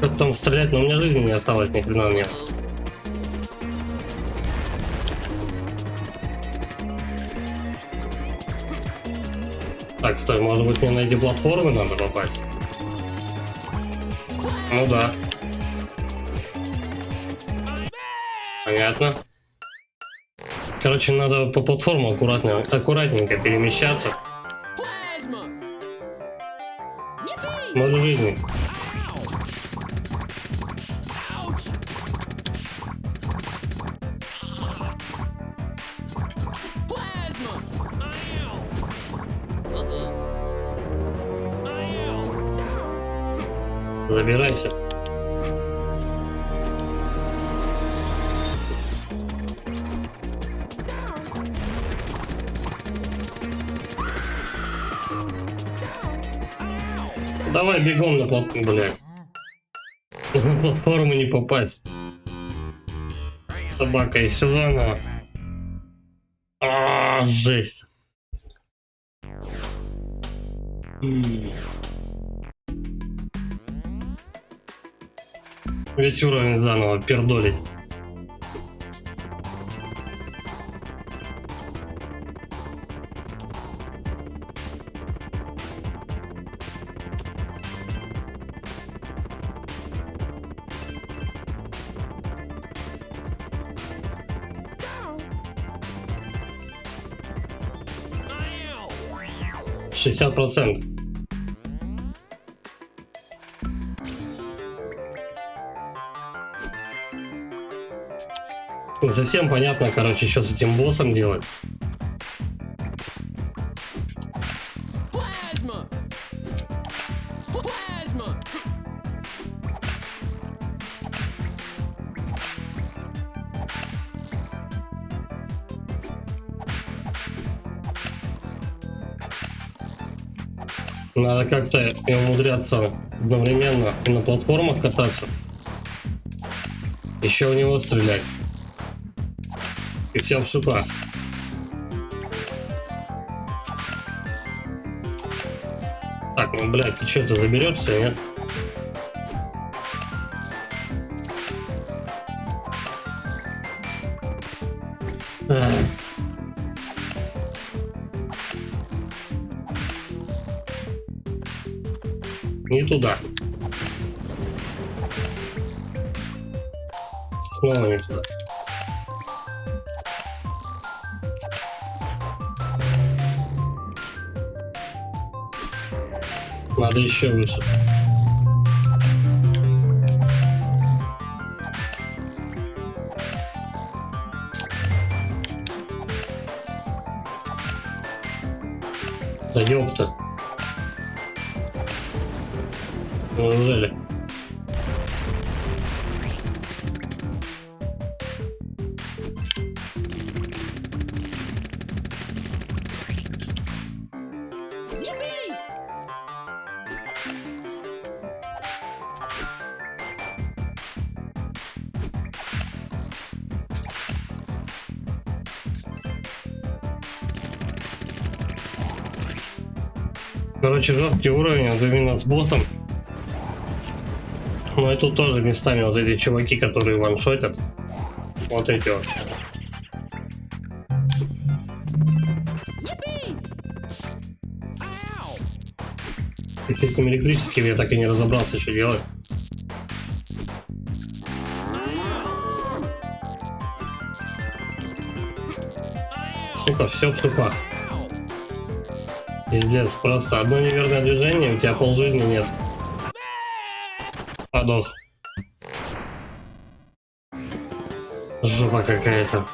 Как там стрелять, но у меня жизни не осталось, ни хрена нет. Так, стой, может быть мне на эти платформы надо попасть? Ну да. Понятно. Короче, надо по платформу аккуратненько перемещаться. Yippee! Может жизни. Забирайся. Давай бегом на платформу, блядь. На платформу не попасть. Собака из сезона. Жесть. Весь уровень заново пердолить. Ow! 60%. Не совсем понятно, короче, что с этим боссом делать. Plasma. Plasma. Надо как-то и умудряться одновременно и на платформах кататься. Еще в него стрелять. И все в шипах. Так, ну, блядь, ты что, ты доберешься, нет? А. Не туда. Снова не туда. Надо еще выше. Да ёпта. Неужели? Yippee! Короче, жесткий уровень, вот именно с боссом. Но и тут тоже местами вот эти чуваки, которые ваншотят. Вот эти вот. Yippee! Ow. И с этими электрическими я так и не разобрался, что делать. Сука, все в шипах. Пиздец, просто одно неверное движение, у тебя полжизни нет. Подох. Жопа какая-то.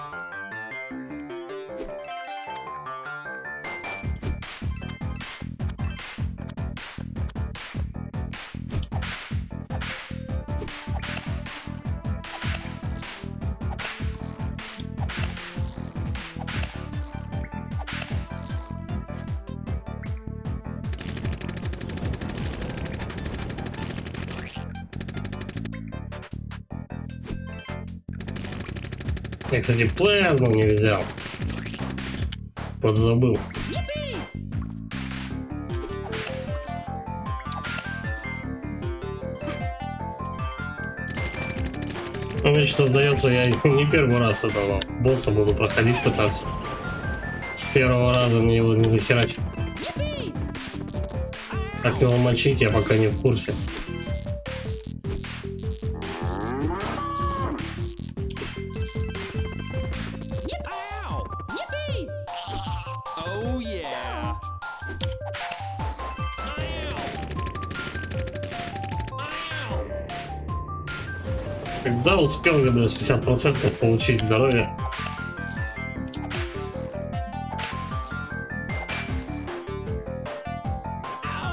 Я, кстати, плазму не взял. Подзабыл. Yippee! Мне что сдается, я не первый раз этого босса буду проходить пытаться. С первого раза мне его не захерачить. Yippee! Как его мочить, я пока не в курсе. Ow. Yippee! Oh yeah. Ow. Когда успел я, блядь, 60% получить здоровья?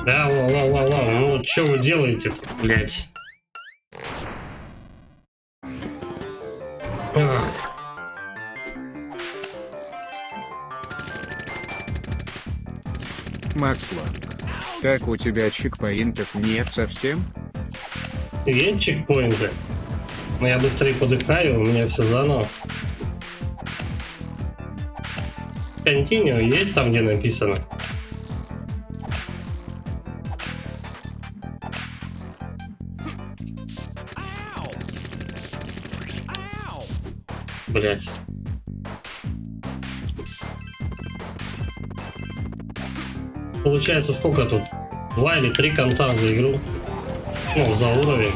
Да, ну что вы делаете-то, блядь? Ах. Макс Ланг. Так у тебя чекпоинтов нет совсем? Есть чекпоинты? Но я быстрее подыхаю, у меня все заново. Continue есть там, где написано? Ow. Ow. Блять. Получается, сколько тут? 2 или 3 конта за игру. Ну, за уровень.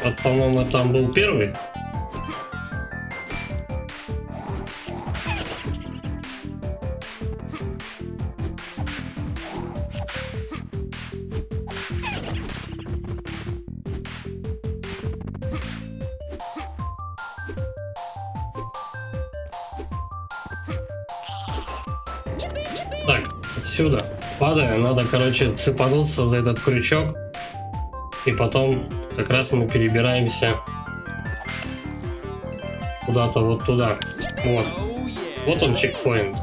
Вот, по-моему, там был первый. отсюда. Падаем, надо, короче, цепануться за этот крючок. И потом как раз мы перебираемся куда-то вот туда. Вот. Oh yeah. Вот он чекпоинт.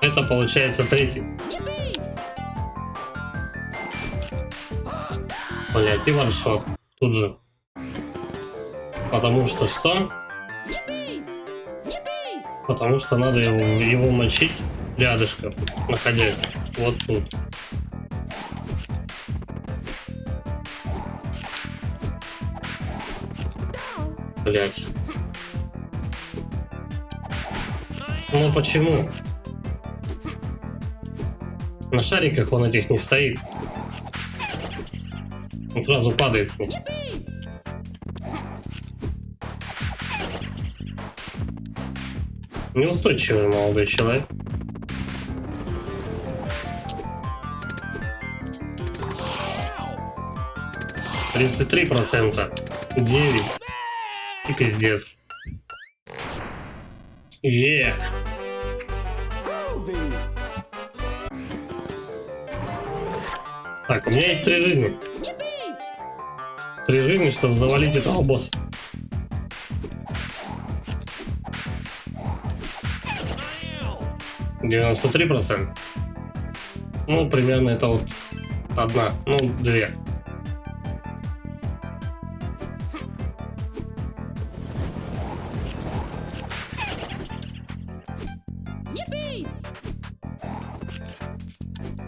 Это получается третий. Блять, и ваншот. Тут же. Потому что что? Потому что надо его мочить рядышком, находясь вот тут. Блять. Ну почему? На шариках он этих не стоит. Он сразу падает с них. Неустойчивый молодой человек. Ow. 33%. 9. И пиздец. Е. Groovy. Так, у меня есть 3 жизни. 3 жизни, чтобы завалить этого босса. Ow. 93%. Ну, примерно это вот одна, ну, 2.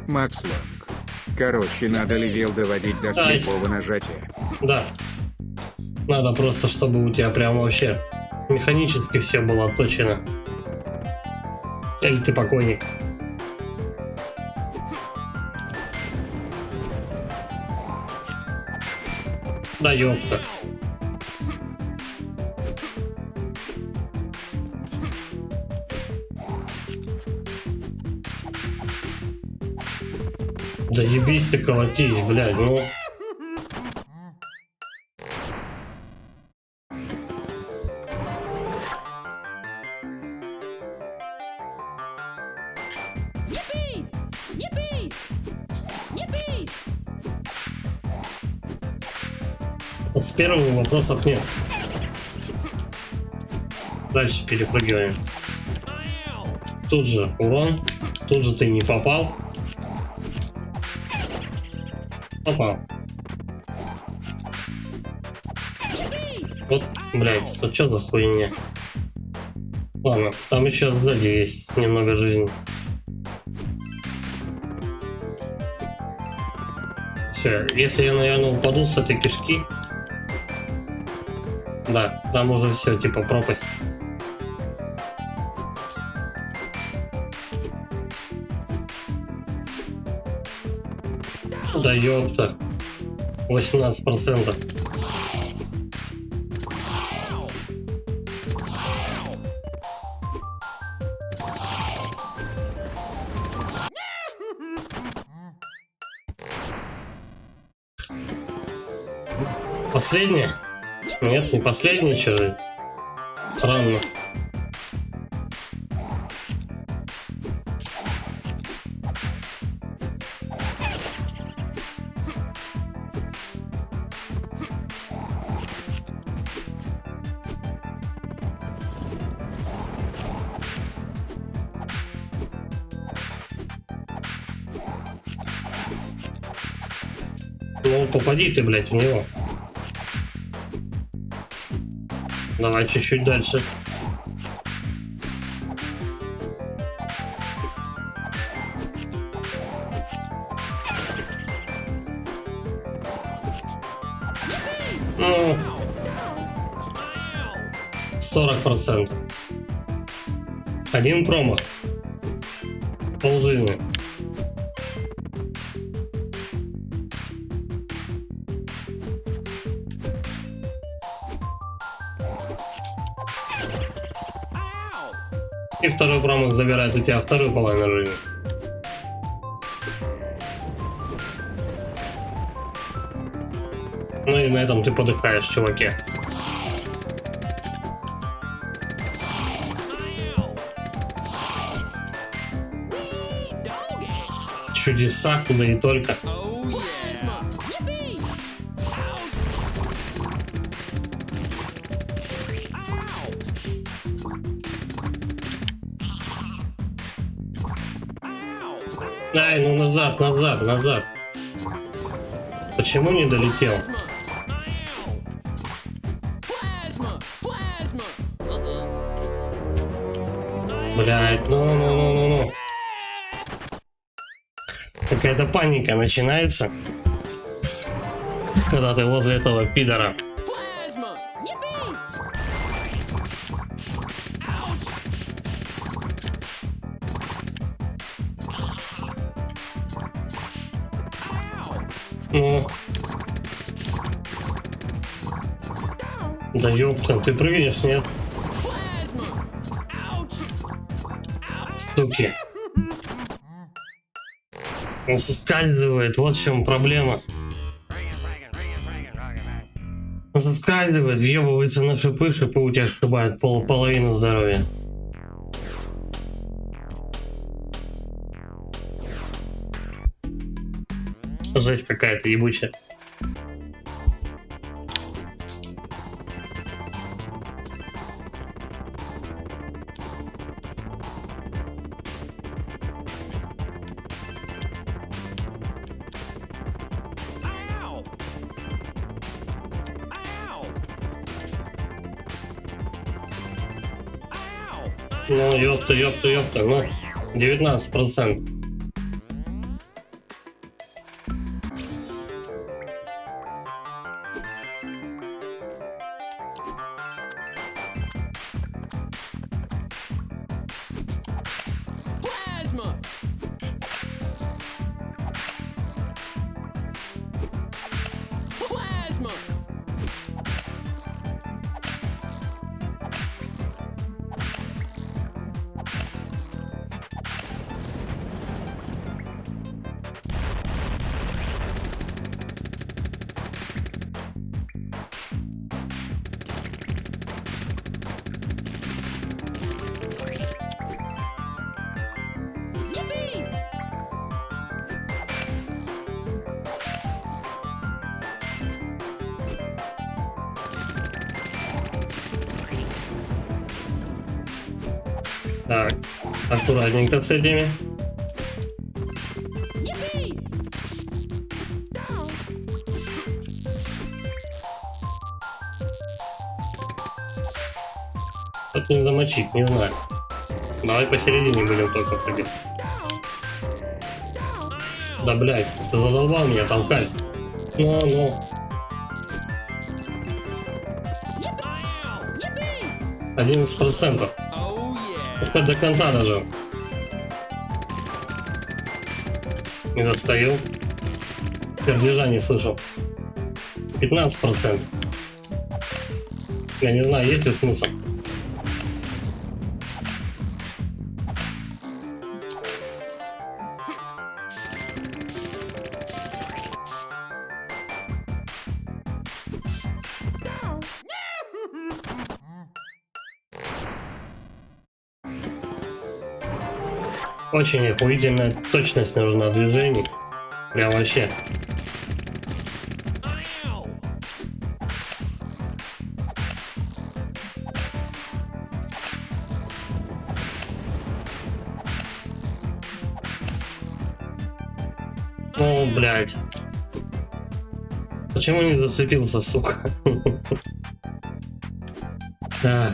Макс Лонг. Короче, надо левел доводить до Ай. слепого нажатия. Да. Надо просто, чтобы у тебя прям вообще механически все было отточено. Или ты покойник. Да ёпта. Да ебись ты колотись, блядь, ну. Вот с первого вопросов нет. Дальше перепрыгиваем. Ow. Тут же урон. Тут же ты не попал. Попал. Вот, блядь, ну что за хуйня? Ладно, там еще сзади есть немного жизни. Все, если я, наверное, упаду с этой кишки. Да, там уже все, типа пропасть. Да ёпта. 18%. Последняя? Нет, не последняя, что же? Странно. Ну, попади ты, блядь, в него. Давай чуть-чуть дальше. Ну, 40%. Один промах. Полжизни. И второй промах забирает у тебя вторую половину жизни. Ну и на этом ты подыхаешь, чуваки. Ow. Doggy. чудеса, куда и только. Oh yeah. Yippee! Ай, ну назад, назад, назад. Почему не долетел? Plasma. Plasma. Блять, ну. Какая-то паника начинается, когда ты возле этого пидора. Plasma. Yippee! Ну. Да ёпта, ты прыгнешь, нет? Plasma. Ouch. Суки. Он соскальзывает, вот в чем проблема. Он соскальзывает, въебывается на шипы, шипы у тебя сшибают половину здоровья. Жесть какая-то ебучая. Ow. Ow. Ow. Ну, ёпта, ну, 19%. Plasma. Plasma. Yippee! Так, аккуратненько с этими. Yippee! Тут не замочить, не знаю. Давай посередине будем только прыгать. Да блядь, ты задолбал меня толкать. Ну. Yippee! 11%. Oh yeah. Хоть до конца даже. Не достаю. Пердежа не слышу. 15%. Я не знаю, есть ли смысл. Очень охуительная точность нужна движений. Прям вообще. Ow. Ну, блядь. Почему не зацепился, сука? Да.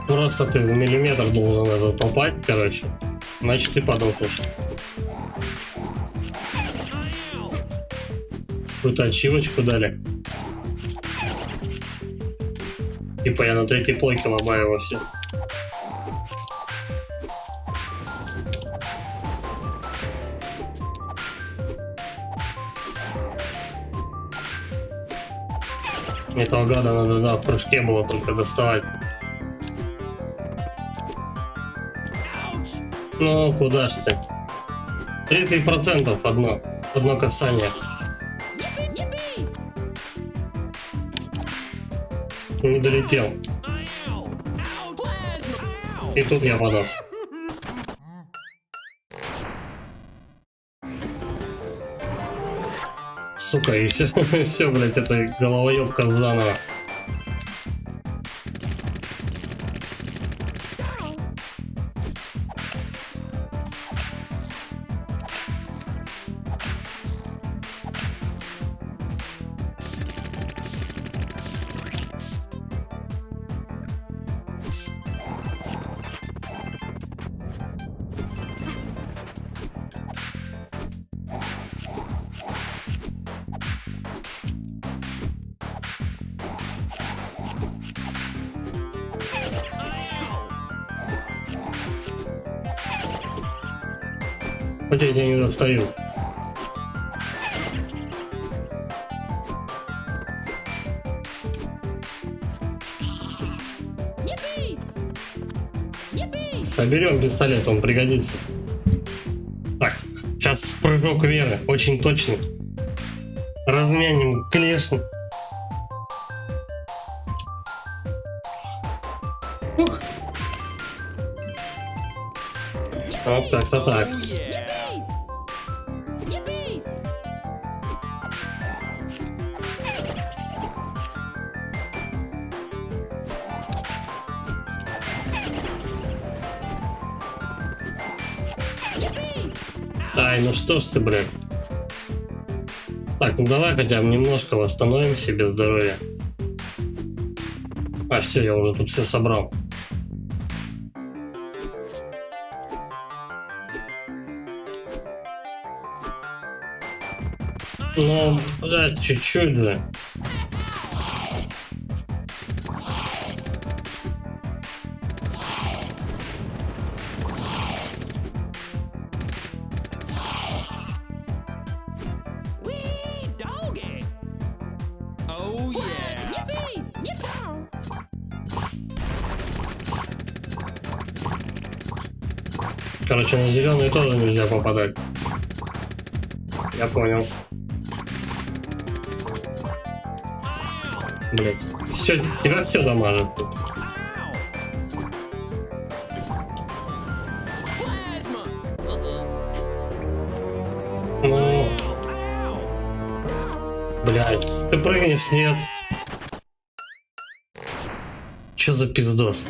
Просто ты в миллиметр должен этот попасть, короче. Значит, ты подохнешь. Какую-то ачивочку дали. Типа я на третьей плойке ломаю его все. Этого гада надо, да, в прыжке было только доставать. Ну, куда ж ты? 30% одно касание. Yippee! Не долетел. Ow! Ow! Plasma! Ow! И тут я подав. Сука, и все, все, блядь, это головоебка заново. Хоть я тебя не достаю. Yippee! Соберем пистолет, он пригодится. Так, сейчас прыжок веры, очень точный. Размянем клешни. Ух. Вот так-то так. Oh yeah! Yippee! Ай, ну что ж ты, блядь. Так, ну давай хотя бы немножко восстановим себе здоровье. А, все, я уже тут все собрал. Ну, блядь, чуть-чуть же. Wee doggy! Oh yeah! Yippee! Yippee! Короче, на зеленый тоже нельзя попадать. Я понял. Блять. Все, тебя все дамажит тут. Plasma! Ну, Ow! блять. Ты прыгнешь, нет. Че за пиздос?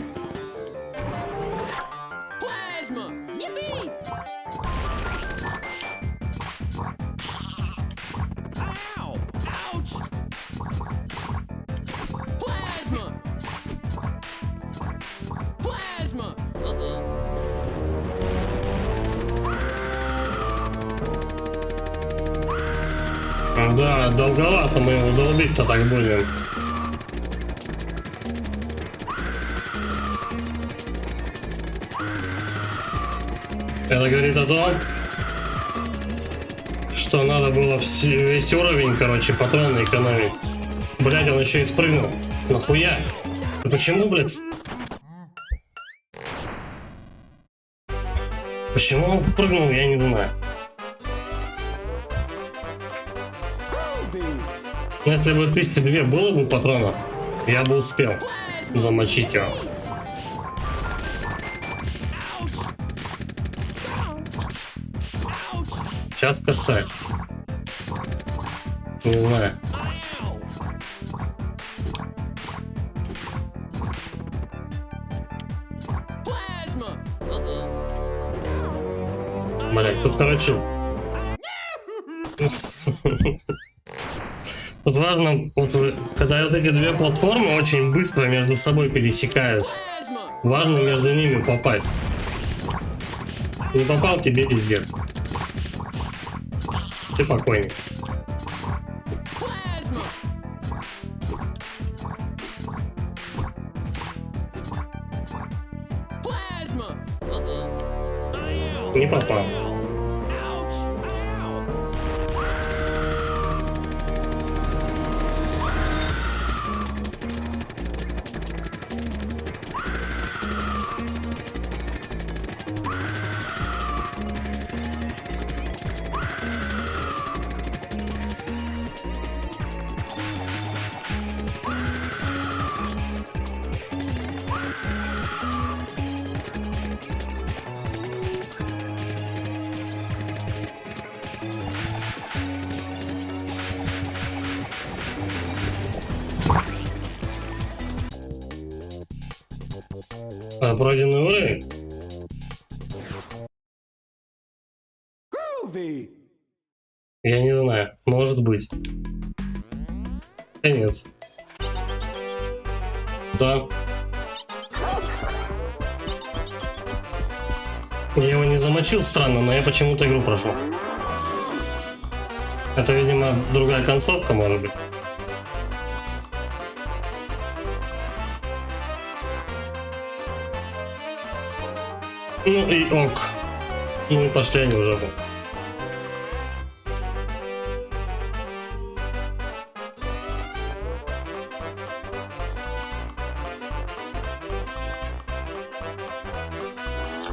Plasma! Yippee! Ow! Ouch! Plasma! Plasma! Да, долговато мы его долбить-то так будем. Это говорит о том, что надо было весь уровень, короче, патроны экономить. Блядь, он еще и спрыгнул. Нахуя? А почему, блядь? Почему он спрыгнул, я не знаю. Но если бы 1002 было бы патронов, я бы успел замочить его. Сейчас косарь. Не знаю. Plasma! Блять, тут, короче... Тут важно, вот, когда вот эти две платформы очень быстро между собой пересекаются, Plasma! важно между ними попасть. Не попал, тебе пиздец. Ты покойник. Plasma! Plasma! Ow! Не попал. Ouch! Ow! Пройденный уровень? Groovy. Я не знаю. Может быть. Конец. Да. Я его не замочил, странно, но я почему-то игру прошел. Это, видимо, другая концовка, может быть. Ну и ок. Ну и пошли они в жопу.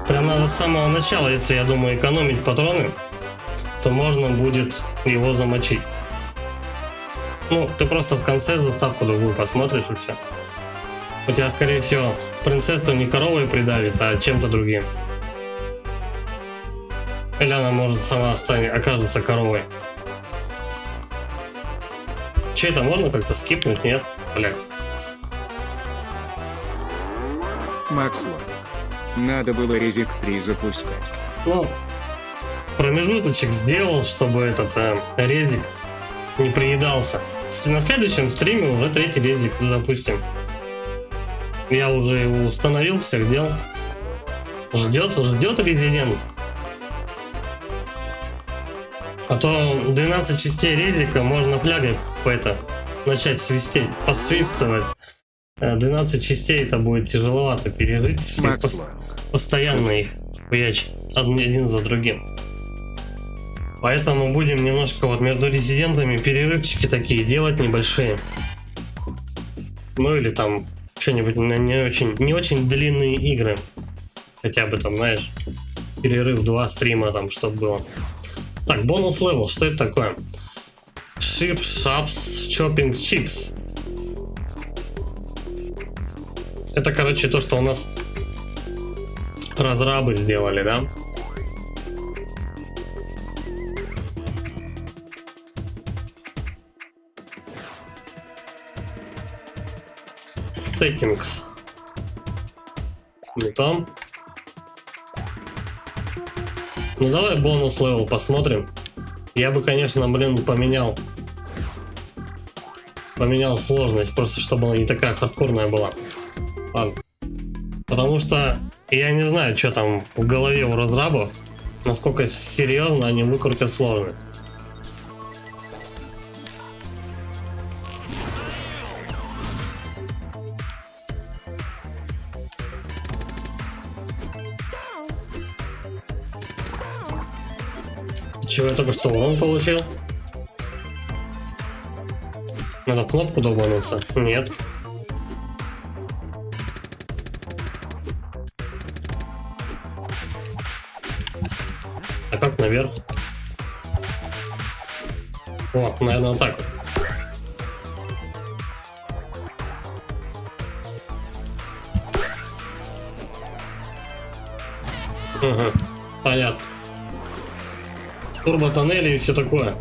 Прямо с самого начала, если, я думаю, экономить патроны, то можно будет его замочить. Ну, ты просто в конце заставку другую посмотришь и все. У тебя, скорее всего, принцессу не коровой придавит, а чем-то другим. Или она, может, сама окажется коровой. Че это, можно как-то скипнуть? Нет? Бля. Макс Лорак. Надо было Резик 3 запускать. Ну, промежуточек сделал, чтобы этот резик не приедался. На следующем стриме уже 3-й резик запустим. Я уже его установил, всех дел. Ждет резидент. А то 12 частей резика можно флягой начать свистеть, посвистывать. 12 частей это будет тяжеловато пережить, если Макс Лорак. постоянно их хуячить один за другим. Поэтому будем немножко вот между резидентами перерывчики такие делать небольшие. Ну или там что-нибудь на не очень длинные игры. Хотя бы там, знаешь, перерыв 2 стрима там, чтобы было. Так, бонус левел, что это такое? Ship Shops Shopping Chips. Это, короче, то, что у нас разрабы сделали, да? Settings. Не там. Ну давай бонус левел посмотрим. Я бы, конечно, блин, поменял сложность, просто чтобы она не такая хардкорная была. Ладно. Потому что я не знаю, что там в голове у разрабов, насколько серьезно они выкрутят сложность. Чего я только что урон получил? Надо в кнопку долбануться? Нет. А как наверх? О, наверное, вот так вот. Угу. Понятно. Турбо-тоннели и все такое.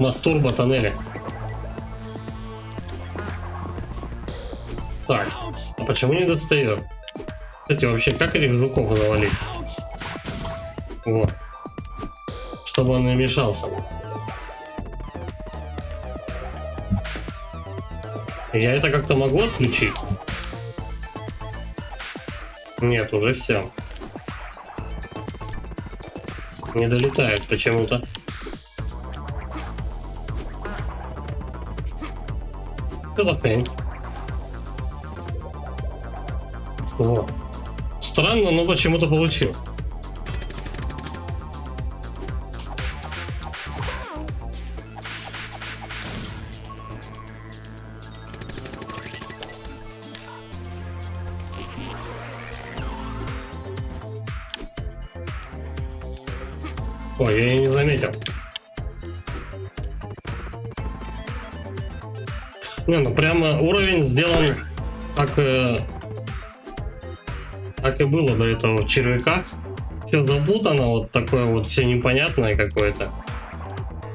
Мастурбо-тоннели. Так, а почему не достает? Кстати, вообще, как этих жуков завалить? Вот. Чтобы он не мешался. Я это как-то могу отключить? Нет, уже все. Не долетает почему-то. Что за хрень? Вот. Странно, но почему-то получил. Ой, я и не заметил. Не, ну прямо уровень сделан как и было до этого в червяках. Все запутано, вот такое вот все непонятное какое-то.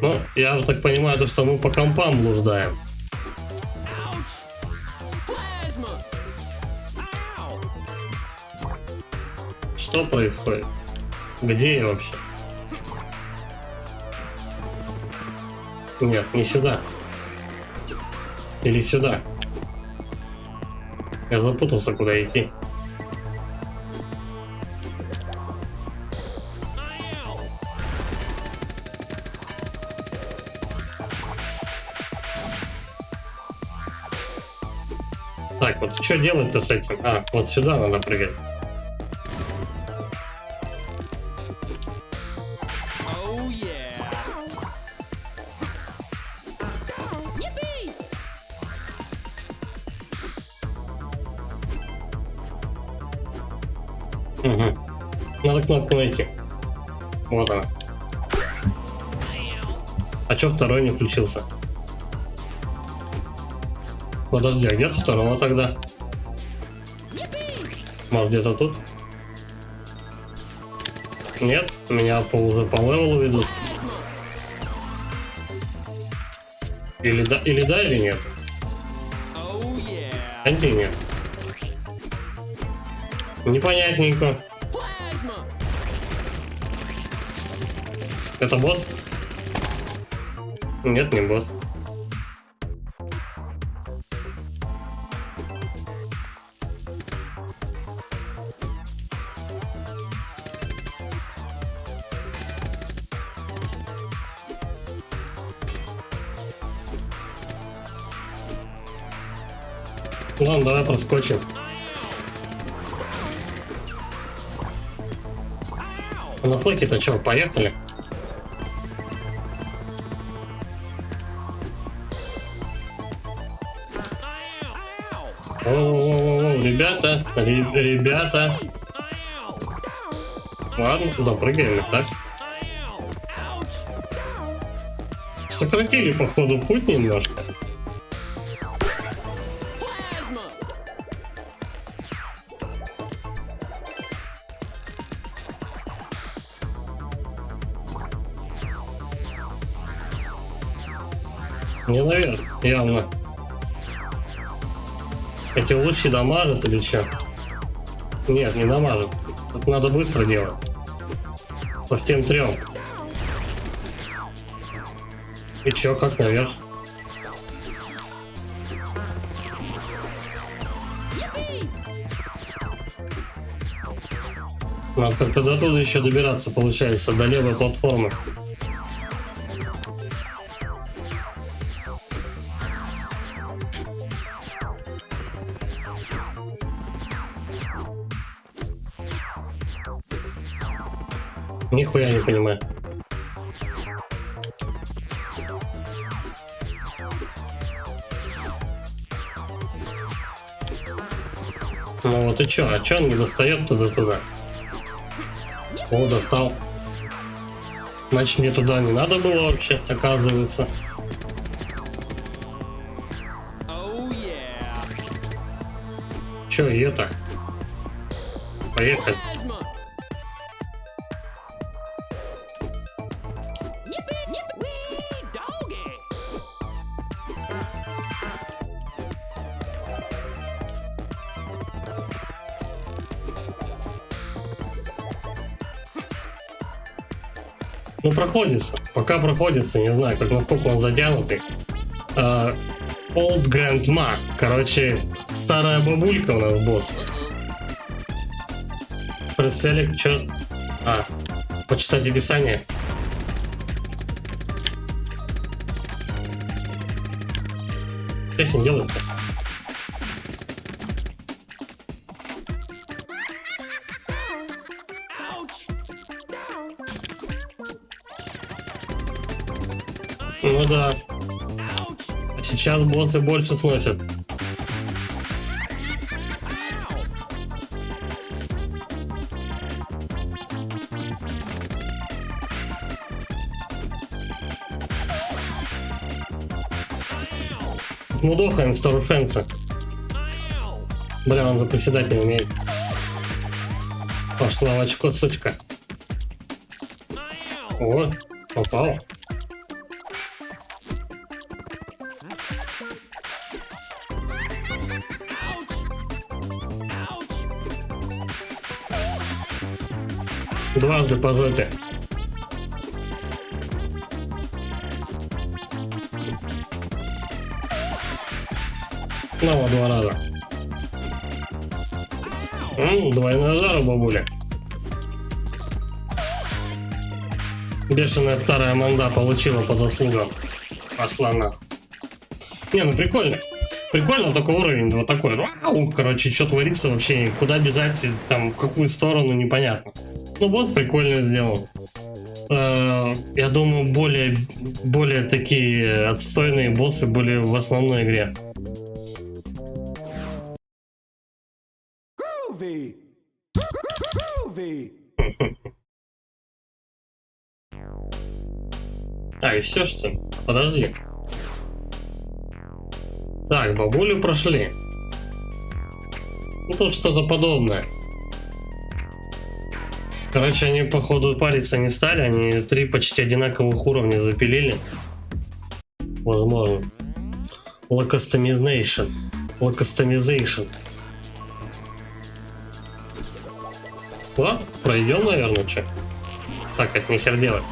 Ну, я так понимаю, то, что мы по компам блуждаем. Что происходит? Где я вообще? Нет, не сюда. Или сюда. Я запутался, куда идти. Так, вот что делать-то с этим? А, вот сюда надо прыгать. Oh yeah. Yippee! Угу. Надо кнопку найти. Вот она. А чё второй не включился? Подожди, а где-то второго тогда? Может, где-то тут? Нет, меня уже по левелу ведут. Или да, или нет? Oh yeah. Анти нет. Непонятненько. Plasma. Это босс? Нет, не босс. Ладно, давай проскочим. А на флэке-то что, поехали? О, ребята, ребята. Ладно, допрыгаем, так. Сократили, походу, путь немножко. Plasma. Не наверх, явно. Эти лучи дамажат или что? Нет, не дамажат. Тут надо быстро делать. По тем трем. И чё, как наверх? Надо как-то до туда еще добираться, получается, до левой платформы. Нихуя не понимаю. Ну вот и чё? А чё он не достает туда-туда? О, достал. Значит, мне туда не надо было вообще, оказывается. Oh yeah. Чё, и это? Поехали. Plasma. Yippee! Yippee! Doggy. Ну, проходится. Пока проходится, не знаю, как насколько он затянутый. Old Grandma. Короче, старая бабулька у нас босс. Преселик, чё? А, почитать описание. Что с ним делать-то? Ouch. Ну да. Ouch. А сейчас боссы больше сносят. Ow. Ну дохаем старушенца. Ow. Бля, он же приседать не умеет. Пошла в очко, сучка. Ow. О, попал. Ouch. Ouch. Дважды по жопе. Снова 2 раза. Двойной удар у бабули. Бешеная старая манда получила по заслугам. Пошла на. Не, ну прикольно. Прикольно, такой уровень, вот такой. Вау, короче, что творится вообще, куда бежать, там, в какую сторону, непонятно. Ну, босс прикольно сделан. Я думаю, более такие отстойные боссы были в основной игре. Groovy. Groovy. А, и все, что ли? Подожди. Так, бабулю прошли. Ну, тут что-то подобное. Короче, они, походу, париться не стали. Они 3 почти одинаковых уровня запилили. Возможно. Локастомизейшн. Локастомизейшн. Ладно, пройдем, наверное, что. Так, это нехер делать.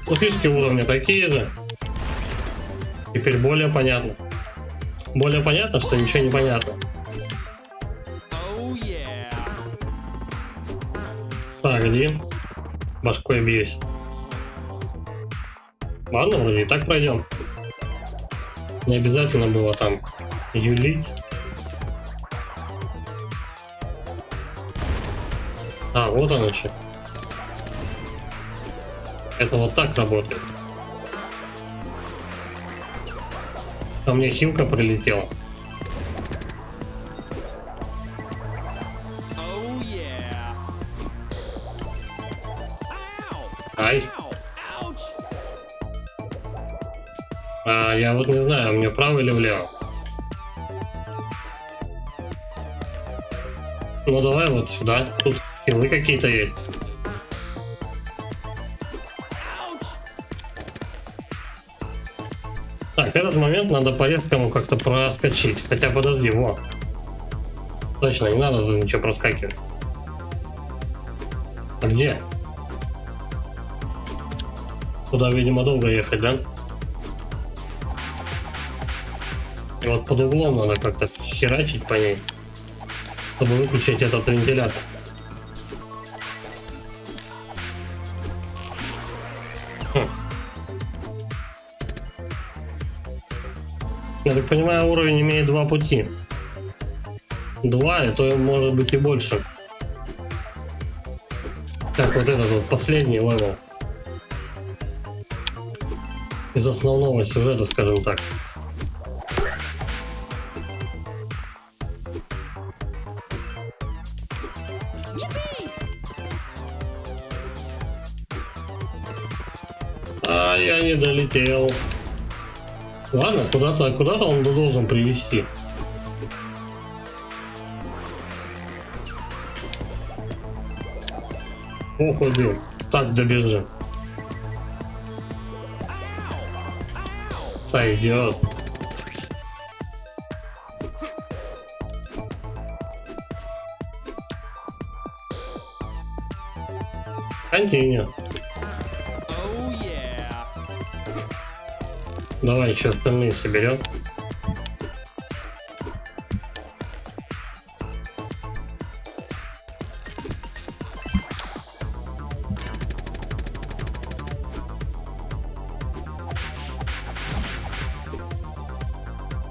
Ну, фишки уровня такие же. Теперь более понятно. Более понятно, что ничего не понятно. Oh yeah. Так, где? Башкой бьюсь. Ладно, вроде и так пройдем. Не обязательно было там юлить. А, вот оно что. Это вот так работает. А мне хилка прилетела. Oh yeah. Ow. Ай. Ow. Ouch. А, я вот не знаю, мне вправо или влево. Ну давай вот сюда. Тут хилы какие-то есть. Так, этот момент надо по-резкому как-то проскочить. Хотя подожди, во. Точно, не надо тут ничего проскакивать. А где? Туда, видимо, долго ехать, да? И вот под углом надо как-то херачить по ней, чтобы выключить этот вентилятор. Я так понимаю, уровень имеет 2 пути. 2, и то может быть и больше. Как вот этот вот последний левел. Из основного сюжета, скажем так. А я не долетел. Ладно, куда-то он должен привести. Ох, блин. Так добежим. Сойдет. Континью. Oh yeah. Давай еще остальные соберем.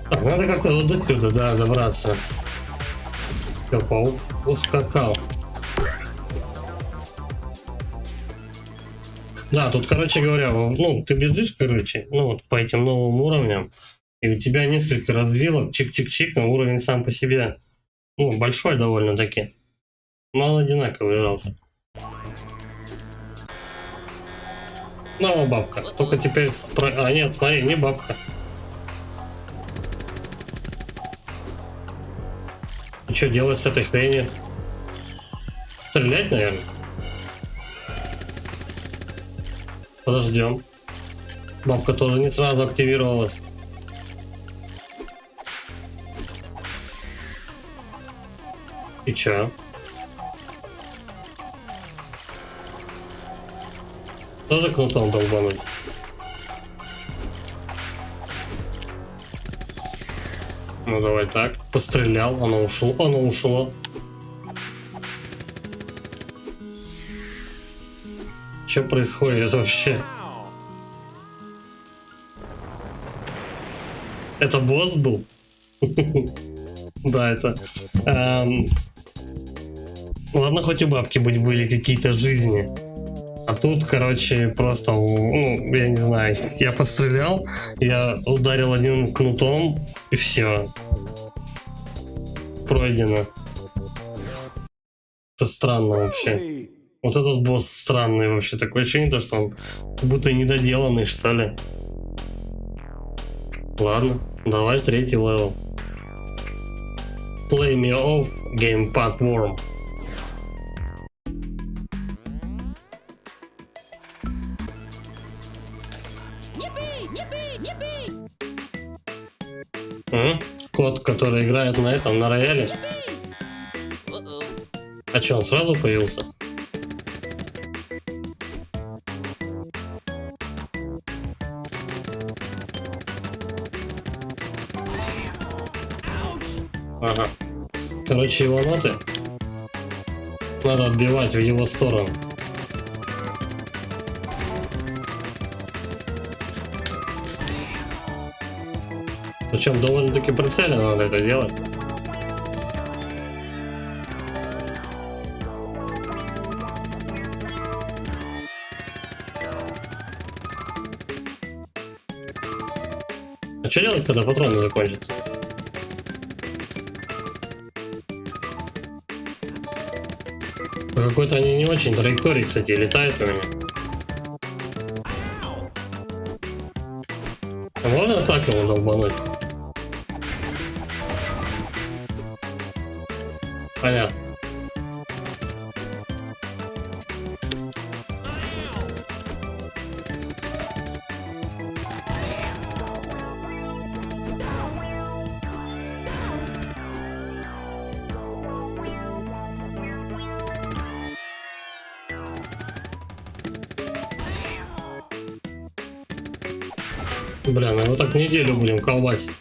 Так, надо как-то вот до сюда, да, добраться. Все, паук ускакал. Да, тут, короче говоря, ну, ты бежишь, короче, ну, вот по этим новым уровням, и у тебя несколько развилок, чик-чик-чик, но уровень сам по себе, ну, большой довольно-таки. Но он одинаковый, жалко. Снова бабка, только теперь... А, нет, смотри, не бабка. И что делать с этой хренью? Стрелять, наверное? Подождем. Бабка тоже не сразу активировалась. И чё? Тоже кнутом долбануть? Ну давай так. Пострелял, оно ушло, оно ушло. Что происходит вообще? Это босс был? Да, это... Ладно, хоть у бабки были какие-то жизни. А тут, короче, просто, ну, я не знаю, я пострелял, я ударил одним кнутом, и все. Пройдено. Это странно вообще. Вот этот босс странный вообще. Такое ощущение, то, что он будто недоделанный, что ли. Ладно, давай третий левел. Play me off, gamepad worm. Не бей! Не бей! Не бей! Кот, который играет на этом, на рояле. Uh-oh. А че, он сразу появился? Ага. Короче, его ноты надо отбивать в его сторону. Причем довольно-таки прицельно надо это делать. А что делать, когда патроны закончатся? Какой-то они не очень траектории, кстати, летают у меня. А можно так его долбануть? Понятно. Бля, ну вот так неделю будем колбасить.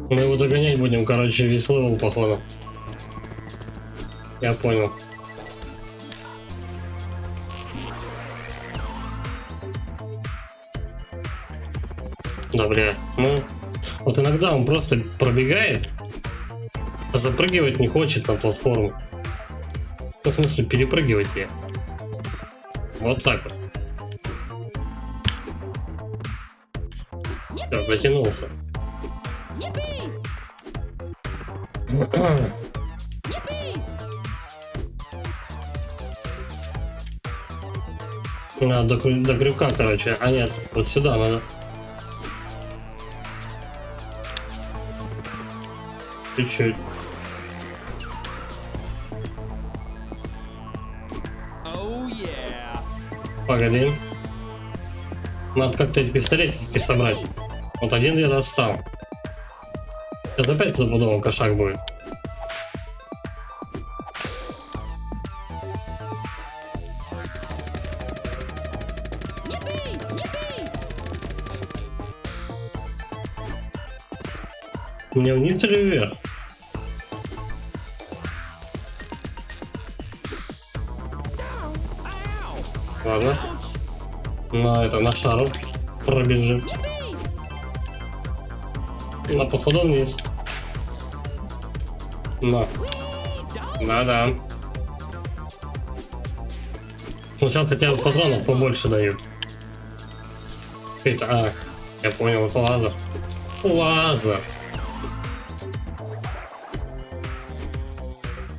Мы его догонять будем, короче, весь левел, походу. Я понял. Да, бля, ну... Вот иногда он просто пробегает, а запрыгивать не хочет на платформу. В смысле, перепрыгивать ее. Вот так вот. Все, дотянулся. Не бей! Не бей! Надо до крюка, короче. А нет, вот сюда надо. Чуть-чуть. Oh yeah. Погоди. Надо как-то эти пистолетики собрать. Вот один я достал. Сейчас опять запудово кошак будет. Не бей! Не бей! Мне вниз или вверх? Ладно. На это, на шару пробежим. Не бей! На походу вниз. На. Да-да. Ну сейчас хотя бы патронов побольше дают. Это, я понял, это лазер. Лазер.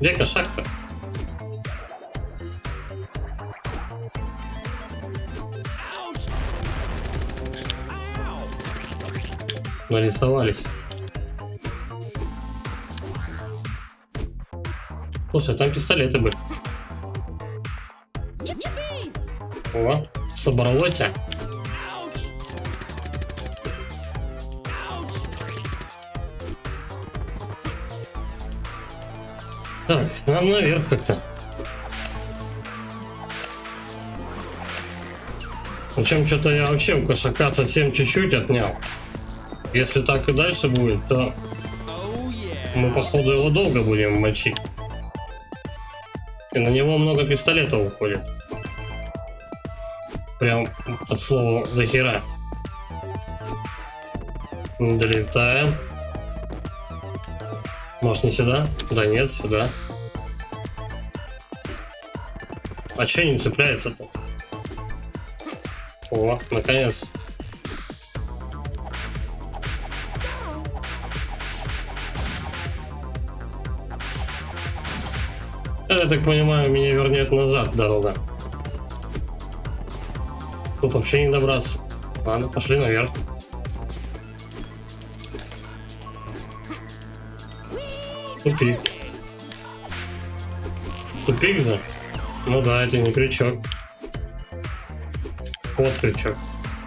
Где кошак-то? Ouch. Ow. Нарисовались. Слушай, там пистолеты были. О, собралось. Ouch! Ouch! Так, нам наверх как-то. Причем что-то я вообще у кошака совсем чуть-чуть отнял. Если так и дальше будет, то Oh yeah! мы, походу, его долго будем мочить. И на него много пистолетов уходит. Прям от слова до хера. Долетаем. Может, не сюда? Да нет, сюда. А че не цепляется-то? О, наконец. Я так понимаю, меня вернет назад дорога. Тут вообще не добраться. Ладно, пошли наверх. Тупик. Тупик же? Ну да, это не крючок. Вот крючок.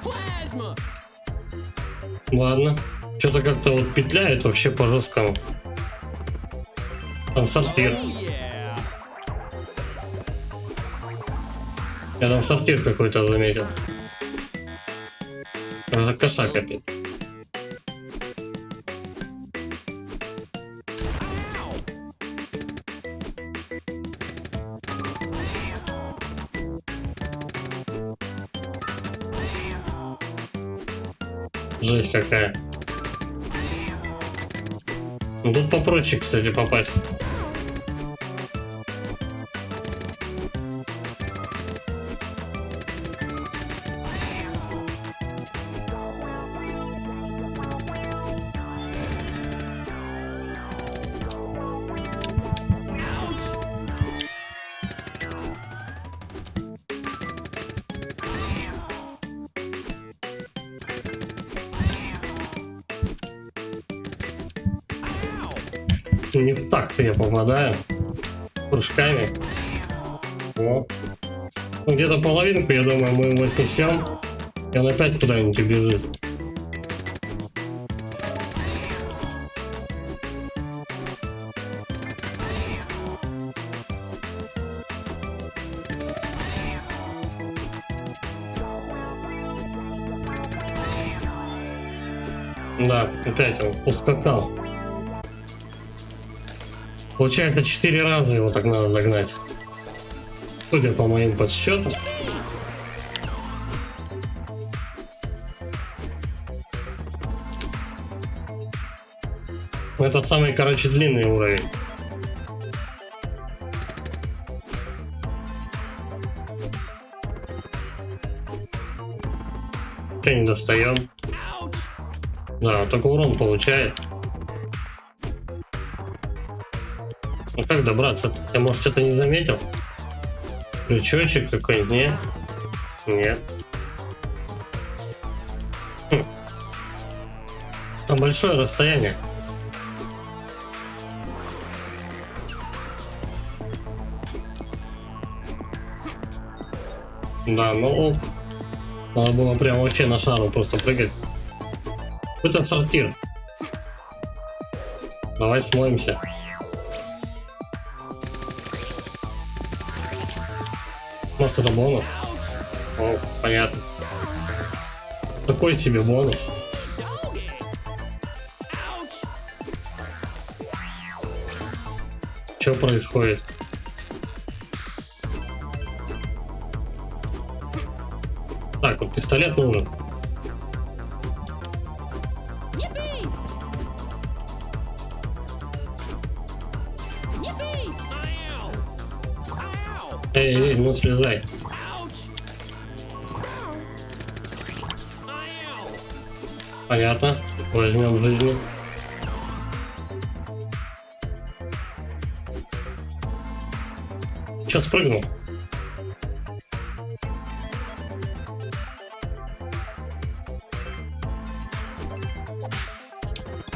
Plasma! Ладно. Что-то как-то вот петляет вообще по жесткому. Там сортир. Oh yeah! Я там сортир какой-то заметил. Это кошак опять. Жесть какая. Ну, тут попроще, кстати, попасть. Не так-то я попадаю. Прыжками. О. Ну, где-то половинку, я думаю, мы его снесем. И он опять куда-нибудь убежит. Да, опять он ускакал. Получается, 4 раза его так надо загнать. Судя по моим подсчетам. Этот самый, короче, длинный уровень. Что не достаем? Да, вот только урон получает. Ну как добраться-то? Я, может, что-то не заметил? Крючочек какой-нибудь? Нет? Нет. Хм. Там большое расстояние. Да, ну ок. Надо было прям вообще на шару просто прыгать. Какой-то сортир. Давай смоемся. Может, это бонус? О, понятно. Такой себе бонус. Что происходит? Так, вот пистолет нужен. Yippee! Yippee! Эй, ну слезай. Понятно. Возьмем жизни. Че, спрыгнул?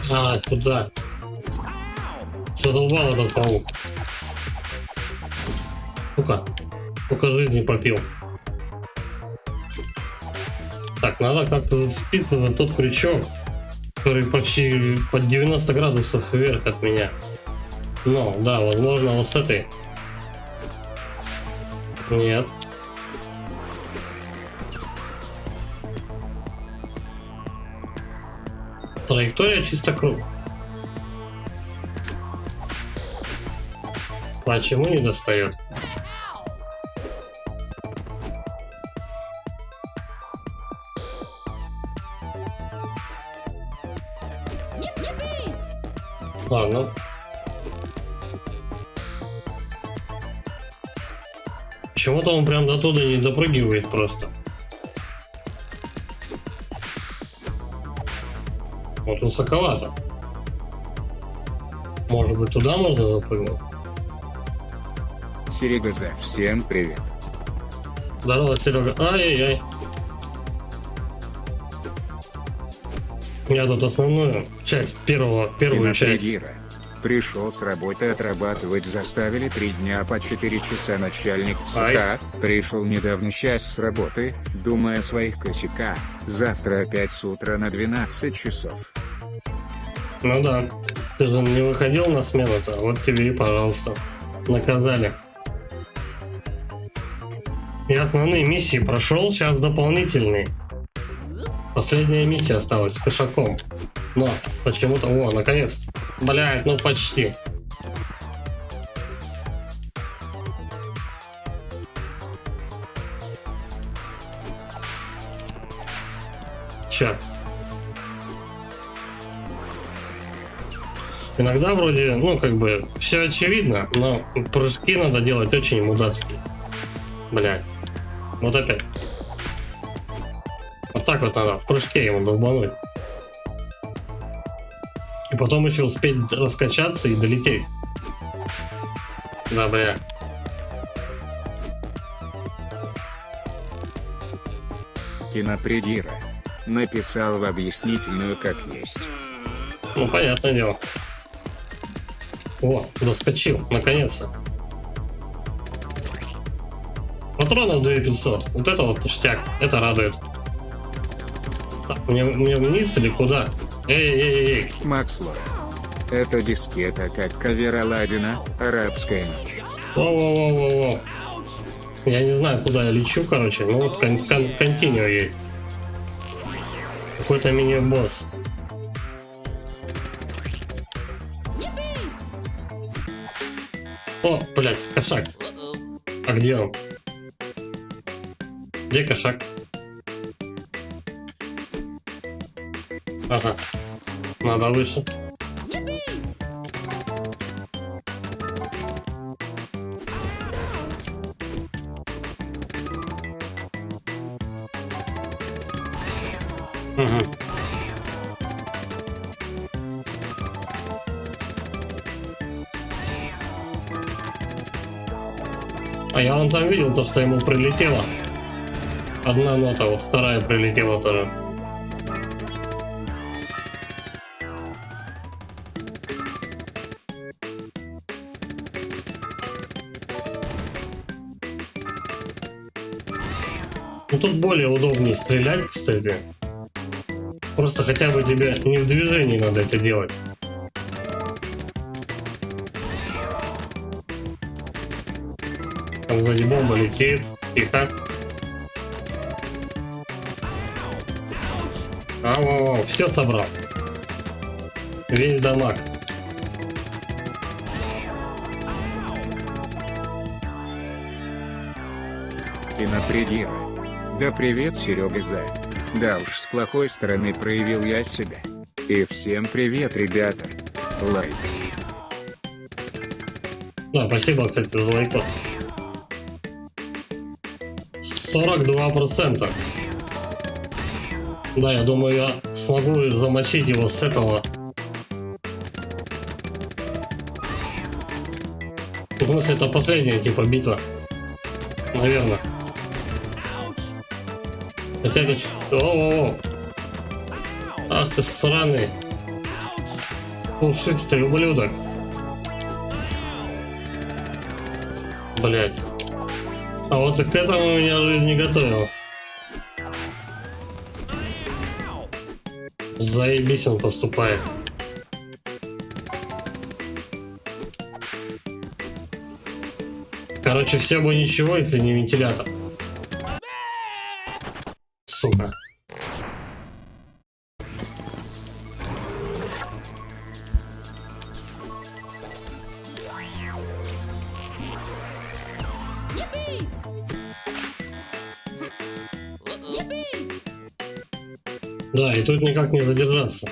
А, куда? Задолбал этот паук. Сука. Сколько жизни попил. Так, надо как-то зацепиться за тот крючок, который почти под 90 градусов вверх от меня. Ну, да, возможно, вот с этой. Нет. Траектория чисто круг. Почему не достает? Yippee! Ладно. Почему-то он прям до туда не допрыгивает просто. Вот высоковато. Может быть, туда можно запрыгнуть? Серега, всем привет. Здорово, Серега. Ай-яй-яй. Я тут основную часть, первую часть. Кинопредира. Пришел с работы отрабатывать, заставили 3 дня по 4 часа начальник ЦК. Пришел недавно сейчас с работы, думая о своих косяках. Завтра опять с утра на 12 часов. Ну да. Ты же не выходил на смену-то. Вот тебе и пожалуйста. Наказали. Я основные миссии прошел, сейчас дополнительные. Последняя миссия осталась с кошаком. Но почему-то... О, наконец. Блядь, ну почти. Чё? Иногда вроде, ну как бы, все очевидно, но прыжки надо делать очень мудацкие. Блядь. Вот опять. Вот так вот надо в прыжке ему долбануть. И потом еще успеть раскачаться и долететь. Да, бля. Кинопредира. Написал в объяснительную как есть. Ну, понятное дело. О, доскочил, наконец-то. Патронов 2500. Вот это вот ништяк. Это радует. Так, мне вниз или куда? Эй-эй-эй. Макслор. Это дискета как кавер Аладдина, арабская ночь. Воу-воу-воу-воу. Я не знаю, куда я лечу, короче. Ну вот континью есть. Какой-то мини-босс. О, блядь, кошак. А где он? Где кошак? Ага. Надо выше. Угу. А я вон там видел то, что ему прилетело. Одна нота, вот вторая прилетела тоже. Ну тут более удобнее стрелять, кстати. Просто хотя бы тебе не в движении надо это делать. Там сзади бомба летит. Тихо. Ау-ау-ау, все собрал. Весь дамаг. Кинопредира. Да привет, Серега за. Да уж, с плохой стороны проявил я себя. И всем привет, ребята. Лайк. Да, спасибо, кстати, за лайкос. 42%. Да, я думаю, я смогу замочить его с этого. В смысле, это последняя типа битва. Наверное. Хотя это... О-о-о. Ах ты сраный. Пушистый ублюдок. Блять. А вот и к этому меня жизнь не готовила. Заебись он поступает. Короче, все бы ничего, если не вентилятор. Сука. Yippee! Yippee! Да, и тут никак не задержаться.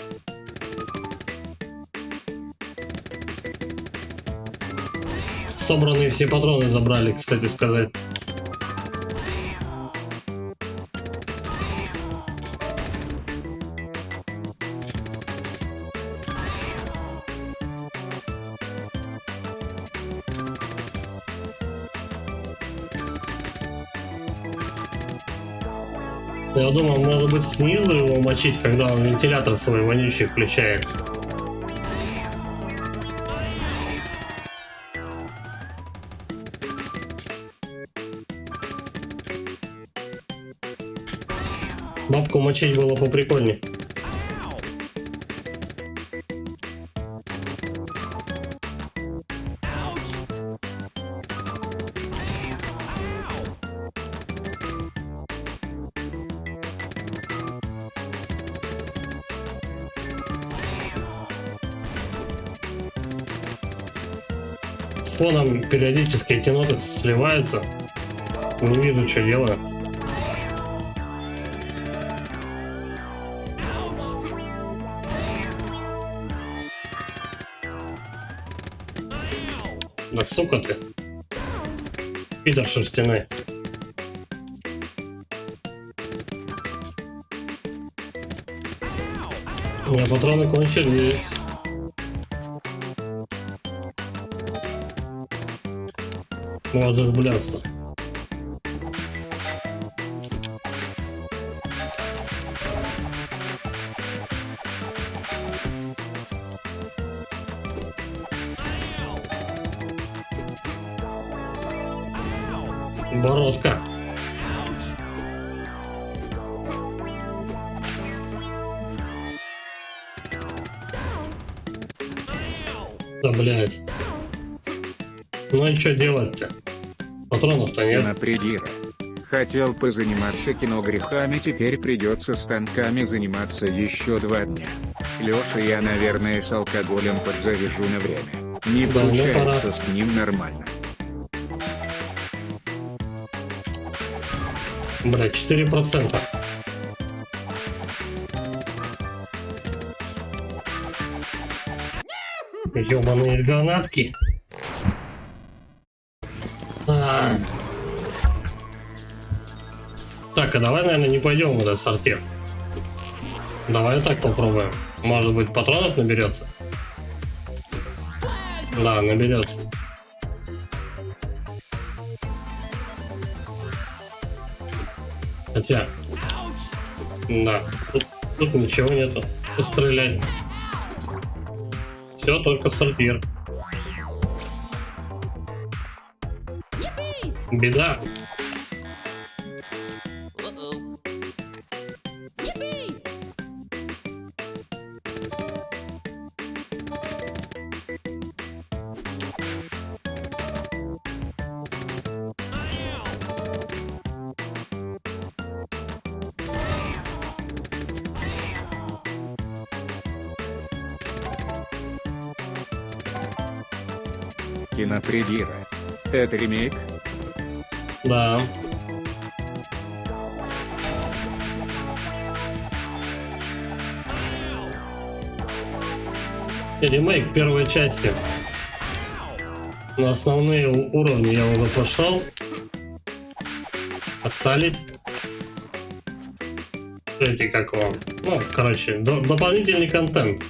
Собранные все патроны забрали, кстати сказать. Я думал, может быть, снизу его мочить, когда он вентилятор свой вонючий включает. Бабку мочить было поприкольней. С фоном периодически эти ноты сливаются. Не вижу, что делаю. Да сука ты. Пидор шерстяной. У меня патроны кончились. Можешь бляться. Бородка. Да, блядь. Ну и что делать-то? Патронов-то нет. Кинопридира. Хотел позаниматься киногрехами, теперь придется станками заниматься еще 2 дня. Леша, я, наверное, с алкоголем подзавяжу на время. Не Да, ну получается пора. с ним нормально. Блядь, 4%. Ёбаные гранатки. А. Так, а давай, наверное, не пойдем в этот сортир. Давай так попробуем. Может быть, патронов наберется? Да, наберется. Хотя, да, тут ничего нету. Пострелять. Все, только сортир. Yippee! Беда. Yippee! Кинопридира. Это ремейк? Да. Ремейк первой части. На основные уровни я уже пошел. Остались эти, как вам, ну, короче, дополнительный контент,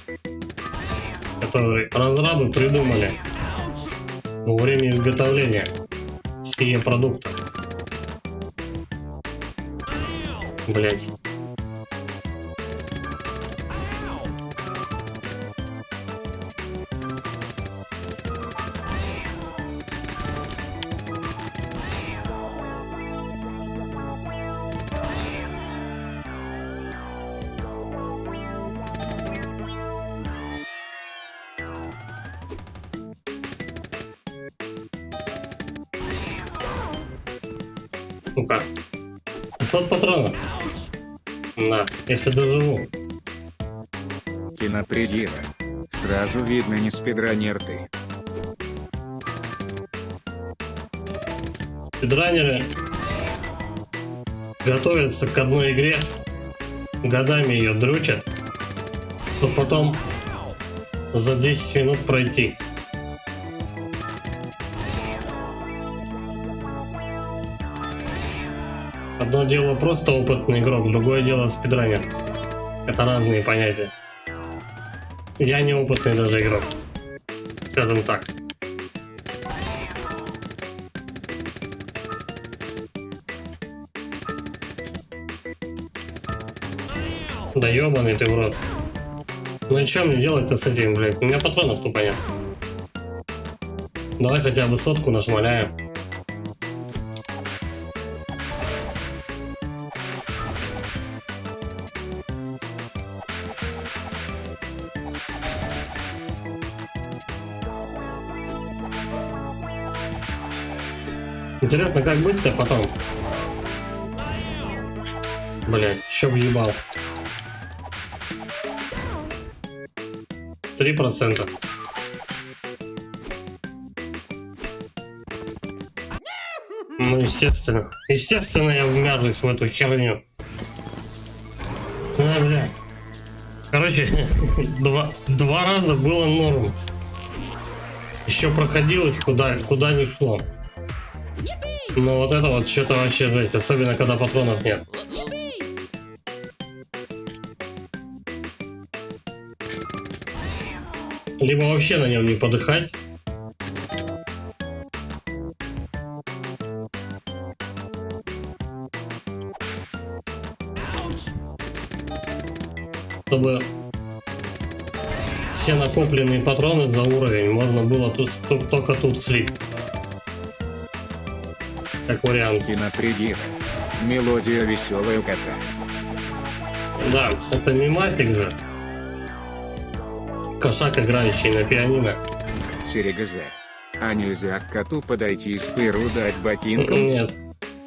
который разрабы придумали во время изготовления сие продукта. Блять. Ну-ка. 500 патронов. На, если доживу. Кинопредира. Сразу видно, не спидранер ты. Спидранеры готовятся к одной игре, годами ее дрючат, чтобы потом за 10 минут пройти. Одно дело просто опытный игрок, другое дело спидранер. Это разные понятия. Я не опытный даже игрок, скажем так. Да ебаный ты в рот. Ну и что мне делать-то с этим, блядь? У меня патронов тупо нет. Давай хотя бы 100 нашмаляем. Интересно, как быть-то потом? Блять, еще въебал. 3%. Ну, естественно. Естественно, я вмяжусь в эту херню. А, бля. Короче, два раза было норм. Еще проходилось куда не шло. Но вот это вот что-то вообще жесть. Особенно, когда патронов нет. Либо вообще на нем не подыхать. Чтобы все накопленные патроны за уровень можно было только тут слить. Как вариант. Кинопредира. Мелодия веселая кота. Да, это мематик же. Кошак, играющий на пианино. Серега-за. А нельзя к коту подойти и с пыру дать ботинком? Нет,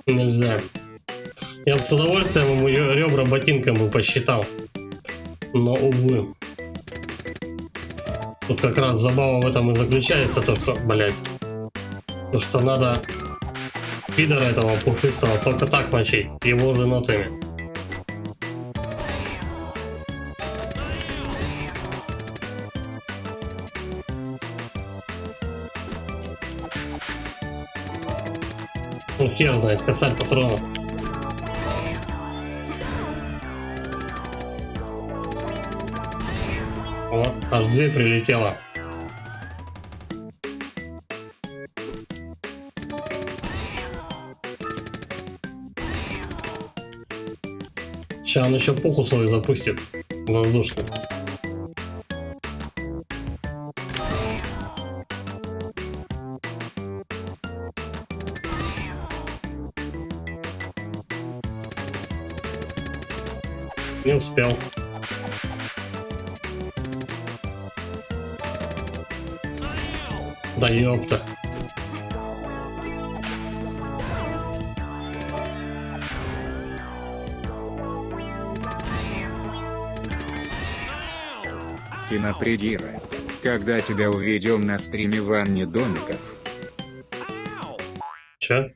нельзя. Я бы с удовольствием ему ребра ботинком бы посчитал. Но, увы. Тут как раз забава в этом и заключается, то что, блять, то что надо пидора этого пушистого только так мочить, его же нотами. Ну хер знает, косарь патронов. О, аж 2 прилетело. Сейчас он еще пуху свою запустит. Воздушный. Не успел. Да ёпта. Кинопредира. Когда тебя увидим на стриме Ванни Домиков? Чё?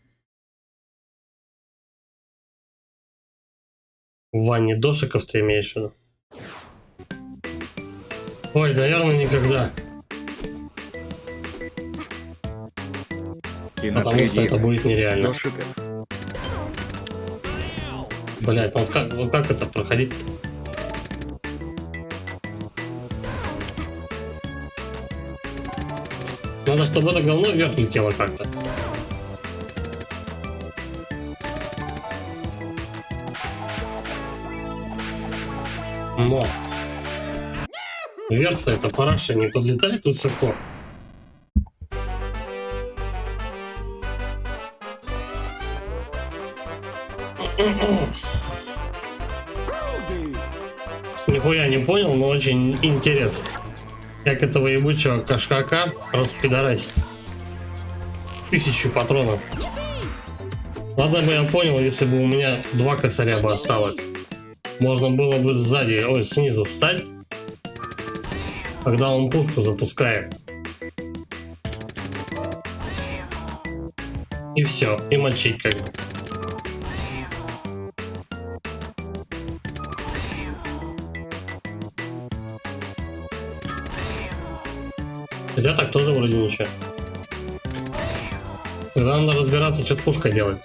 В ванне дошиков ты имеешь в виду? Ой, наверное, никогда. Потому что это будет нереально. Дошиков. Блять, ну вот как это проходить? Надо, чтобы это говно вверх летело как-то. Но вверх это параша не подлетает высоко. Нихуя не понял, но очень интересно. Как этого ебучего кошака распидорасить. 1000 патронов. Ладно бы я понял, если бы у меня 2 косаря бы осталось. Можно было бы сзади, ой, снизу встать, когда он пушку запускает. И все, и мочить как бы. Хотя так тоже вроде ничего. Тогда надо разбираться, что с пушкой делать.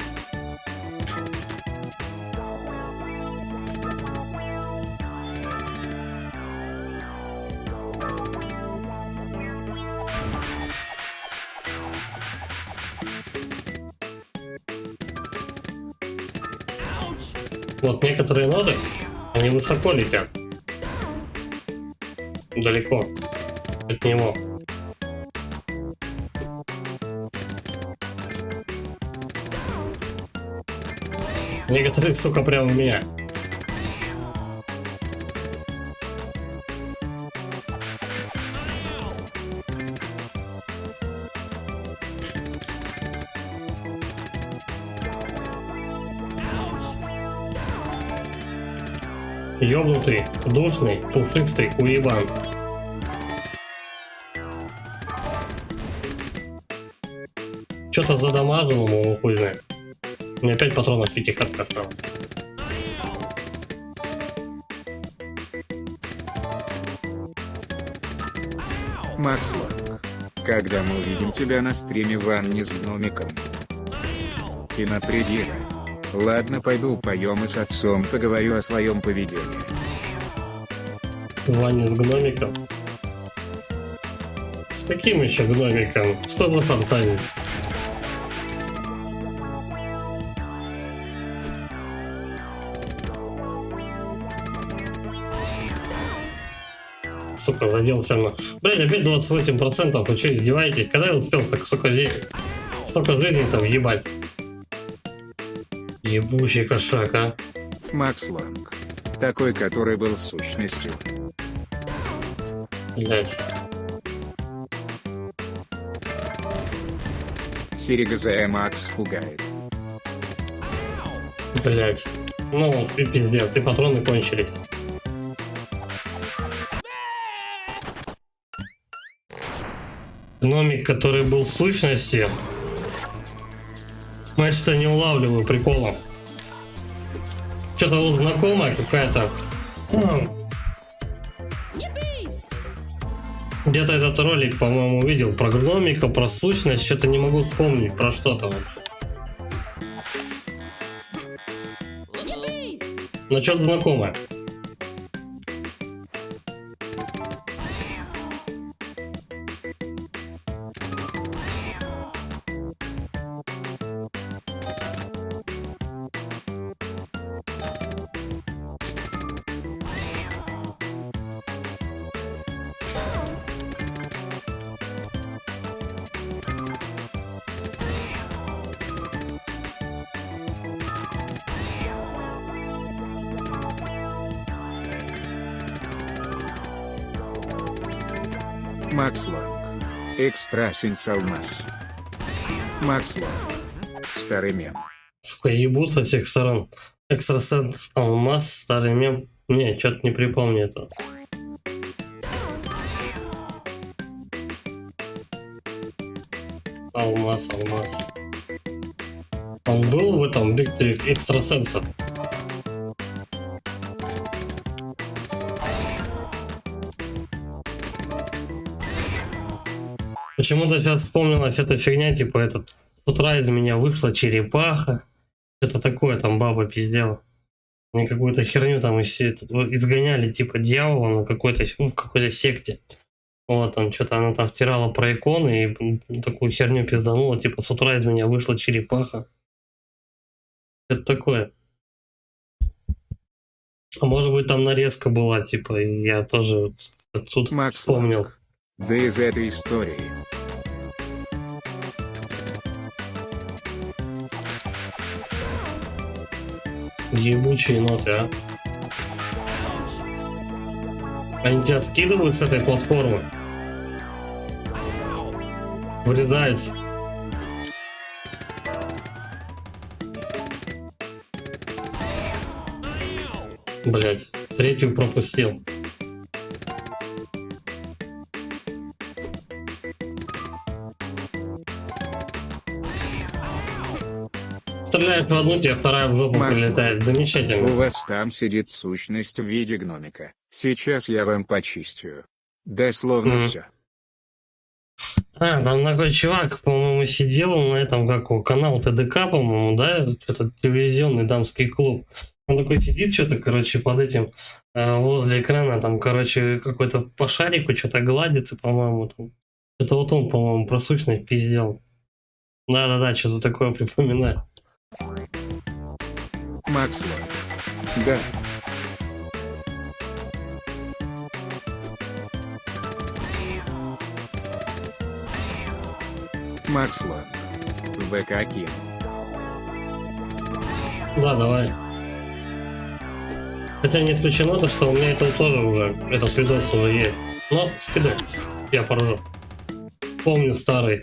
Вот некоторые ноты, они высоко летят. Далеко от него. Некоторые, сука, прямо у меня. Ёбнутый, душный, пушистый уебан. Что-то задамажил ему, хуй знает. У меня 5 патронов пятихатка осталось. Макс Ланг. Когда мы увидим тебя на стриме в ванне с гномиком? Кинопредира. Ладно, пойду поем и с отцом поговорю о своем поведении. Ваня с гномиком. С каким еще гномиком? Что за фантазия? Сука, задел все равно. Блять, опять 28%. Вы что, издеваетесь? Когда я успел так столько жизней-то въебать? Ебучий кошак, а. Макс Ланг. Такой, который был сущностью. Блять. Серега за Макс пугает. Блять. Ну, и пиздец, и патроны кончились. Гномик, который был в сущности. Я что-то не улавливаю прикола. Что-то вот знакомая какая-то. Где-то этот ролик, по-моему, видел про гномика, про сущность. Что-то не могу вспомнить, про что там вообще. Но что-то знакомое. Макс Ланг. Экстрасенс Алмаз. Макс Ланг. Старый мем. Сука, ебут со всех сторон. Экстрасенс, алмаз, старый мем. Не, что-то не припомню этого. Алмаз, алмаз. Он был в этом битве экстрасенсов. Почему-то сейчас вспомнилась эта фигня, типа этот. С утра из меня вышла черепаха. Что-то такое там баба пиздела. Они какую-то херню там изгоняли, типа дьявола на какой-то в какой-то секте. Вот там что-то она там втирала про иконы и такую херню пизданула, типа с утра из меня вышла черепаха. Это такое. А может быть там нарезка была, типа, и я тоже отсюда Макс вспомнил. Ланг. Да из этой истории. Ебучие ноты, а. Они тебя скидывают с этой платформы. Врезаются. Блять, третью пропустил. Стреляешь в одну, тебе вторая в жопу Макс, прилетает. Замечательно. У вас там сидит сущность в виде гномика. Сейчас я вам почистю. Дословно Мгм. все. А, там такой чувак, по-моему, сидел на этом, как его, канал ТДК, по-моему, да, что-то телевизионный дамский клуб. Он такой сидит, что-то, короче, под этим, возле экрана, там, короче, какой-то по шарику что-то гладится, по-моему, там. Это вот он, по-моему, про сущность пиздел. Да-да-да, что-то такое припоминаю. Максло. Да. Максло. ВК Ким. Да, давай. Хотя не исключено то, что у меня это тоже уже, этот видос тоже есть. Но скидай, я поржу. Помню старую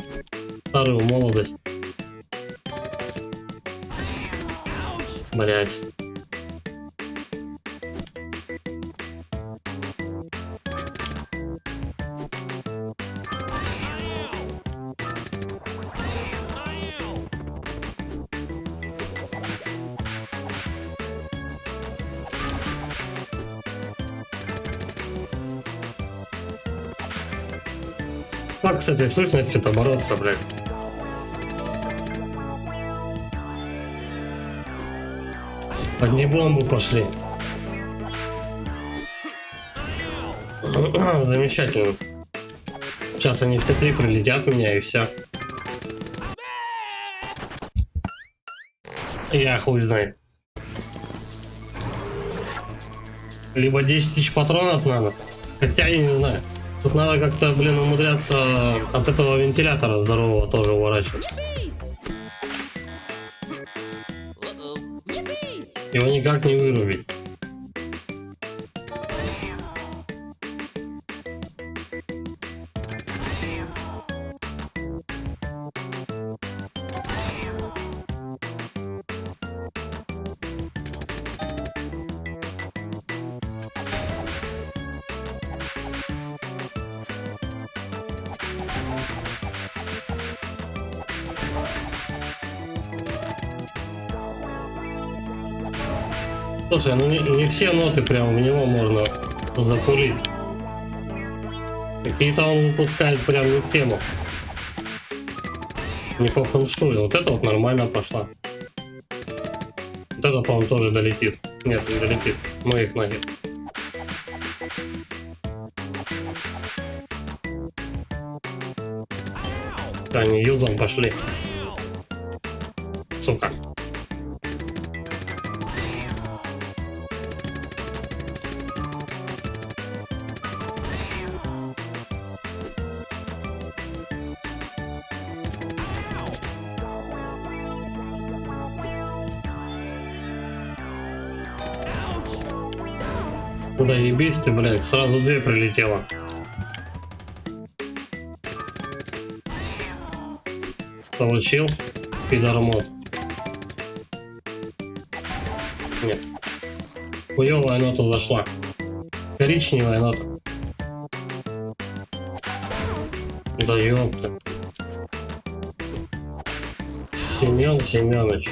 молодость. Блять. Как, кстати, с сущностью-то бороться, блядь? Одни бомбы пошли. Замечательно. Сейчас они все три прилетят в меня и все. Я хуй знает. Либо 10 тысяч патронов надо. Хотя я не знаю. Тут надо как-то, блин, умудряться от этого вентилятора здорового тоже уворачиваться. Его никак не вырубить. Слушай, ну не все ноты прям в него можно запулить. Какие-то он выпускает прям не в тему. Не по фэншую. Вот это вот нормально пошла. Вот это, по-моему, тоже долетит. Нет, не долетит. Ну их нахер. Они юзом пошли. Сука. Да ебись ты, блядь, сразу две прилетело. Получил пидормод. Нет. Хуёвая нота зашла. Коричневая нота. Да ёпта. Семен Семенович.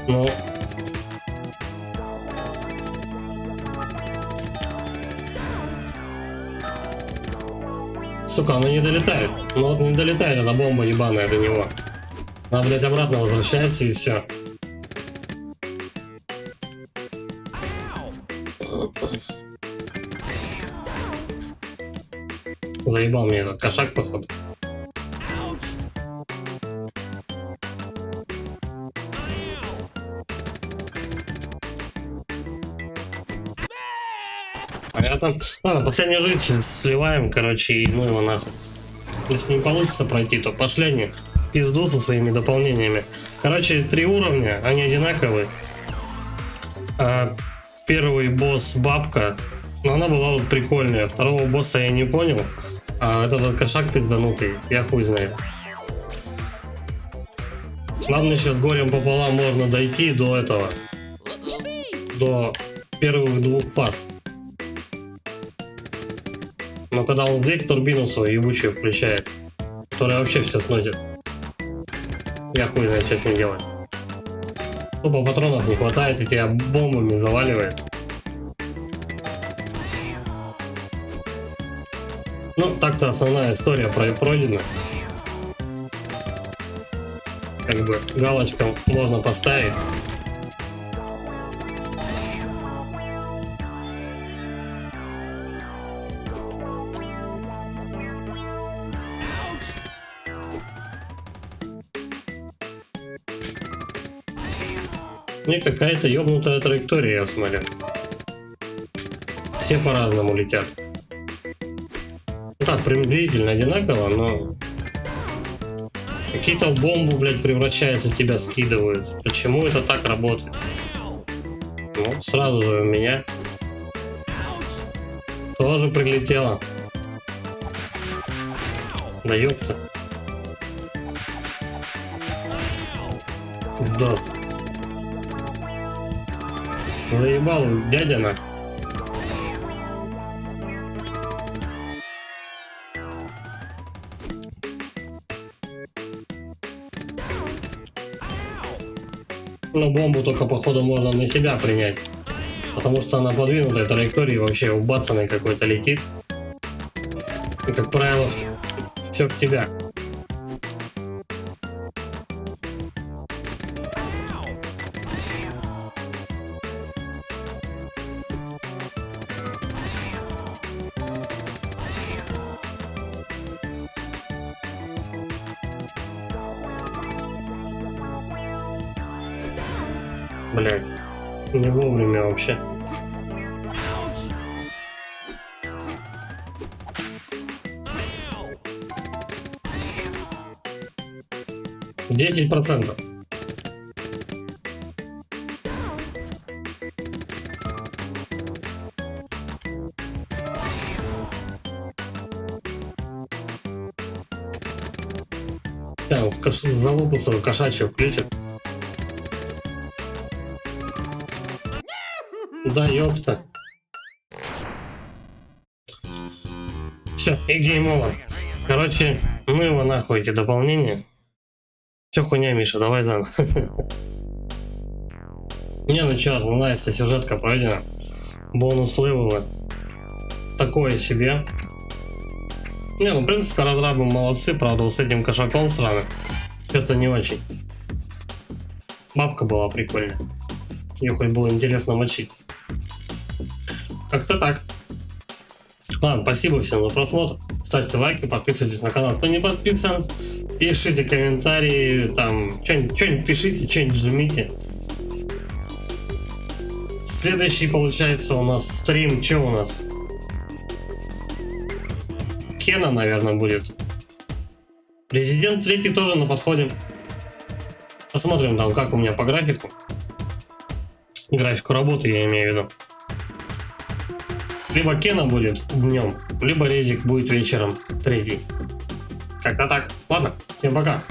Ну. Сука, она не долетает. Ну вот не долетает эта бомба ебаная до него. Она, блядь, обратно возвращается и все. Заебал мне этот кошак, походу. Понятно. Ладно, последний житель сливаем, короче, и ну его нахуй. Если не получится пройти, то пошли они в пизду со своими дополнениями. Короче, 3 уровня, они одинаковые. Первый босс бабка, но она была вот прикольная. Второго босса я не понял. А этот кошак пизданутый, я хуй знает. Ладно, еще с горем пополам можно дойти до этого, до первых 2 фаз. Но когда он здесь турбину свою ебучую включает, которая вообще все сносит, я хуй знает, что с ним делать. Тупо патронов не хватает и тебя бомбами заваливает. Ну, так-то основная история пройдена. Как бы галочку можно поставить. И какая-то ёбнутая траектория, я смотрю. Все по-разному летят. Так, приблизительно одинаково, но... Какие-то в бомбу, блядь, превращаются, тебя скидывают. Почему это так работает? Ну, сразу же у меня тоже прилетело. Да ёпта. Да. Заебал дядя нах. Но бомбу только походу можно на себя принять. Потому что она подвинутой траектории вообще убацанной какой-то летит. И как правило все к тебя. Блять, не вовремя вообще. 10%. Сейчас залупу свою кошачью включит. Да ёпта. Все, и гейм овер. Короче, ну его нахуй эти дополнения. Все хуйня, Миша, давай заново. Не, ну чё, основная сюжетка пройдена. Бонус левела. Такое себе. Не, ну в принципе разрабы молодцы, правда, вот с этим кошаком сраным. Что-то не очень. Бабка была прикольная. Ее хоть было интересно мочить. Как-то так. Ладно, спасибо всем за просмотр. Ставьте лайки, подписывайтесь на канал, кто не подписан. Пишите комментарии, там, что-нибудь пишите, что-нибудь жмите. Следующий, получается, у нас стрим, что у нас? Кена, наверное, будет. Резидент 3 тоже на подходе. Посмотрим там, как у меня по графику. Графику работы, я имею в виду. Либо Кена будет днем, либо Резик будет вечером 3. Как-то так. Ладно, всем пока.